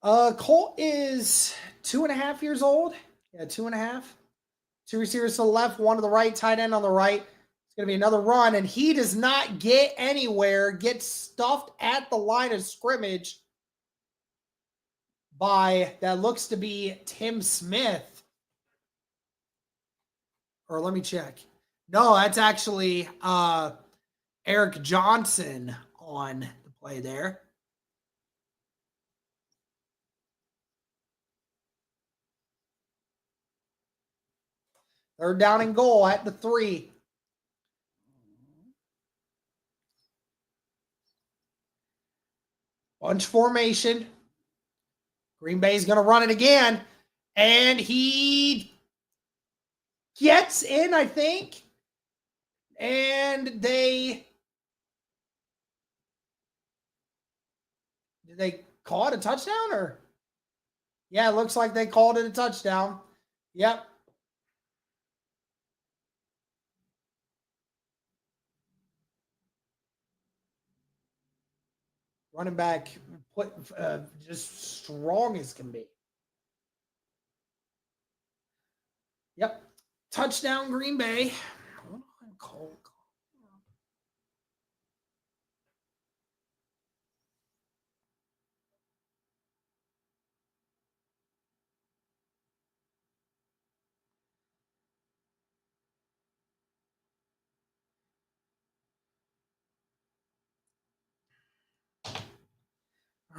Colt is 2.5 years old. Yeah, 2.5. 2 receivers to the left, 1 to the right, tight end on the right. It's going to be another run, and he does not get anywhere. Gets stuffed at the line of scrimmage by, that looks to be Tim Smith. Or let me check. No, that's actually Eric Johnson on the play there. Third down and goal at the 3. Bunch formation. Green Bay's going to run it again. And he gets in, I think. And did they call it a touchdown or? Yeah, it looks like they called it a touchdown. Yep. Running back just strong as can be. Yep. Touchdown, Green Bay.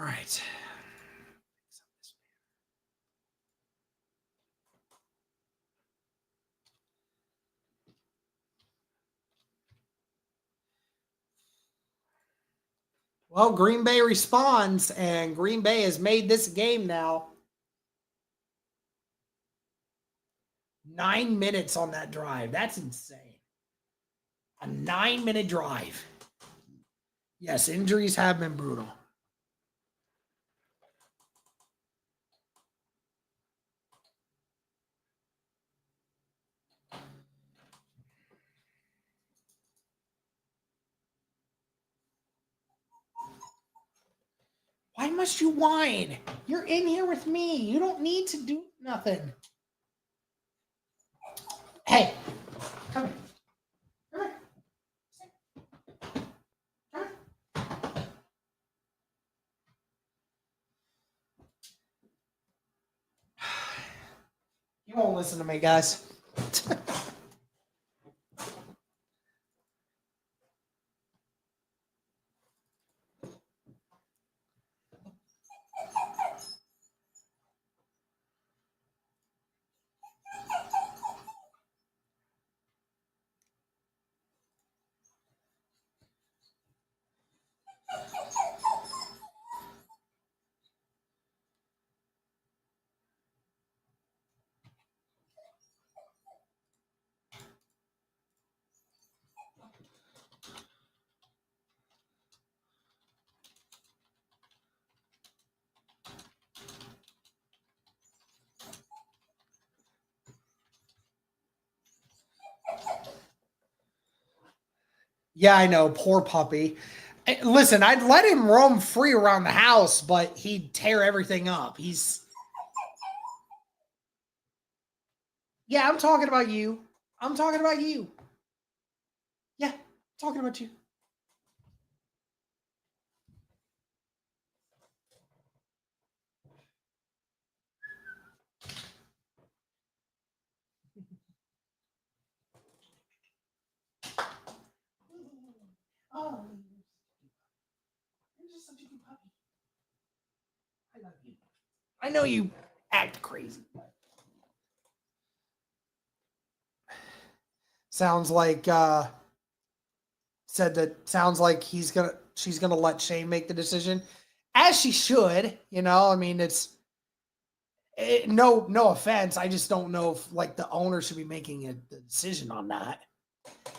right. Well, Green Bay responds, and Green Bay has made this game now 9 minutes on that drive. That's insane. A 9-minute drive. Yes, injuries have been brutal. Why must you whine? You're in here with me. You don't need to do nothing. Hey, come here. Come here. Come here. You won't listen to me, guys. Yeah, I know. Poor puppy. Listen, I'd let him roam free around the house, but he'd tear everything up. Yeah, I'm talking about you. I'm talking about you. Yeah, I'm talking about you. Oh, you're just such a good puppy. I love you. I know you act crazy. Sounds like sounds like she's gonna let Shane make the decision. As she should, I mean, no offense. I just don't know if like the owner should be making a decision on that.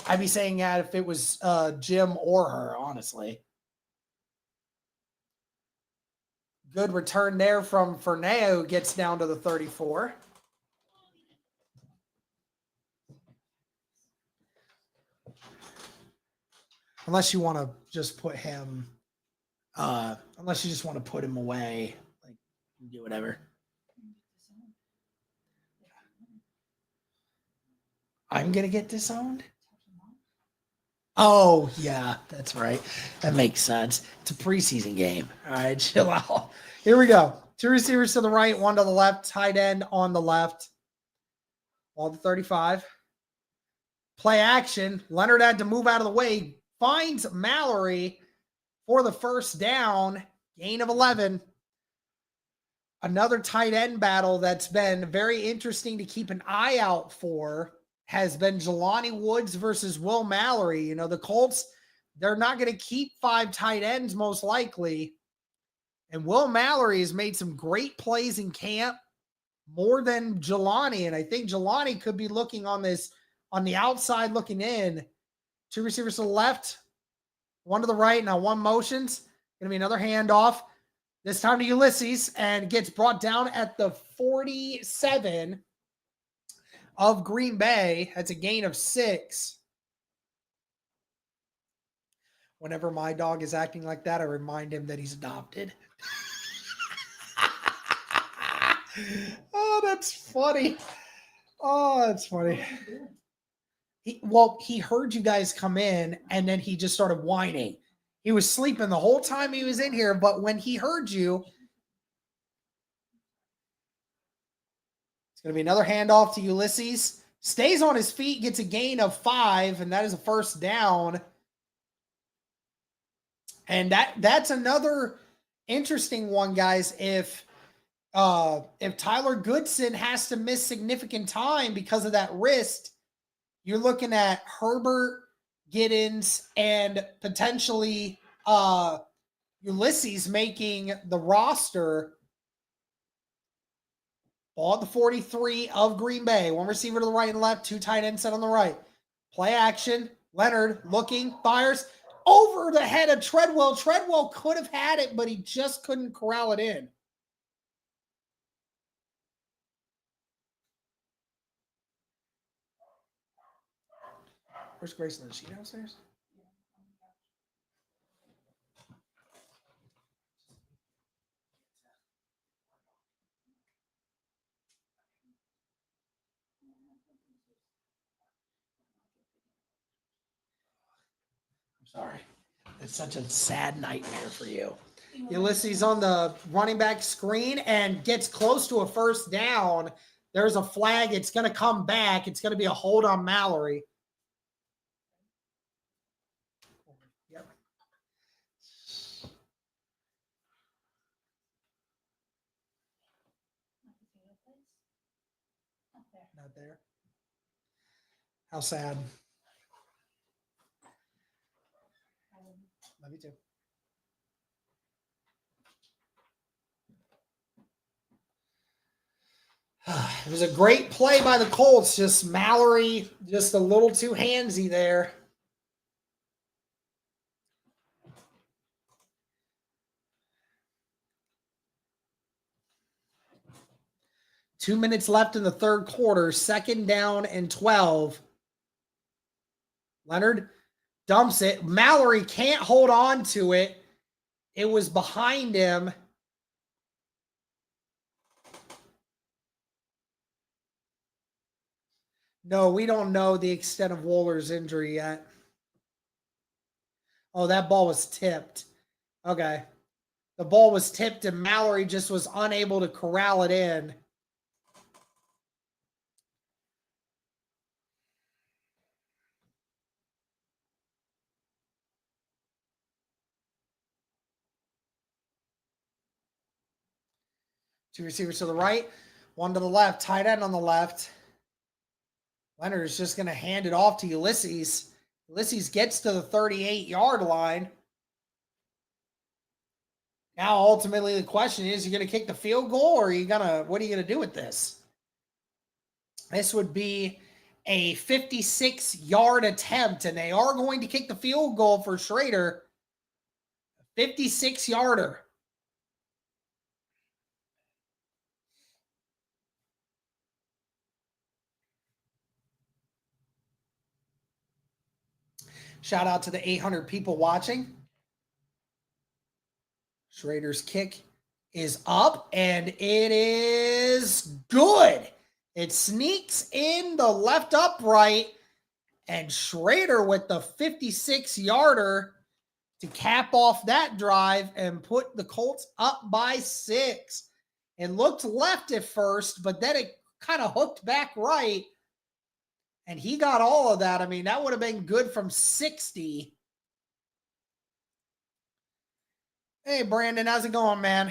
I'd be saying that if it was Jim or her, honestly. Good return there from Ferneo, who gets down to the 34. Unless you want to just put him, unless you just want to put him away, like do whatever. I'm gonna get disowned. Oh yeah, that's right. That makes sense. It's a preseason game. All right, chill out. Here we go. 2 receivers to the right, 1 to the left. Tight end on the left. All the 35. Play action. Leonard had to move out of the way. Finds Mallory for the first down. Gain of 11. Another tight end battle that's been very interesting to keep an eye out for has been Jelani Woods versus Will Mallory. The Colts, they're not going to keep 5 tight ends most likely. And Will Mallory has made some great plays in camp, more than Jelani. And I think Jelani could be looking on the outside looking in. 2 receivers to the left, 1 to the right. Now 1 motions. Going to be another handoff. This time to Ulysses, and gets brought down at the 47 of Green Bay. That's a gain of 6. Whenever my dog is acting like that, I remind him that he's adopted. Oh, that's funny. Oh, that's funny. He heard you guys come in, and then he just started whining. He was sleeping the whole time he was in here, but when he heard you, it's going to be another handoff to Ulysses. Stays on his feet, gets a gain of 5, and that is a first down. And that's another interesting one, guys. If Tyler Goodson has to miss significant time because of that wrist, you're looking at Herbert, Giddens, and potentially Ulysses making the roster. Ball at the 43 of Green Bay. One receiver to the right and left, two tight ends set on the right. Play action. Leonard looking, fires over the head of Treadwell. Treadwell could have had it, but he just couldn't corral it in. Where's Grayson? Is she downstairs? I'm sorry. It's such a sad nightmare for you. Ulysses on the running back screen and gets close to a first down. There's a flag. It's going to come back. It's going to be a hold on Mallory. Yep. Not there. How sad. Love you too. It was a great play by the Colts. Just Mallory, just a little too handsy there. Two minutes left in the third quarter. Second down and 12. Leonard dumps it. Mallory can't hold on to it. It was behind him. No, we don't know the extent of Wooler's injury yet. Oh, that ball was tipped. Okay. The ball was tipped and Mallory just was unable to corral it in. Two receivers to the right, one to the left, tight end on the left. Leonard is just going to hand it off to Ulysses. Ulysses gets to the 38-yard line. Now, ultimately, the question is, you going to kick the field goal or what are you going to do with this? This would be a 56-yard attempt, and they are going to kick the field goal for Schrader. 56-yarder. Shout out to the 800 people watching. Schrader's kick is up, and it is good. It sneaks in the left upright, and Schrader with the 56-yarder to cap off that drive and put the Colts up by 6. It looked left at first, but then it kind of hooked back right. And he got all of that. I mean, that would have been good from 60. Hey, Brandon, how's it going, man?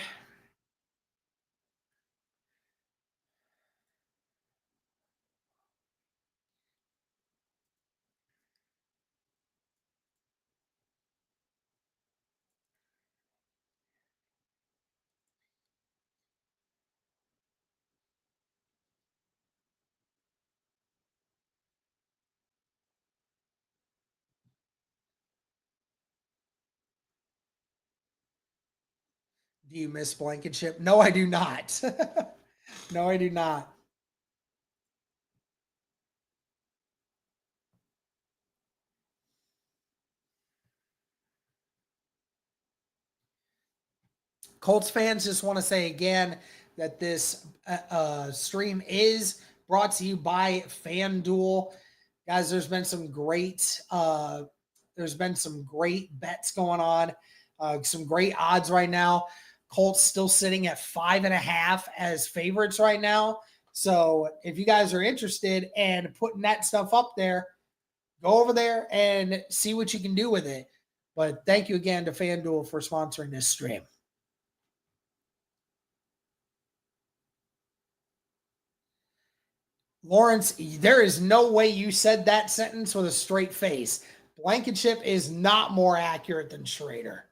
Do you miss Blankenship? No, I do not. No, I do not. Colts fans, just want to say again that this stream is brought to you by FanDuel. Guys, there's been some great bets going on, some great odds right now. Colts still sitting at 5.5 as favorites right now. So if you guys are interested in putting that stuff up there, go over there and see what you can do with it. But thank you again to FanDuel for sponsoring this stream. Lawrence, there is no way you said that sentence with a straight face. Blankenship is not more accurate than Schrader.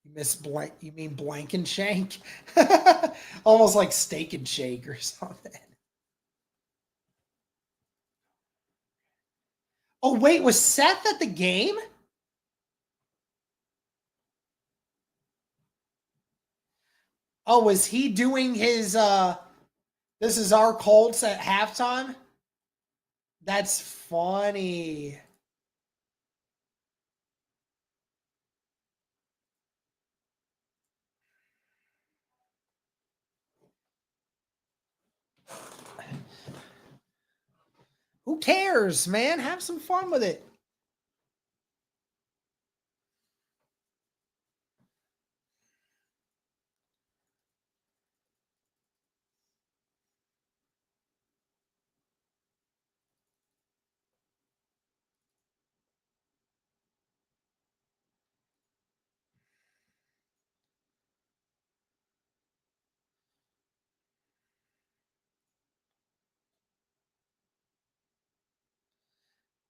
You miss blank. You mean Blankenshank? Almost like Steak and Shake or something. Oh wait, was Seth at the game? Oh, was he doing his this is our Colts at halftime? That's funny. Who cares, man? Have some fun with it.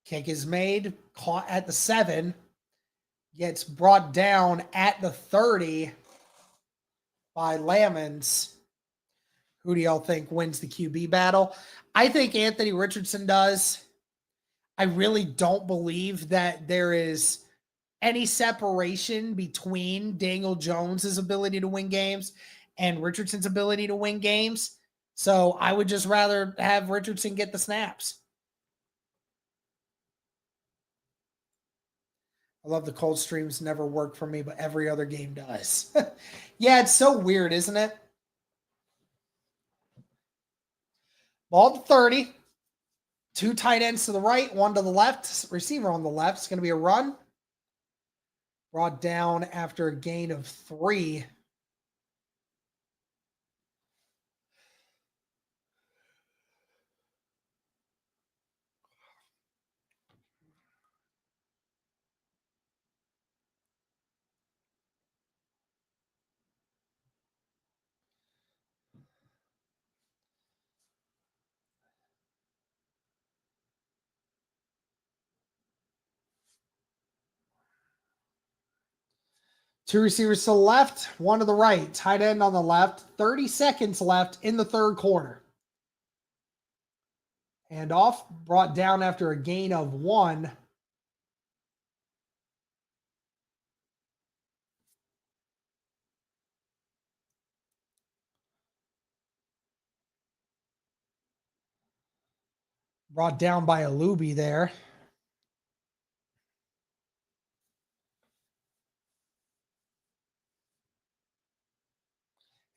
Kick is made, caught at the 7, gets brought down at the 30 by Lamons. Who do y'all think wins the QB battle? I think Anthony Richardson does. I really don't believe that there is any separation between Daniel Jones's ability to win games and Richardson's ability to win games. So I would just rather have Richardson get the snaps. I love the cold streams never work for me, but every other game does. Yeah, it's so weird, isn't it? Ball to 30. 2 tight ends to the right, 1 to the left. Receiver on the left. It's going to be a run. Brought down after a gain of 3. Two receivers to the left, 1 to the right. Tight end on the left. 30 seconds left in the third quarter. Handoff brought down after a gain of 1. Brought down by Alubi there.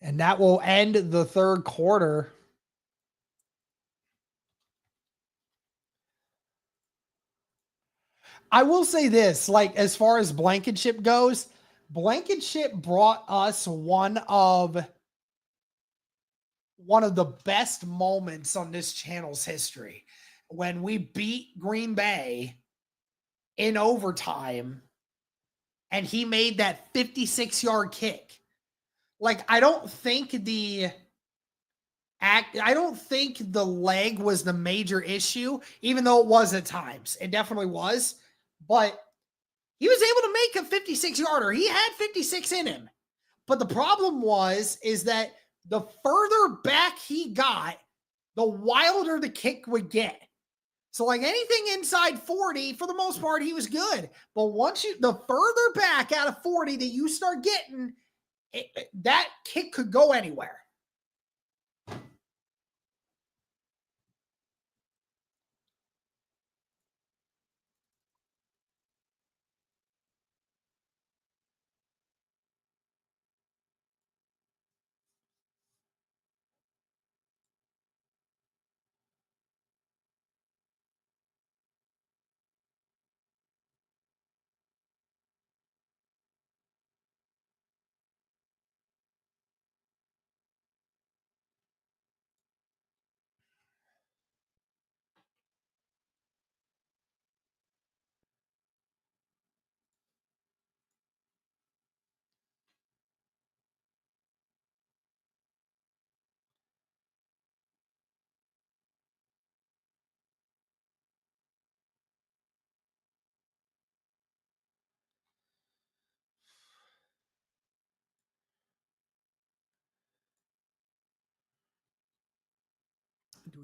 And that will end the third quarter. I will say this, like as far as Blankenship goes, Blankenship brought us one of the best moments on this channel's history when we beat Green Bay in overtime and he made that 56-yard kick. Like I don't think the leg was the major issue, even though it was at times. It definitely was. But he was able to make a 56-yarder. He had 56 in him. But the problem is that the further back he got, the wilder the kick would get. So like anything inside 40, for the most part, he was good. But the further back out of 40 that you start getting, that kick could go anywhere.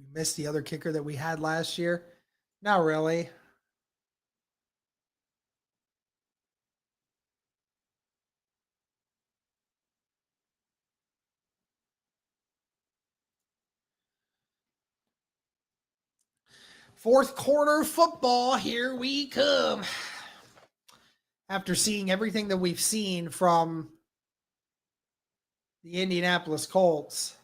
we miss the other kicker that we had last year? Not really. Fourth quarter football, here we come. After seeing everything that we've seen from the Indianapolis Colts,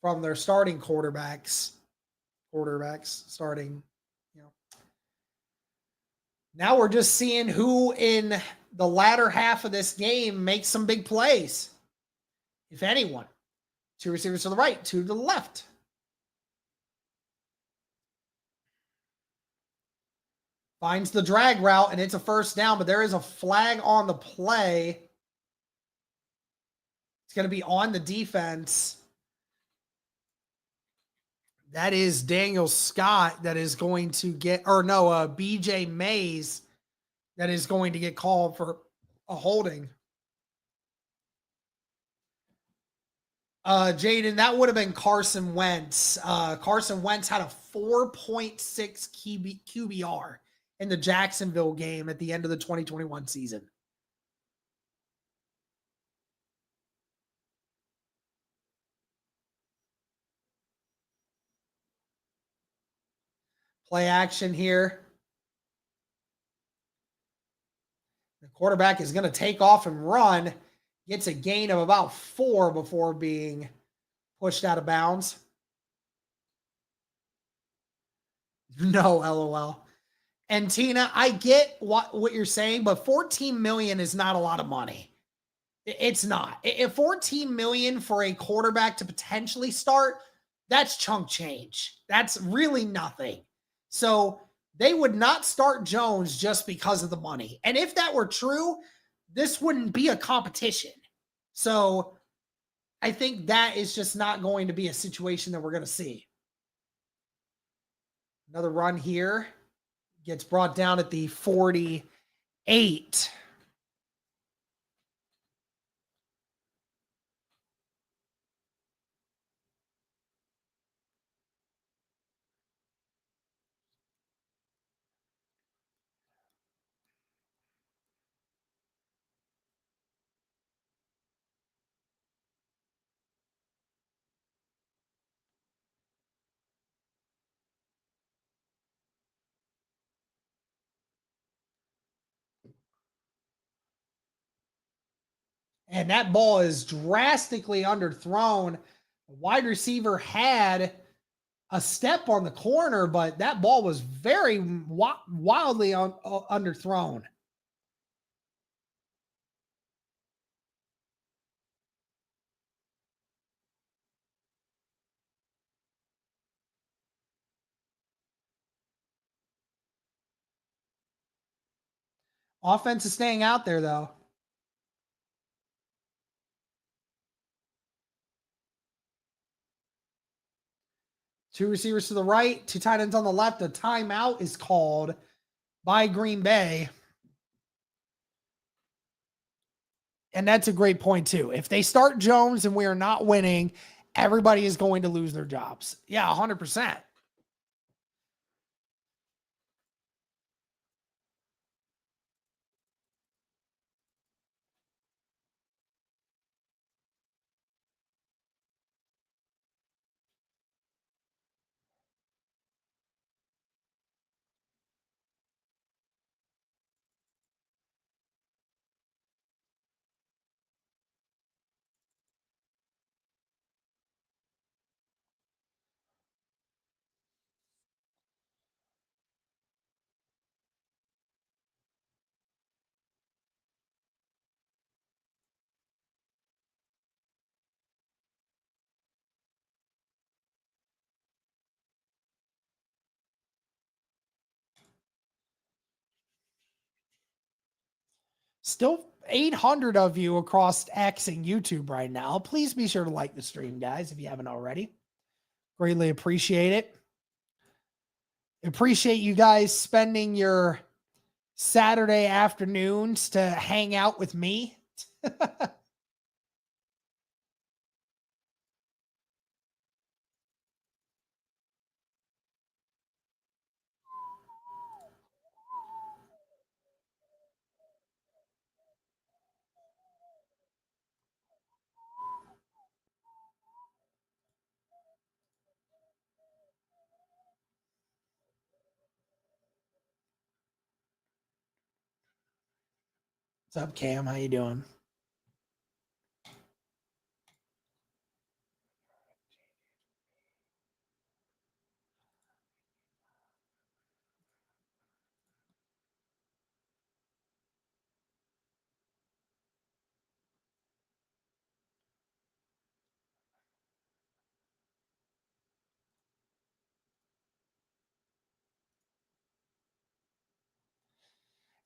from their starting quarterbacks starting, now we're just seeing who in the latter half of this game makes some big plays. If anyone. 2 receivers to the right, 2 to the left. Finds the drag route, and it's a first down, but there is a flag on the play. It's going to be on the defense. That is Daniel Scott that is going to get, BJ Mays that is going to get called for a holding. Jaden, that would have been Carson Wentz. Carson Wentz had a 4.6 QBR in the Jacksonville game at the end of the 2021 season. Play action here. The quarterback is going to take off and run. Gets a gain of about 4 before being pushed out of bounds. No, LOL. And Tina, I get what you're saying, but $14 million is not a lot of money. It's not. If $14 million for a quarterback to potentially start, that's chunk change. That's really nothing. So they would not start Jones just because of the money. And if that were true, this wouldn't be a competition. So I think that is just not going to be a situation that we're going to see. Another run here. Gets brought down at the 48. And that ball is drastically underthrown. The wide receiver had a step on the corner, but that ball was very wildly underthrown. Offense is staying out there, though. Two receivers to the right, 2 tight ends on the left. A timeout is called by Green Bay. And that's a great point, too. If they start Jones and we are not winning, everybody is going to lose their jobs. Yeah, 100%. Still 800 of you across X and YouTube right now. Please be sure to like the stream, guys, if you haven't already. Greatly appreciate it. Appreciate you guys spending your Saturday afternoons to hang out with me. What's up, Cam? How you doing?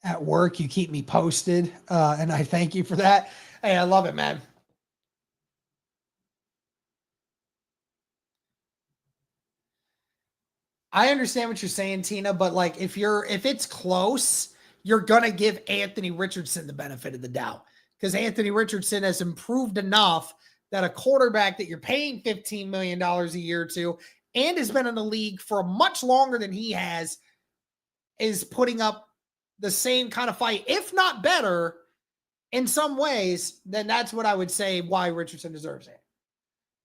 At work, you keep me posted, and I thank you for that. Hey, I love it, man. I understand what you're saying, Tina, but like if it's close, you're gonna give Anthony Richardson the benefit of the doubt because Anthony Richardson has improved enough that a quarterback that you're paying $15 million a year to and has been in the league for much longer than he has is putting up the same kind of fight, if not better, in some ways, then that's what I would say why Richardson deserves it.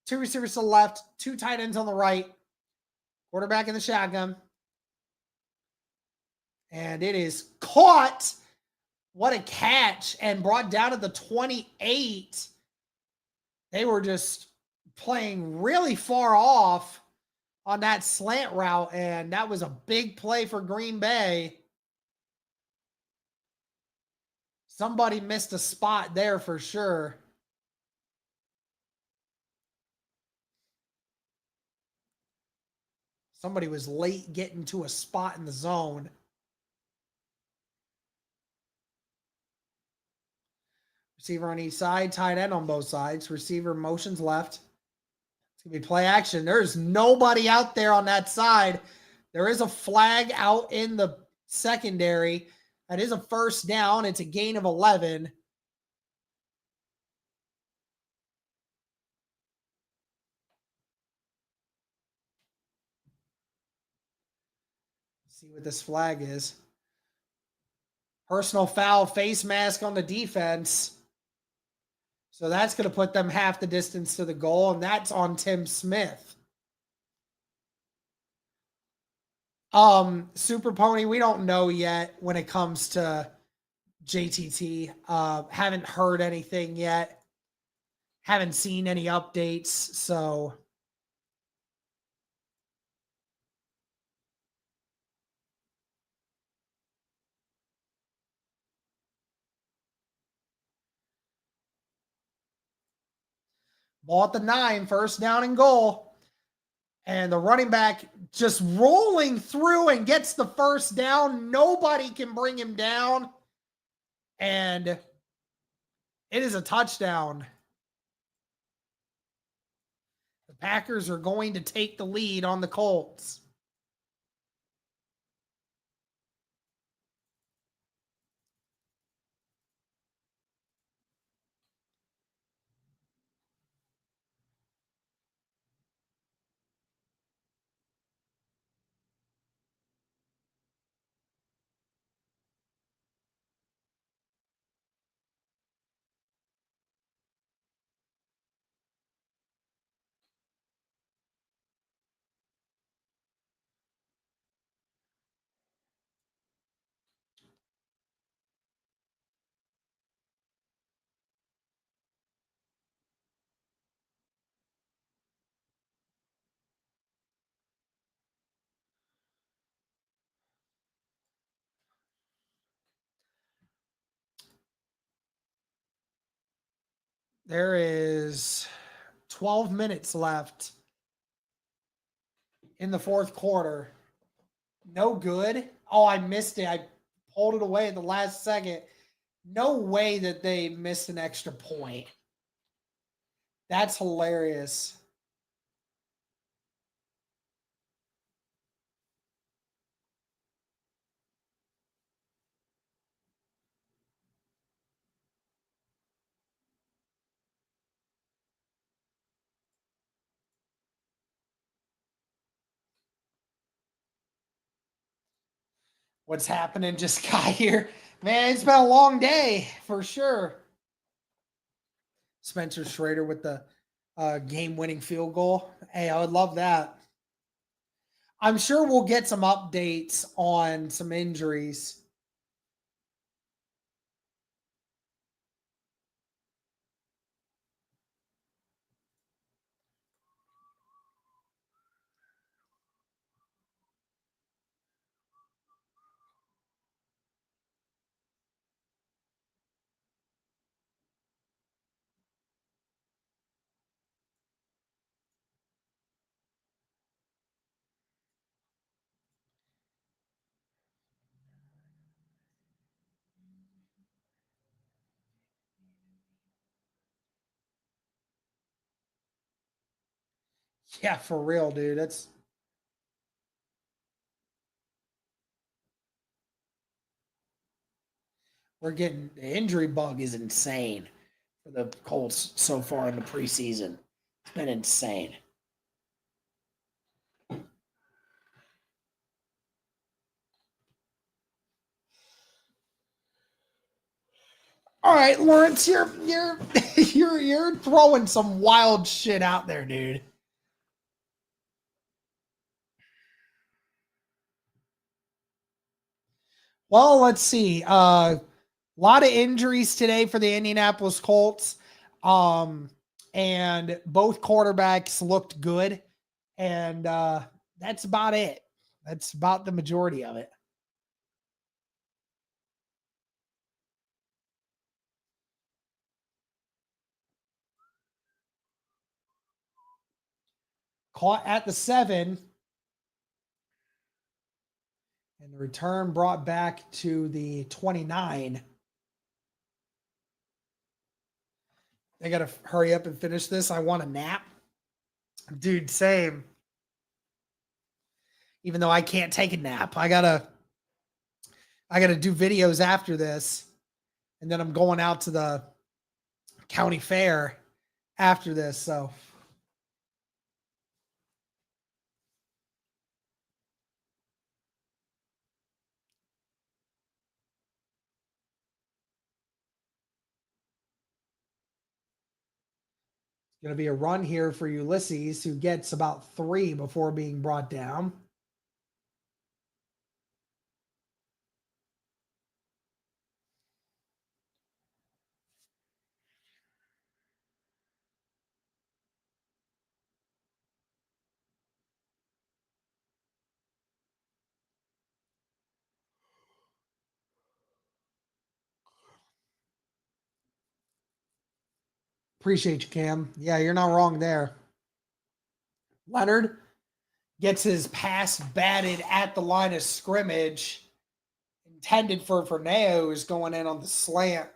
2 receivers to the left, 2 tight ends on the right, quarterback in the shotgun. And it is caught. What a catch. And brought down to the 28. They were just playing really far off on that slant route. And that was a big play for Green Bay. Somebody missed a spot there for sure. Somebody was late getting to a spot in the zone. Receiver on each side, tight end on both sides. Receiver motions left. It's going to be play action. There's nobody out there on that side. There is a flag out in the secondary. That is a first down. It's a gain of 11. Let's see what this flag is. Personal foul, face mask on the defense. So that's going to put them half the distance to the goal, and that's on Tim Smith. Super Pony, we don't know yet when it comes to JTT. Haven't heard anything yet. Haven't seen any updates, so ball at the 9, first down and goal. And the running back just rolling through and gets the first down. Nobody can bring him down. And it is a touchdown. The Packers are going to take the lead on the Colts. There is 12 minutes left in the fourth quarter. No good. Oh, I missed it. I pulled it away at the last second. No way that they missed an extra point. That's hilarious. What's happening just got here. Man, it's been a long day for sure. Spencer Schrader with the game-winning field goal. Hey, I would love that. I'm sure we'll get some updates on some injuries. Yeah, for real, dude. We're getting the injury bug is insane for the Colts so far in the preseason. It's been insane. All right, Lawrence, you're you're throwing some wild shit out there, dude. Well, let's see. A lot of injuries today for the Indianapolis Colts. And both quarterbacks looked good. And that's about it. That's about the majority of it. Caught at the 7. And the return brought back to the 29. I got to hurry up and finish this. I want a nap. Dude, same. Even though I can't take a nap, I gotta do videos after this, and then I'm going out to the county fair after this. So it's going to be a run here for Ulysses, who gets about 3 before being brought down. Appreciate you, Cam. Yeah, you're not wrong there. Leonard gets his pass batted at the line of scrimmage, intended for Ferneo, is going in on the slant.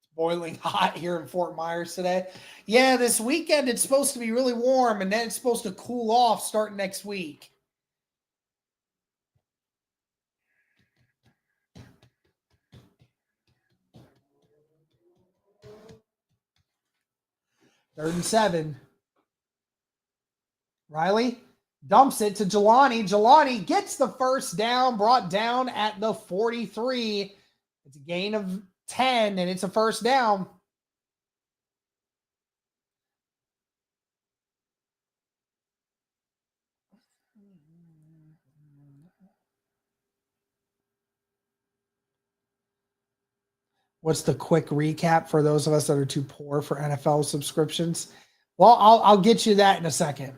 It's boiling hot here in Fort Myers today. Yeah, this weekend it's supposed to be really warm, and then it's supposed to cool off starting next week. Third and 7. Riley dumps it to Jelani. Jelani gets the first down, brought down at the 43. It's a gain of 10, and it's a first down. What's the quick recap for those of us that are too poor for NFL subscriptions? Well, I'll get you that in a second.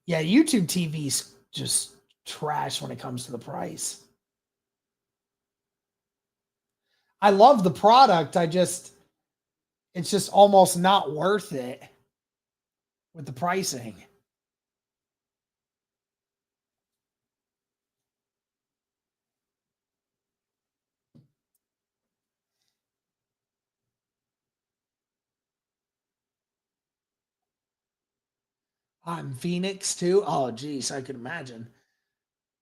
Yeah, YouTube TV's just trash when it comes to the price. I love the product. It's just almost not worth it with the pricing. I'm Phoenix too. Oh, geez, I could imagine.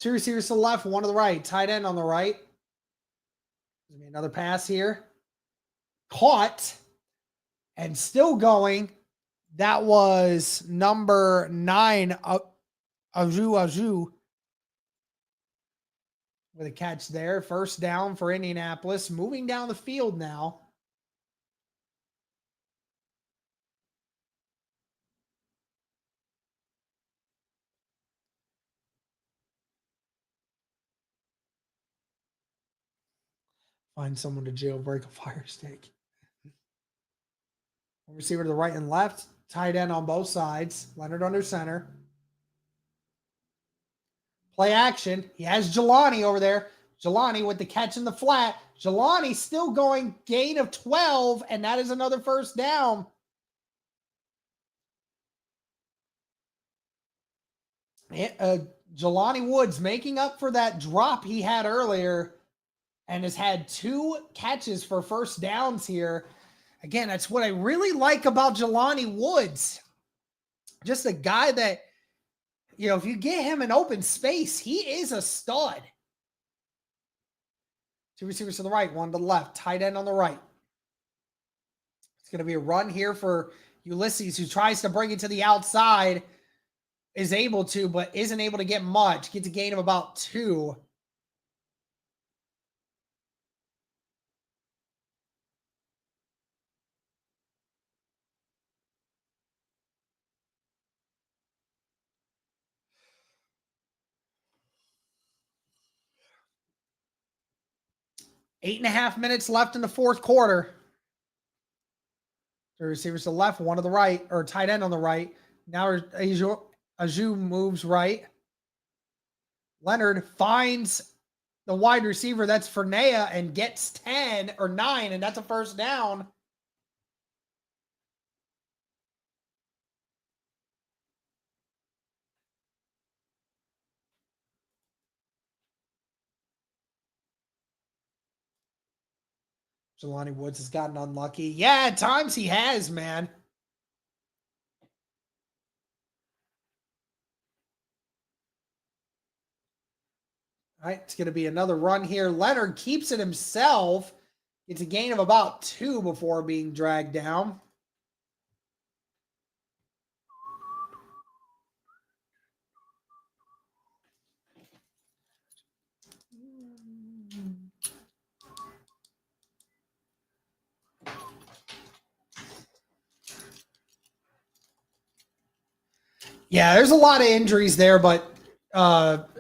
2 receivers to the left, 1 to the right. Tight end on the right. There's gonna be another pass here. Caught and still going. That was number 9, Aju with a catch there. First down for Indianapolis. Moving down the field now. Find someone to jailbreak a fire stick. Receiver to the right and left. Tight end on both sides. Leonard under center. Play action. He has Jelani over there. Jelani with the catch in the flat. Jelani still going, gain of 12, and that is another first down. Jelani Woods making up for that drop he had earlier and has had 2 catches for first downs here Again, that's what I really like about Jelani Woods. Just a guy that, if you get him in open space, he is a stud. Two receivers to the right, one to the left, tight end on the right. It's going to be a run here for Ulysses, who tries to bring it to the outside, is able to, but isn't able to get much. Gets a gain of about 2. Eight and a half minutes left in the fourth quarter. The receivers to the left, one to the right, or tight end on the right. Now Aju moves right. Leonard finds the wide receiver, that's Fernea, and gets 10 or 9, and that's a first down. Jelani Woods has gotten unlucky. Yeah, at times he has, man. All right, it's going to be another run here. Leonard keeps it himself. It's a gain of about 2 before being dragged down. Yeah, there's a lot of injuries there, but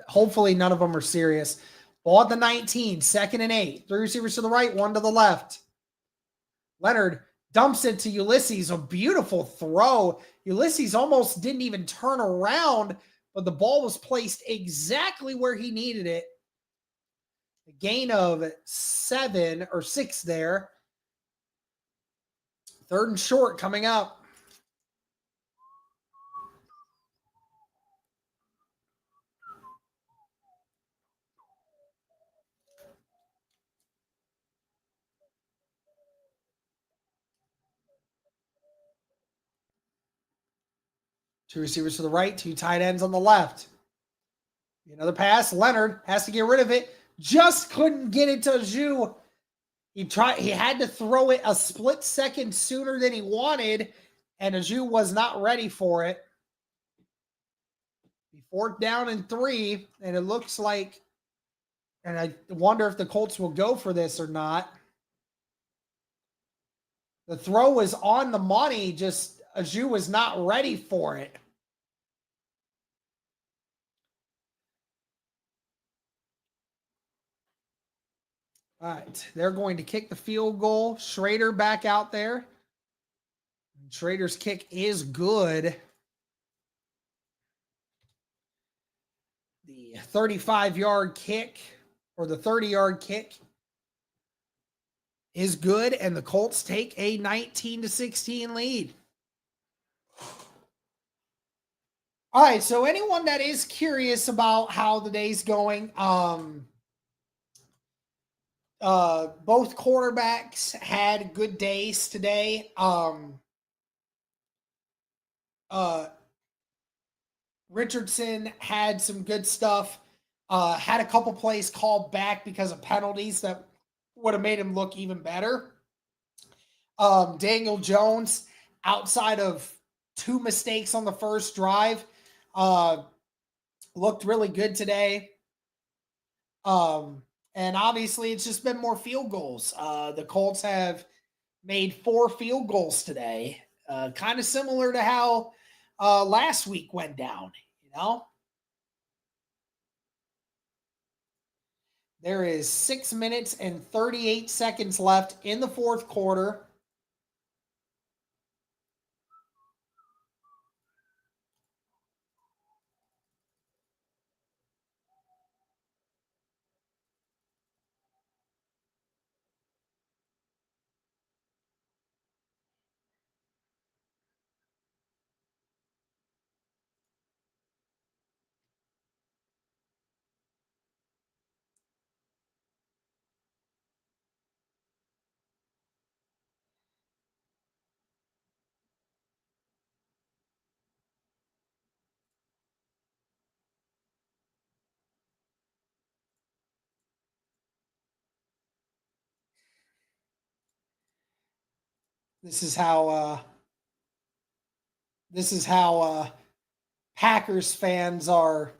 hopefully none of them are serious. Ball at the 19, 2nd and 8. 3 receivers to the right, 1 to the left. Leonard dumps it to Ulysses. A beautiful throw. Ulysses almost didn't even turn around, but the ball was placed exactly where he needed it. A gain of 7 or 6 there. 3rd and short coming up. Two receivers to the right, 2 tight ends on the left. Another pass. Leonard has to get rid of it. Just couldn't get it to Aju. He had to throw it a split second sooner than he wanted, and Aju was not ready for it. 4th down and 3, and it looks like, and I wonder if the Colts will go for this or not. The throw was on the money, just Aju was not ready for it. All right, they're going to kick the field goal. Schrader back out there. Schrader's kick is good. The 35-yard kick, or the 30-yard kick, is good, and the Colts take a 19-16 lead. All right, so anyone that is curious about how the day's going, both quarterbacks had good days today. Richardson had some good stuff. Had a couple plays called back because of penalties that would have made him look even better. Daniel Jones, outside of 2 mistakes on the first drive, looked really good today. And obviously, it's just been more field goals. The Colts have made 4 field goals today, kind of similar to how last week went down, There is 6 minutes and 38 seconds left in the fourth quarter. This is how Packers fans are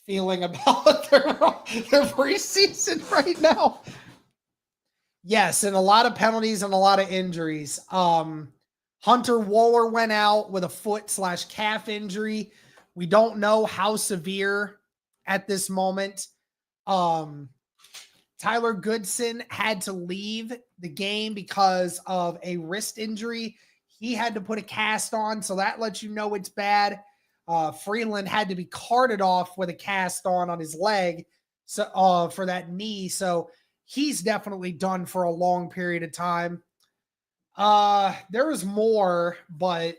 feeling about their preseason right now. Yes, and a lot of penalties and a lot of injuries. Hunter Wohler went out with a foot/calf injury. We don't know how severe at this moment. Tyler Goodson had to leave the game because of a wrist injury. He had to put a cast on, so that lets you know it's bad. Freeland had to be carted off with a cast on his leg for that knee. So he's definitely done for a long period of time. There was more, but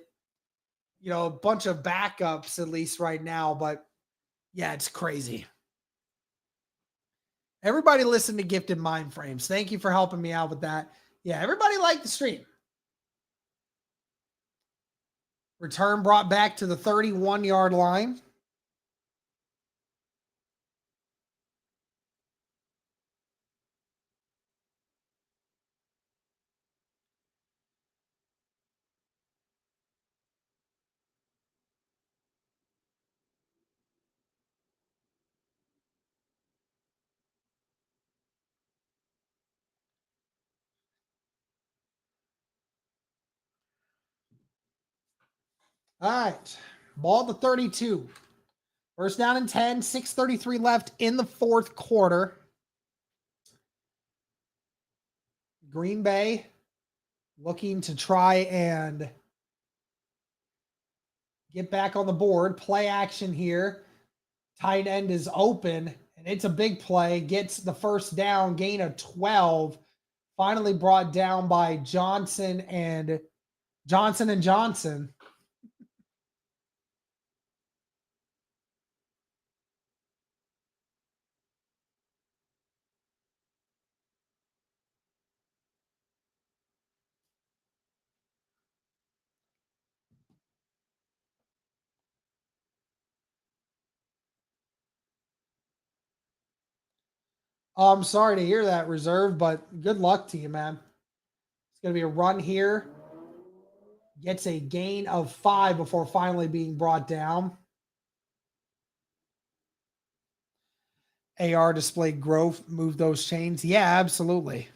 a bunch of backups at least right now. But yeah, it's crazy. Everybody listen to Gifted Mind Frames. Thank you for helping me out with that. Yeah, everybody liked the stream. Return brought back to the 31-yard line. All right. Ball to 32. First down and 10, 6:33 left in the fourth quarter. Green Bay looking to try and get back on the board. Play action here. Tight end is open, and it's a big play. Gets the first down, gain of 12. Finally brought down by Johnson and Johnson. I'm sorry to hear that, Reserve, but good luck to you, man. It's going to be a run here. Gets a gain of 5 before finally being brought down. AR displayed growth, move those chains. Yeah, absolutely.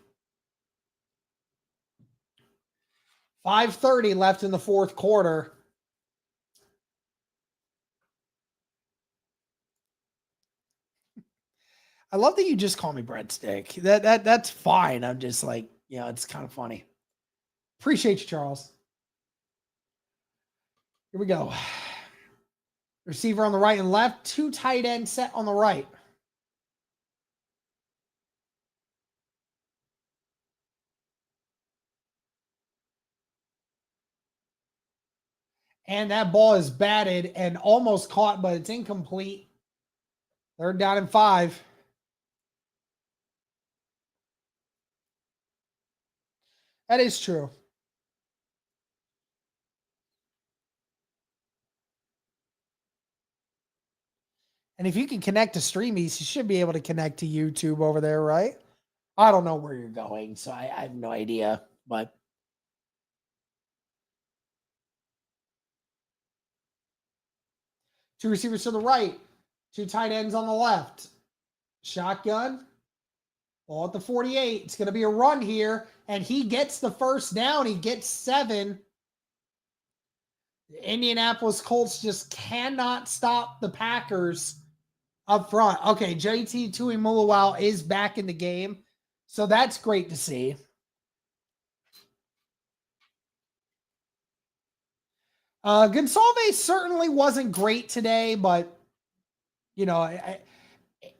5:30 left in the fourth quarter. I love that you just call me breadstick. That's fine. I'm just like, it's kind of funny. Appreciate you, Charles. Here we go. Receiver on the right and left. 2 tight end set on the right. And that ball is batted and almost caught, but it's incomplete. Third down and 5. That is true. And if you can connect to Streamies, you should be able to connect to YouTube over there, right? I don't know where you're going, so I have no idea. But 2 receivers to the right, 2 tight ends on the left. Shotgun. Ball at the 48. It's going to be a run here, and he gets the first down. He gets 7. The Indianapolis Colts just cannot stop the Packers up front. Okay, JT Tuimoloau is back in the game, so that's great to see. Gonsalves certainly wasn't great today, but,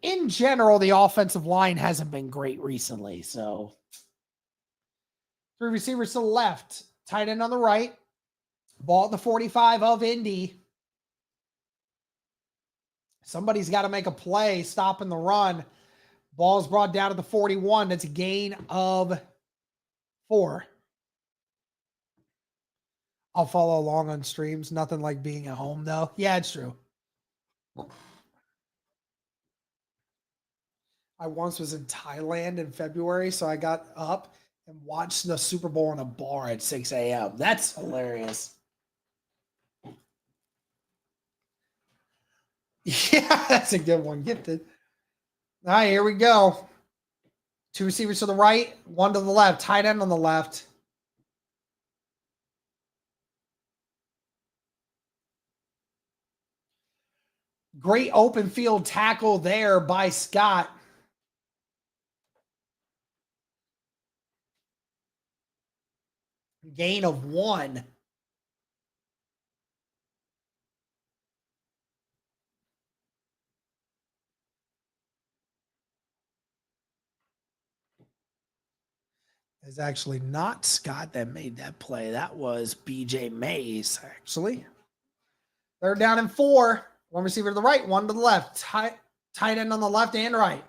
in general, the offensive line hasn't been great recently. So 3 receivers to the left, tight end on the right, ball at the 45 of Indy. Somebody's got to make a play, stopping the run. Ball's brought down to the 41. That's a gain of 4. I'll follow along on streams. Nothing like being at home, though. Yeah, it's true. I once was in Thailand in February, so I got up and watch the Super Bowl in a bar at 6 a.m. That's hilarious. Yeah, that's a good one. Gifted. All right, here we go. 2 receivers to the right, 1 to the left. Tight end on the left. Great open field tackle there by Scott. Gain of 1. It's actually not Scott that made that play. That was BJ Mays, actually. 3rd down and 4. 1 receiver to the right, 1 to the left. Tight end on the left and right.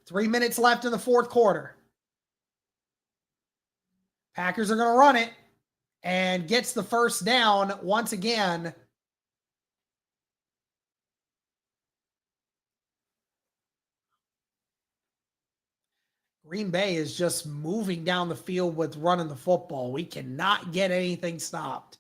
3 minutes left in the 4th quarter. Packers are going to run it and gets the 1st down once again. Green Bay is just moving down the field with running the football. We cannot get anything stopped.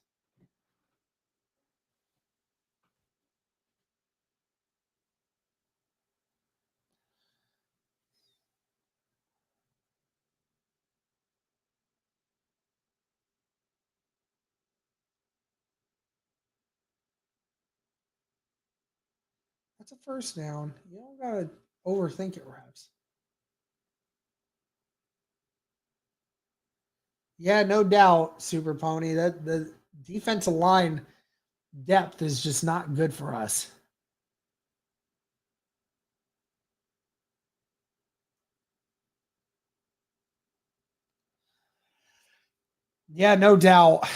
That's a 1st down. You don't got to overthink it, Raps. Yeah, no doubt, Super Pony. That the defensive line depth is just not good for us. Yeah, no doubt.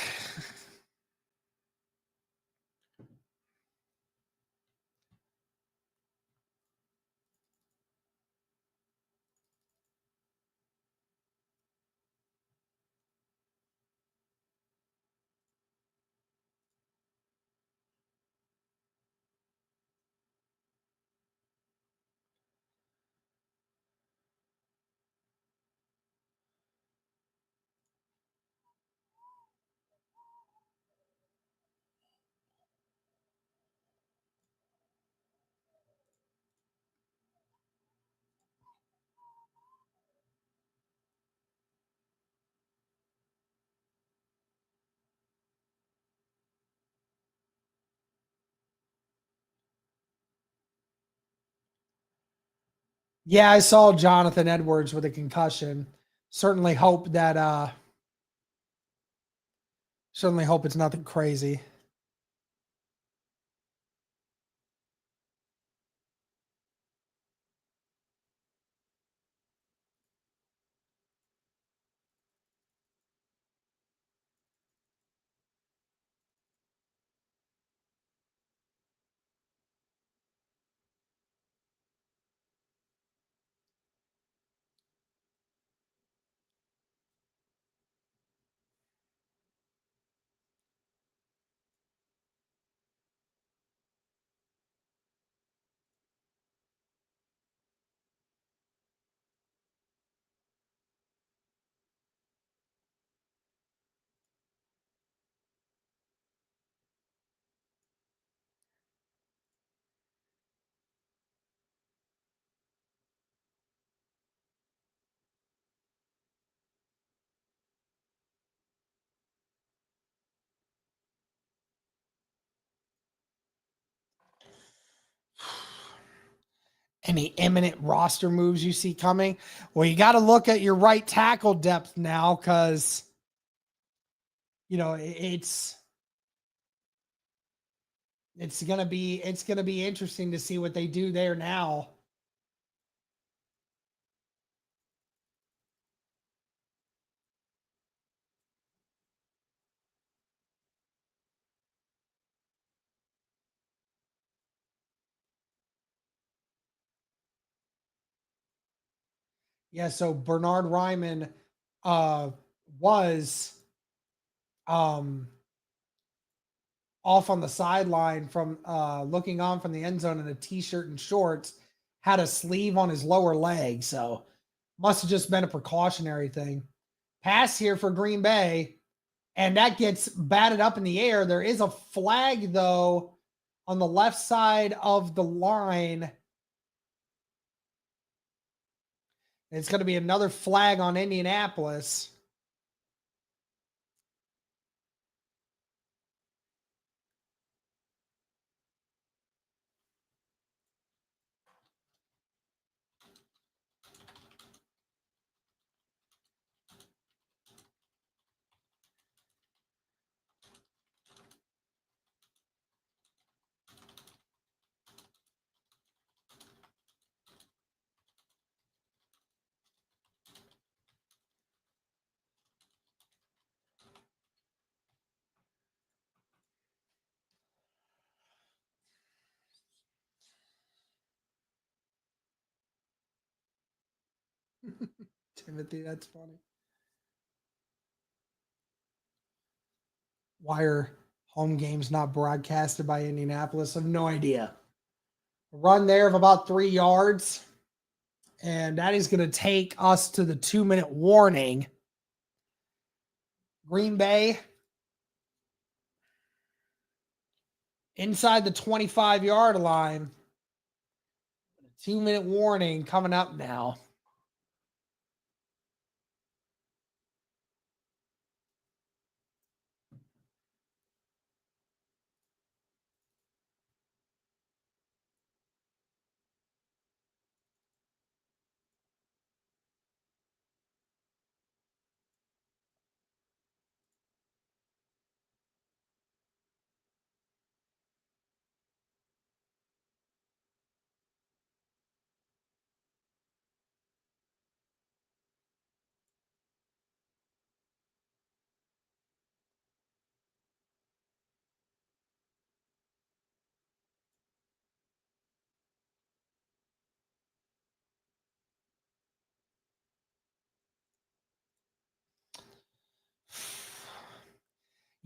Yeah, I saw Jonathan Edwards with a concussion. Certainly hope it's nothing crazy. Any imminent roster moves you see coming? Well, you got to look at your right tackle depth now because, it's gonna be interesting to see what they do there now. Yeah, so Bernard Ryman was off on the sideline from looking on from the end zone in a t-shirt and shorts, had a sleeve on his lower leg. So Must have just been a precautionary thing. Pass here for Green Bay, and that gets batted up in the air. There is a flag, though, on the left side of the line. It's going to be another flag on Indianapolis. Timothy, that's funny. Why are home games not broadcasted by Indianapolis? I have no idea. A run there of about 3 yards. And that is going to take us to the 2-minute warning. Green Bay inside the 25-yard line. 2-minute warning coming up now.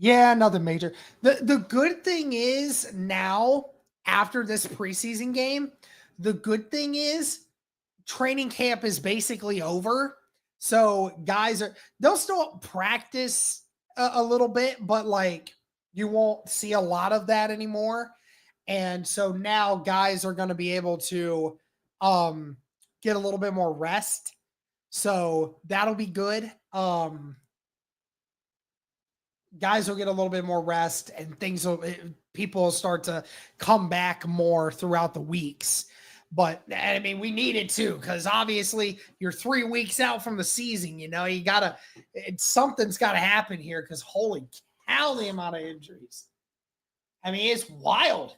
Yeah, nothing major. The good thing is now, after this preseason game, the good thing is training camp is basically over. So guys they'll still practice a little bit, but like you won't see a lot of that anymore. And so now guys are going to be able to get a little bit more rest. So that'll be good. Guys will get a little bit more rest, and people will start to come back more throughout the weeks. But I mean, we need it too, because obviously you're 3 weeks out from the season. Something's got to happen here, because holy cow, the amount of injuries. I mean, it's wild.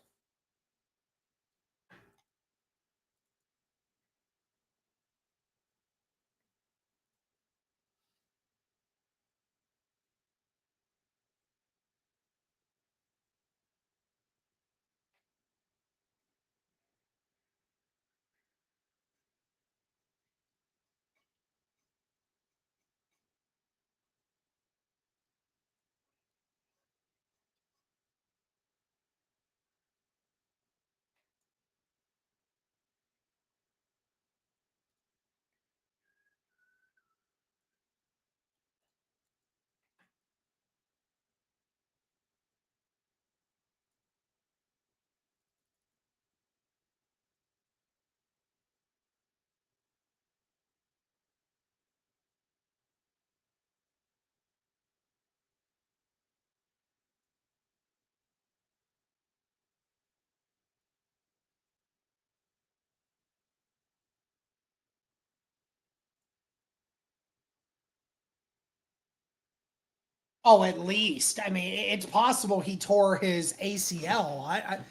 Oh, at least. I mean, it's possible he tore his ACL.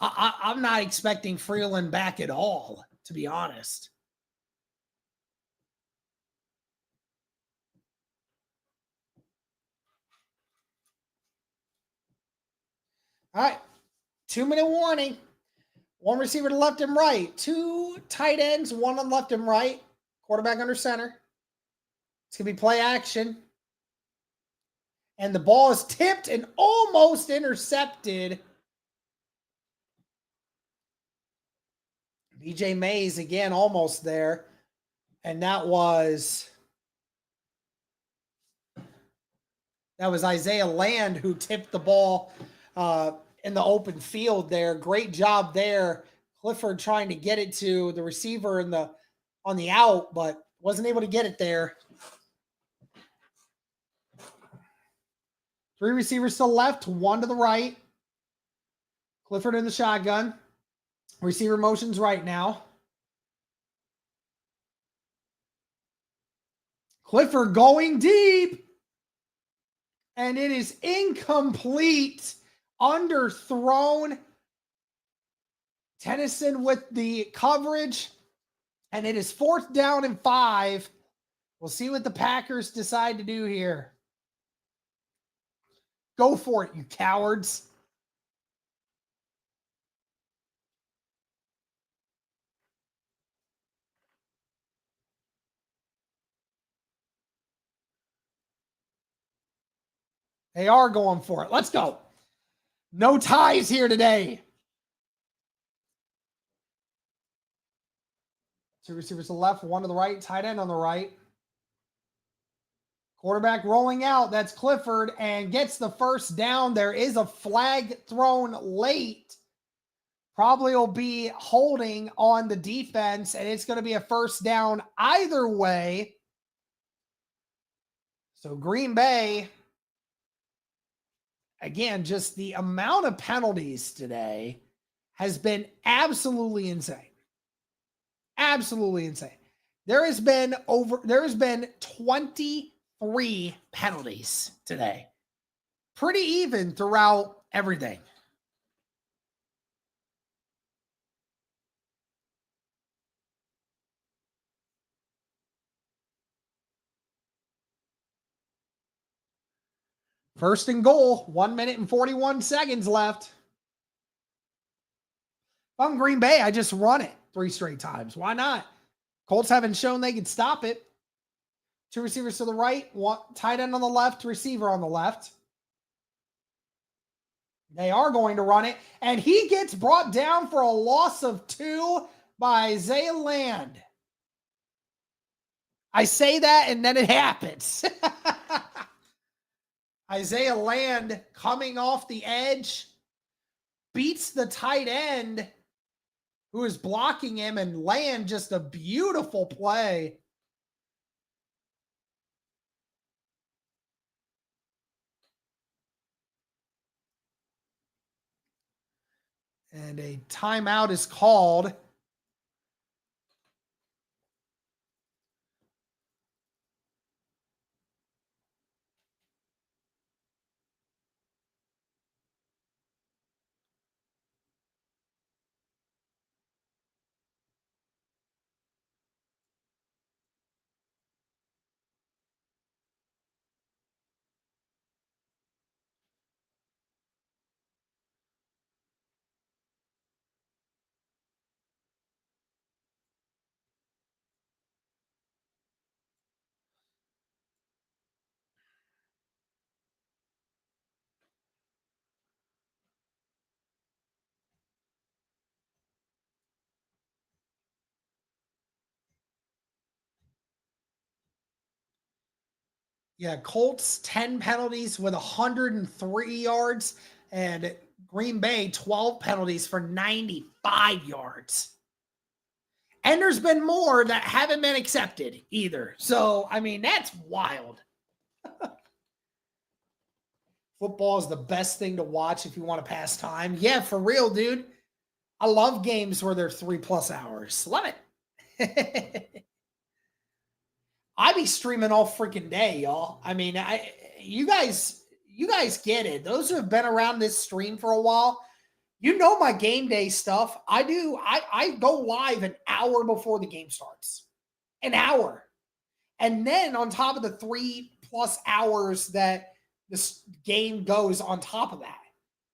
I'm not expecting Freeland back at all, to be honest. All right, 2-minute warning. One receiver to left and right. 2 tight ends, one on left and right. Quarterback under center. It's going to be play action. And the ball is tipped and almost intercepted. BJ Mays again, almost there. And that was Isaiah Land who tipped the ball in the open field there. Great job there. Clifford trying to get it to the receiver on the out, but wasn't able to get it there. 3 receivers to the left, 1 to the right. Clifford in the shotgun. Receiver motions right now. Clifford going deep. And it is incomplete. Underthrown. Tennyson with the coverage. And it is 4th down and 5. We'll see what the Packers decide to do here. Go for it, you cowards. They are going for it. Let's go. No ties here today. 2 receivers to the left, 1 to the right, tight end on the right. Quarterback rolling out. That's Clifford and gets the first down. There is a flag thrown late. Probably will be holding on the defense, and it's going to be a first down either way. So Green Bay, again, just the amount of penalties today has been absolutely insane. Absolutely insane. There has been 23 penalties today. Pretty even throughout everything. First and goal, 1 minute and 41 seconds left. If I'm Green Bay, I just run it 3 straight times. Why not? Colts haven't shown they can stop it. 2 receivers to the right, 1 tight end on the left, receiver on the left. They are going to run it, and he gets brought down for a loss of 2 by Isaiah Land. I say that, and then it happens. Isaiah Land coming off the edge, beats the tight end who is blocking him, and Land just a beautiful play. And a timeout is called. Yeah, Colts 10 penalties with 103 yards, and Green Bay 12 penalties for 95 yards. And there's been more that haven't been accepted either. So, I mean, that's wild. Football is the best thing to watch if you want to pass time. Yeah, for real, dude. I love games where they're 3+ hours. Love it. I be streaming all freaking day, y'all. I mean, you guys get it. Those who have been around this stream for a while, you know my game day stuff. I go live an hour before the game starts. An hour. And then on top of the 3+ hours that this game goes on top of that,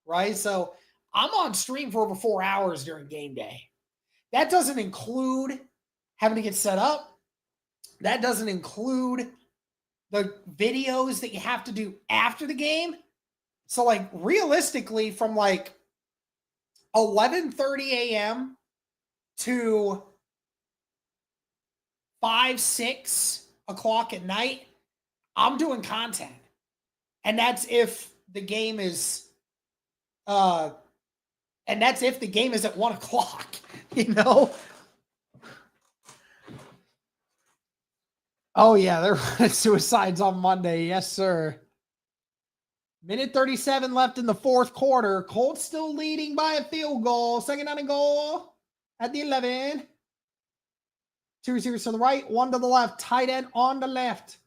right? So I'm on stream for over 4 hours during game day. That doesn't include having to get set up. That doesn't include the videos that you have to do after the game. So, like, realistically, from like 11:30 a.m. to 5, 6 o'clock at night, I'm doing content. And that's if the game is at 1 o'clock, you know? Oh yeah, they're running suicides on Monday. Yes, sir. Minute 37 left in the fourth quarter. Colts still leading by a field goal. Second down and goal at the 11. 2 receivers to the right, 1 to the left. Tight end on the left.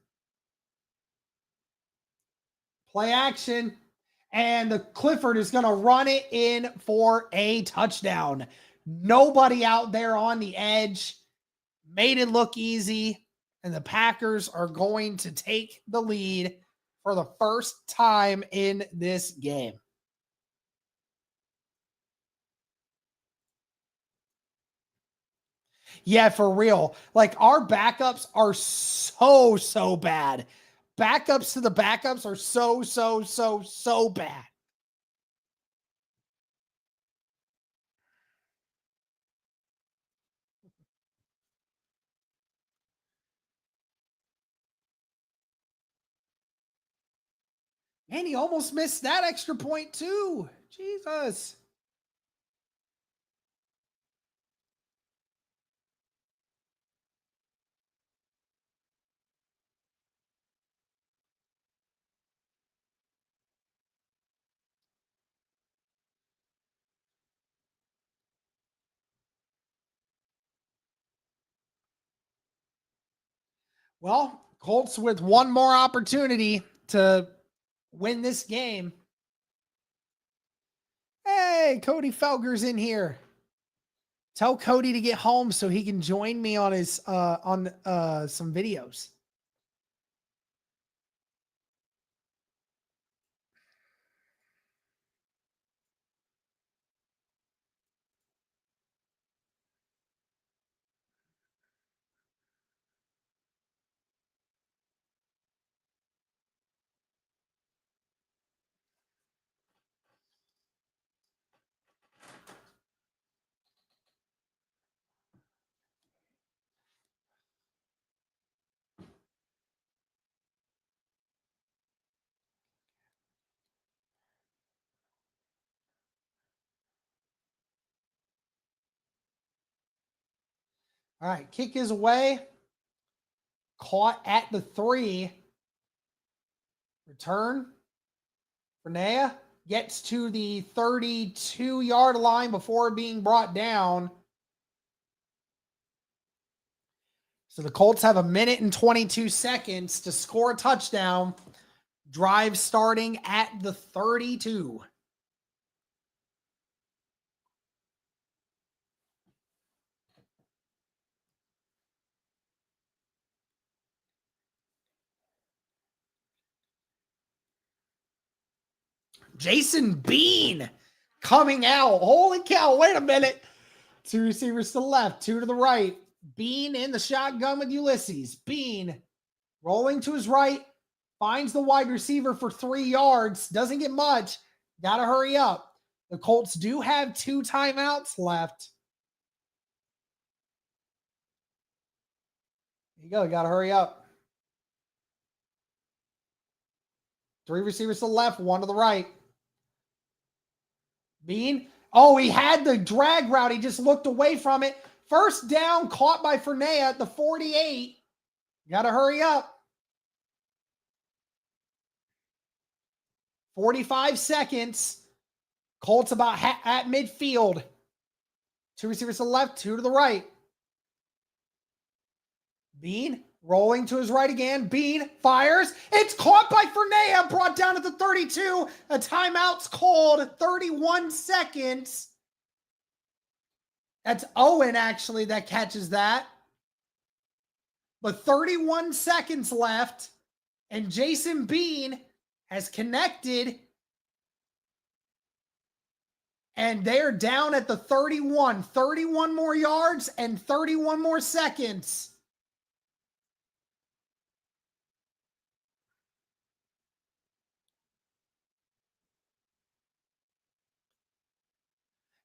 Play action. And the Clifford is going to run it in for a touchdown. Nobody out there on the edge. Made it look easy. And the Packers are going to take the lead for the first time in this game. Yeah, for real. Like, our backups are so bad. Backups to the backups are so bad. Man, he almost missed that extra point too. Jesus. Well, Colts with one more opportunity to win this game. Hey, Cody Felger's in here. Tell Cody to get home so he can join me on his some videos. All right, kick is away. Caught at the 3. Return. Renea gets to the 32-yard line before being brought down. So the Colts have 1 minute and 22 seconds to score a touchdown. Drive starting at the 32. Jason Bean coming out. Holy cow, wait a minute. 2 receivers to the left, 2 to the right. Bean in the shotgun with Ulysses. Bean rolling to his right, finds the wide receiver for 3 yards. Doesn't get much. Got to hurry up. The Colts do have 2 timeouts left. There you go. Got to hurry up. 3 receivers to the left, 1 to the right. Bean. Oh, he had the drag route. He just looked away from it. First down, caught by Fernea at the 48. Got to hurry up. 45 seconds. Colts about at midfield. 2 receivers to the left, 2 to the right. Bean rolling to his right again. Bean fires. It's caught by Fernea, brought down at the 32. A timeout's called. 31 seconds. That's Owen, actually, that catches that. But 31 seconds left. And Jason Bean has connected. And they're down at the 31. 31 more yards and 31 more seconds.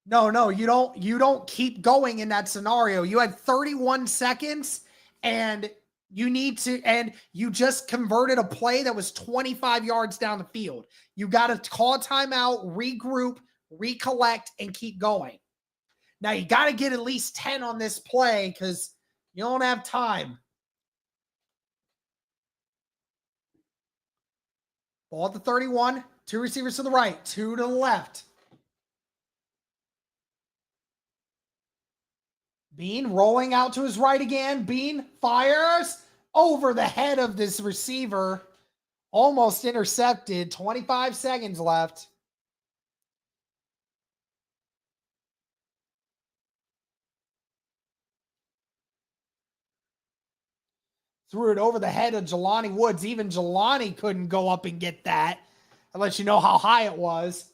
No, you don't keep going in that scenario. You had 31 seconds And you just converted a play that was 25 yards down the field. You got to call a timeout, regroup, recollect, and keep going. Now you got to get at least 10 on this play because you don't have time. Ball at the 31, 2 receivers to the right, 2 to the left. Bean rolling out to his right again. Bean fires over the head of this receiver. Almost intercepted. 25 seconds left. Threw it over the head of Jelani Woods. Even Jelani couldn't go up and get that. I'll let you know how high it was.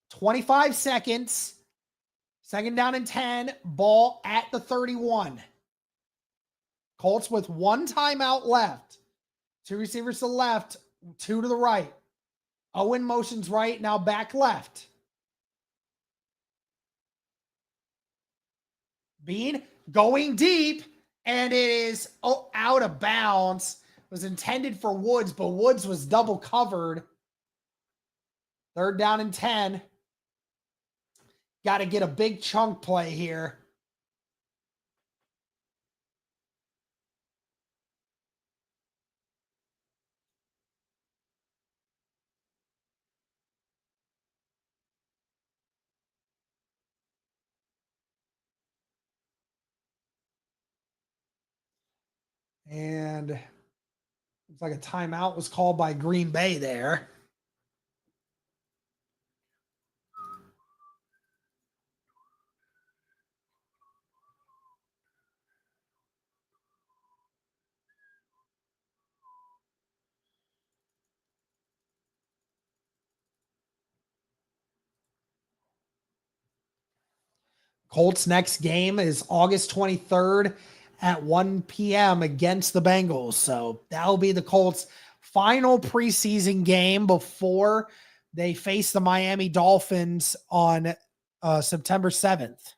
25 seconds. Second down and 10. Ball at the 31. Colts with 1 timeout left. 2 receivers to the left, 2 to the right. Owen motions right, now back left. Bean going deep, and it is out of bounds. It was intended for Woods, but Woods was double covered. Third down and 10. Got to get a big chunk play here. And looks like a timeout was called by Green Bay there. Colts' next game is August 23rd at 1 p.m. against the Bengals. So that'll be the Colts' final preseason game before they face the Miami Dolphins on September 7th.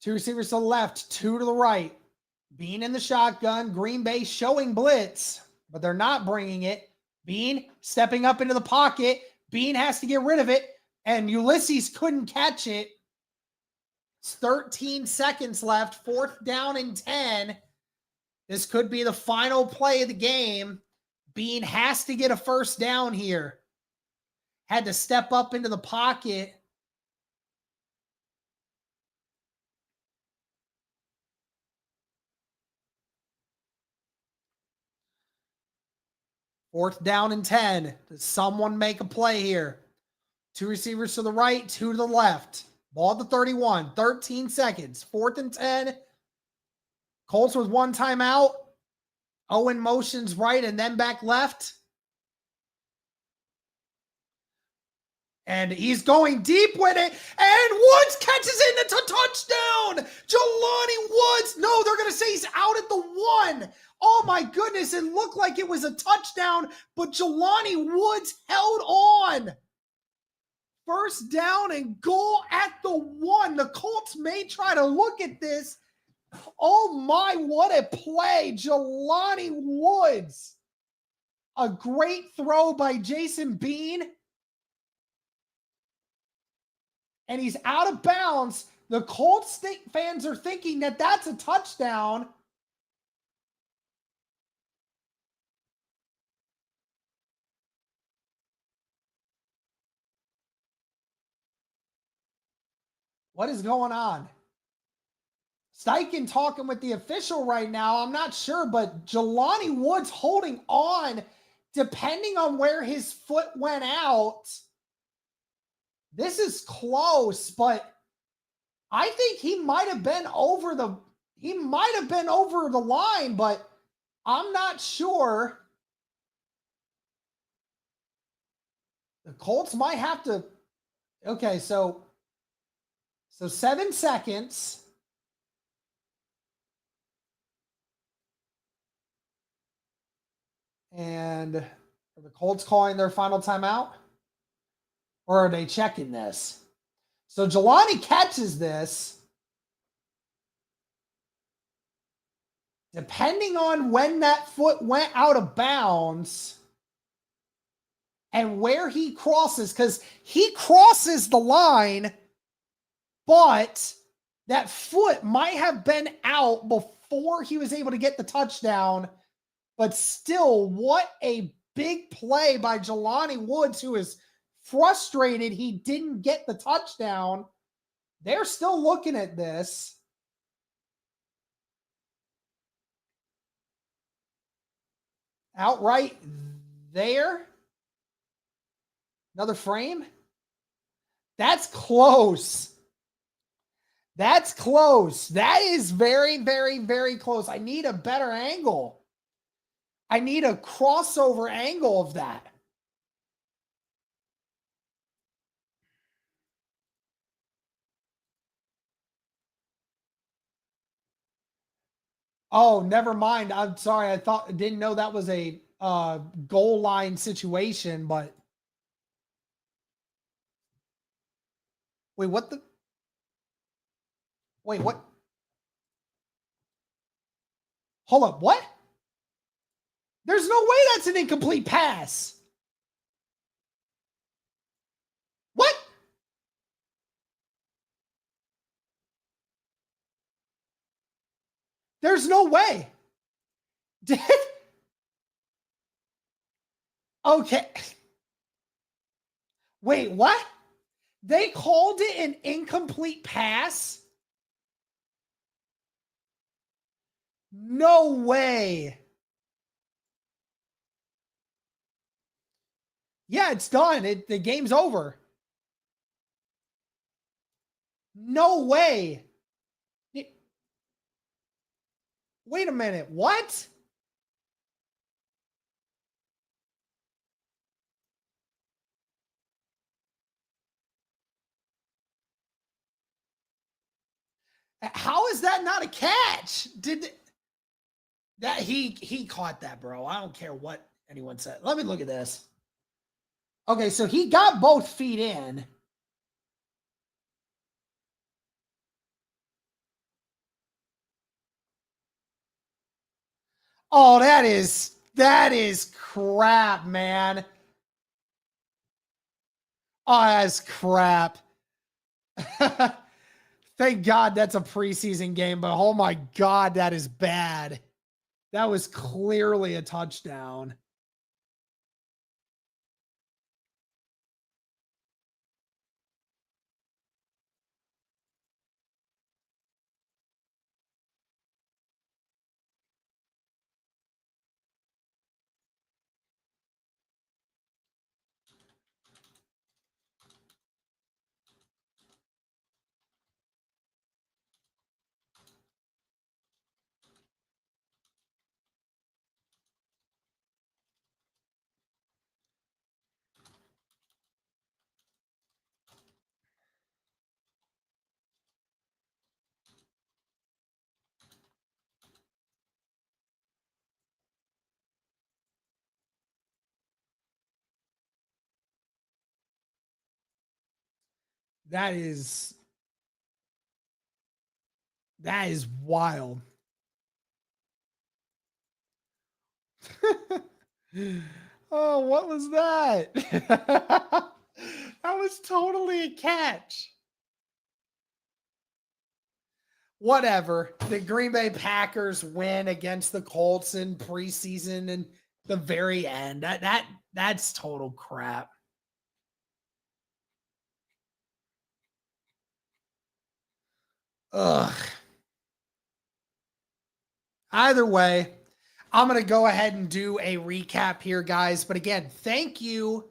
Two receivers to the left, 2 to the right. Bean in the shotgun. Green Bay showing blitz, but they're not bringing it. Bean stepping up into the pocket. Bean has to get rid of it, and Ulysses couldn't catch it. It's 13 seconds left. 4th down and 10. This could be the final play of the game. Bean has to get a first down here. Had to step up into the pocket. Fourth down and 10. Does someone make a play here? 2 receivers to the right, 2 to the left. Ball at the 31. 13 seconds. 4th and 10. Colts with 1 timeout. Owen motions right and then back left. And he's going deep with it. And Woods catches it. It's a touchdown. Jelani Woods. No, they're going to say he's out at the 1. Oh, my goodness. It looked like it was a touchdown, but Jelani Woods held on. First down and goal at the 1. The Colts may try to look at this. Oh, my, what a play. Jelani Woods. A great throw by Jason Bean. And he's out of bounds. The Colts fans are thinking that that's a touchdown. What is going on? Steichen talking with the official right now. I'm not sure, but Jelani Woods holding on, depending on where his foot went out. This is close, but I think he might have been over the line, but I'm not sure. The Colts might have to. Okay, so 7 seconds. And are the Colts calling their final timeout? Or are they checking this? So Jelani catches this. Depending on when that foot went out of bounds and where he crosses, because he crosses the line, but that foot might have been out before he was able to get the touchdown. But still, what a big play by Jelani Woods, who is frustrated he didn't get the touchdown. They're still looking at this. Outright there. Another frame. That's close. That's close. That is very, very, very close. I need a better angle. I need a crossover angle of that. Oh, never mind. I'm sorry. Didn't know that was a goal line situation, but wait, what? Hold up, what? There's no way that's an incomplete pass. What? There's no way. Okay. Wait, what? They called it an incomplete pass? No way. Yeah, it's done. The game's over. No way. Wait a minute. What? How is that not a catch? He caught that, bro. I don't care what anyone said. Let me look at this. Okay, so he got both feet in. Oh, that is crap, man. Oh, that's crap. Thank God that's a preseason game, but oh my God, that is bad. That was clearly a touchdown. That is wild. Oh, what was that? That was totally a catch. Whatever. The Green Bay Packers win against the Colts in preseason and the very end. That's total crap. Ugh. Either way, I'm going to go ahead and do a recap here, guys. But again, thank you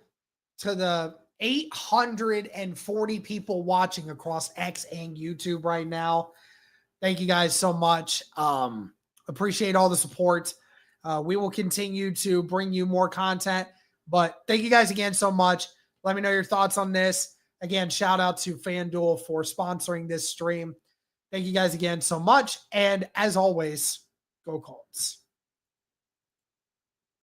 to the 840 people watching across X and YouTube right now. Thank you guys so much. Appreciate all the support. We will continue to bring you more content, but thank you guys again so much. Let me know your thoughts on this. Again, shout out to FanDuel for sponsoring this stream. Thank you guys again so much. And as always, go Colts.